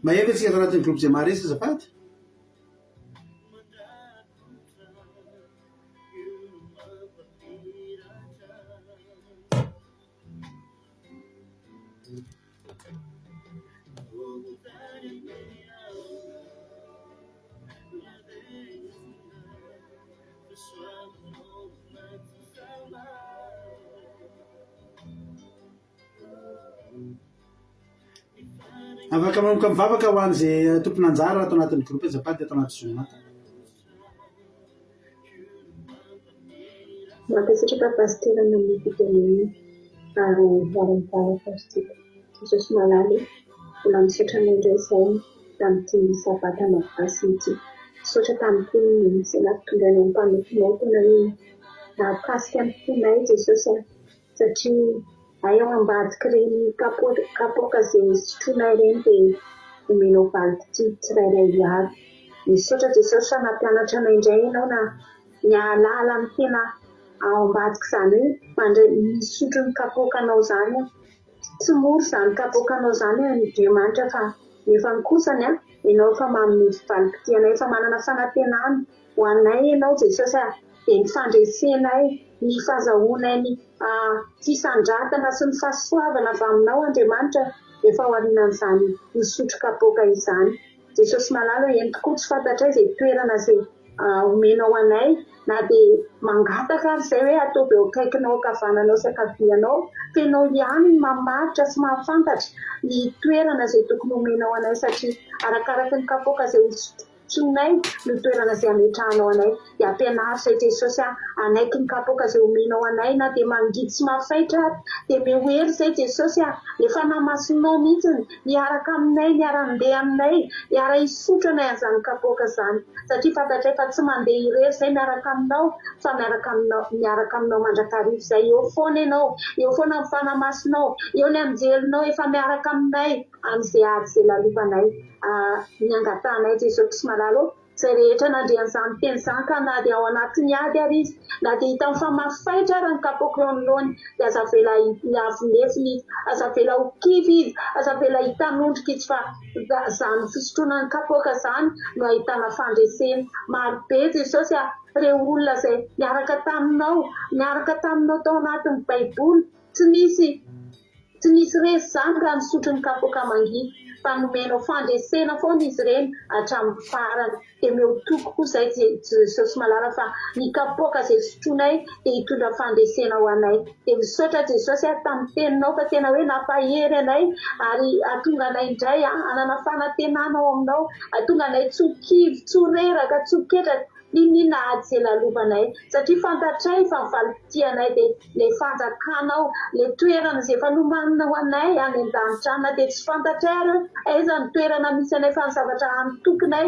Maheva tsika tanatin'ny groupe zay maresy azafady. afaka manomboka mivavaka ho an'izay tompon'anjara atao anatin'ny groupe azapady atao anaty zonata Mankasitraka pastera na fiteneny ary varavara-pastika Jesosy malaly mbola misaotra indray izay tamin'ity sabata malagasy ity. Misaotra tamin'ity izay nampitondra ny ampanofinay tena hoe nahakasika ny fonay Jesosy satria ahy ao ambadika ireny kapoaka izay sotroinay ireny dia omenao vality tsirairay avy. Misaotra Jesosy fa nampianatra anay indray ianao na nialala ny tena ao ambadika izany hoe mandray misotro ny kapoakanao izany tsy mora izany kapoakanao izany Andriamanitra fa nefa ny kosany ianao fa manome valim-potianay fa manana fanantenana ho anay ianao Jesosy dia nifandresenay ny fahazahoanay ny fisandratana sy ny fahasoavana avy aminao Andriamanitra efa ao aorianan'izany misotro kapoaka izany. Jesosy malala eny tokoa tsy fantatray izay toerana izay omenao anay na dia mangataka izay hoe ataovy eo akaikinao ankavananao sy ankavianao fa ianao ihany ny mamaritra sy mahafantatra ny toerana izay tokony omenao anay satria arakaraka ny kapoaka izay sotroinay no toerana izay ametrahanao anay dia ampianary izay Jesosy anaiky ny kapoaka izay omenao anay na dia mangidy sy mafaitra dia mehoery izay Jesosy efa namasinao mihitsy niaraka aminay niara-mandeha aminay niara hisotro anay an'izany kapoaka izany satria fantatray fa tsy mandeha irery izay miaraka aminao fa miaraka aminao mandrakarivo izay eo foana ianao eo foana amin'ny fanamasinao eo ny anjelinao efa miaraka aminay amin'izay ady izay lalovanay ny angatanay Jesosy malalo izay rehetra nandrian'izany teny izany ka na dia ao anatin'ny ady ary izy na dia hita mifamafaitra ary ny kapoaka eo anoloany dia aza vela hiavinefiny aza vela ho kivy izy aza vela hitanondrika izy fa izany fisotroana ny kapoaka izany no ahitana fandresena marobe Jesosy ireo olona izay miaraka taminao tao anatin'ny baiboly tsy nisy resy izany raha misotro ny kapoaka mangidy fa nomenao fandresena foana izy ireny hatramin'ny farany dia meotoko koa izay Jesosy malala fa ny kapoaka izay sotroinay dia hitondra fandresena ho anay dia misaotra Jesosy tamin'ny teninao fa tena hoe nampahery anay ary atonga anay indray anana fanantenana ao aminao atonga anay tsy ho kivy tsy ho reraka tsy ho ketraka ninina ady izay lalovanay satria fantatray fa mivalim-potianay dia ilay fanjakanao ilay toerana izay efa nomanina ho anay any an-danitra dia tsy fantatray ary aiza ny toerana misy anay fa ny zavatra anotokinay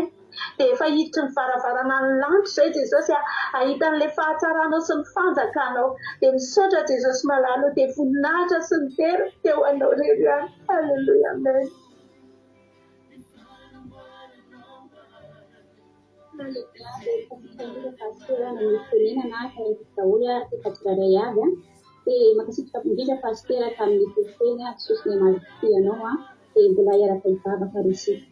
dia efa hiditry ny varavarana ny lanitra izay Jesosy ahita n'ilay fahatsaranao sy ny fanjakanao dia misaotra Jesosy malalo dia voninahitra sy ny tero teo anao rery any. Halleluja amen. Pastera na tenena na daholo efa tsirairay avy dia makasitraka indrindra pastera tamin'ny teny Jesosy ny malitianao dia mbola iaraka hivavaka resika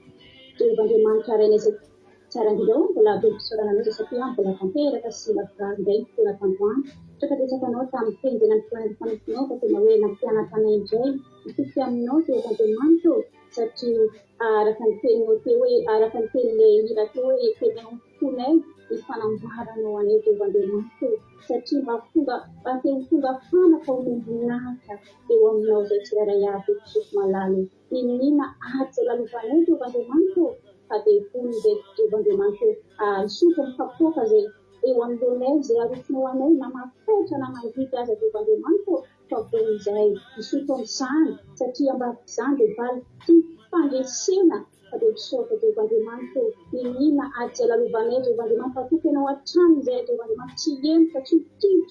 Jehovah-Andriamanitra arainay izay tsara indrindra mbola ampisaorana anao satria mbola tanteraka sy mafirary indray fotoana tampoany traka-tetsakanao tamin'ny teny dia nampianatra fa tena hoe nampianatra anay indray mitoky aminao Jehovah-Andriamanitra satria araka ny teninao teo hoe araka ny tenin'ilay hira teo hoe tenenao fonay ny fanamboaranao anay Jehovah-Andriamanitra satria tonga fanaka omenvoninahitra eo aminao izay tsirairay avy Jesosy malalo ninina ady izay lalovanay Jehovah-Andriamanitra fa dia fony izay Jehovah-Andriamanitra hisotro ny kapoaka izay eo anoloanay izay arofonao anay na mafaitra na mangidy aza Jehovah-Andriamanitra fa voa izay hisotro amin'izany satria ambadik'izany dia valy fandresena fa dia misaotra Jehovah-Andriamanitra ninina ady izay lalovanay Jehovah-Andriamanitra atokanao hatrany izay Jehovah-Andriamanitra tsy heno fa tsy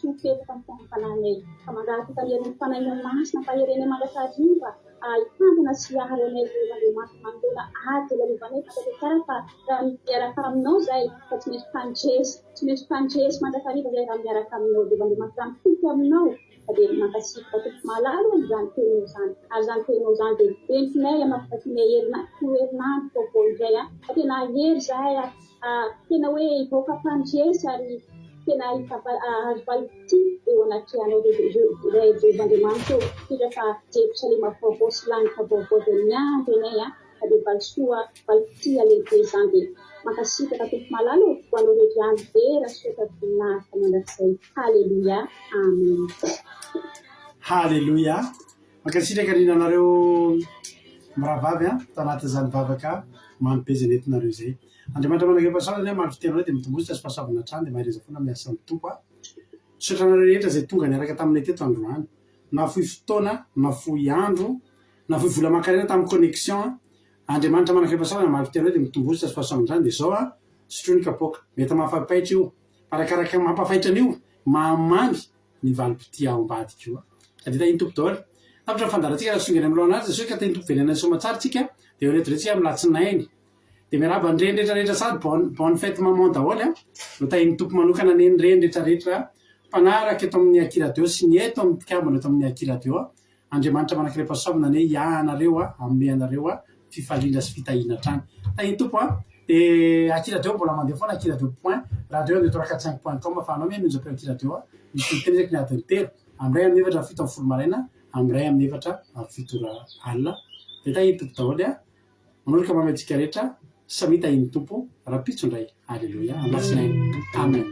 hoketaka ny fananay fa mangataka ny fanainao masina faherenay mandrakariva hitantana sy hiaro anay Jehovah-Andriamanitra manoloana ady izay lalovanay fa dia tsara fa raha miaraka aminao izay fa tsy maintsy fandresy mandrakariva izay raha miaraka aminao Jehovah-Andriamanitra mitoky aminao fa dia mankasitraka tompo malalo izany teninao izany ary izany teninao izany dia entinay amafivakinay herinandro vaovao indray fa tena hery izahay tena hoe hivoaka mpandresy ary tena azo vality eo anatrehanao iray Jehovah-Andriamanitra indra fa Jerosalema vaovao sy lanitra vaovao dia miandry anay fa dia vality lehibe izany dia mankasitraka tompo malalo ho anao rehetra any vera sotra voninahitra mandrakizay. Halleluja amen. Halleluja. Mankasitraka rianareo miravavy a tanatin'izany vavaka manopezany entinareo zay andriamanitra manake pasavana maro fitenanao dia mitombozy tasy pasavana trany dia mahareza foana miasa mitompo a sotranareo rehetra zay tonga niaraka taminay teto androany na foy fotoana na foy andro na foy vola makarena tamin'ny connexion andriamanitra manake pasavana maro fitenanao dia mitombozy tasy pasavana trany dia zao a sotrony kapoka mety mahafapaitra io arakaraka mampafaitra an'io mamamy ny valipiti ao ambadika io satria tahiny tompo daholo tapitra fandaratsika raha songany amin'ny loanazy sao ka tahiny tompo venana somatsaritsika dia rehetrarehetra amin'ny latsinainy dia miaraba ny reny rehetrarehetra sady bonne fête maman daholo a no tahiny tompo manokana neny reny rehetrarehetra mpanaraka eto amin'ny akiradio sy ny eto amin'ny mpikambana eto amin'ny akiradio a andriamanitra manakire pasavina ne ianareo a amin'ny anareo a fifalindra sy fitahina trany tahiny tompo a dia akiradio mbola mandeha foana akiradio point radio de 345.com afahanao hoe minjapeo akiradio a misy teny reky ny adiny telo amiray amin'ny efatra fito amin'ny folo maraina amiray amin'ny efatra fito alina dia tahiny tompo daholo a manoloka mametrika rehetra samy tahiny tompo raha pitso indray alleluia amasinainy amen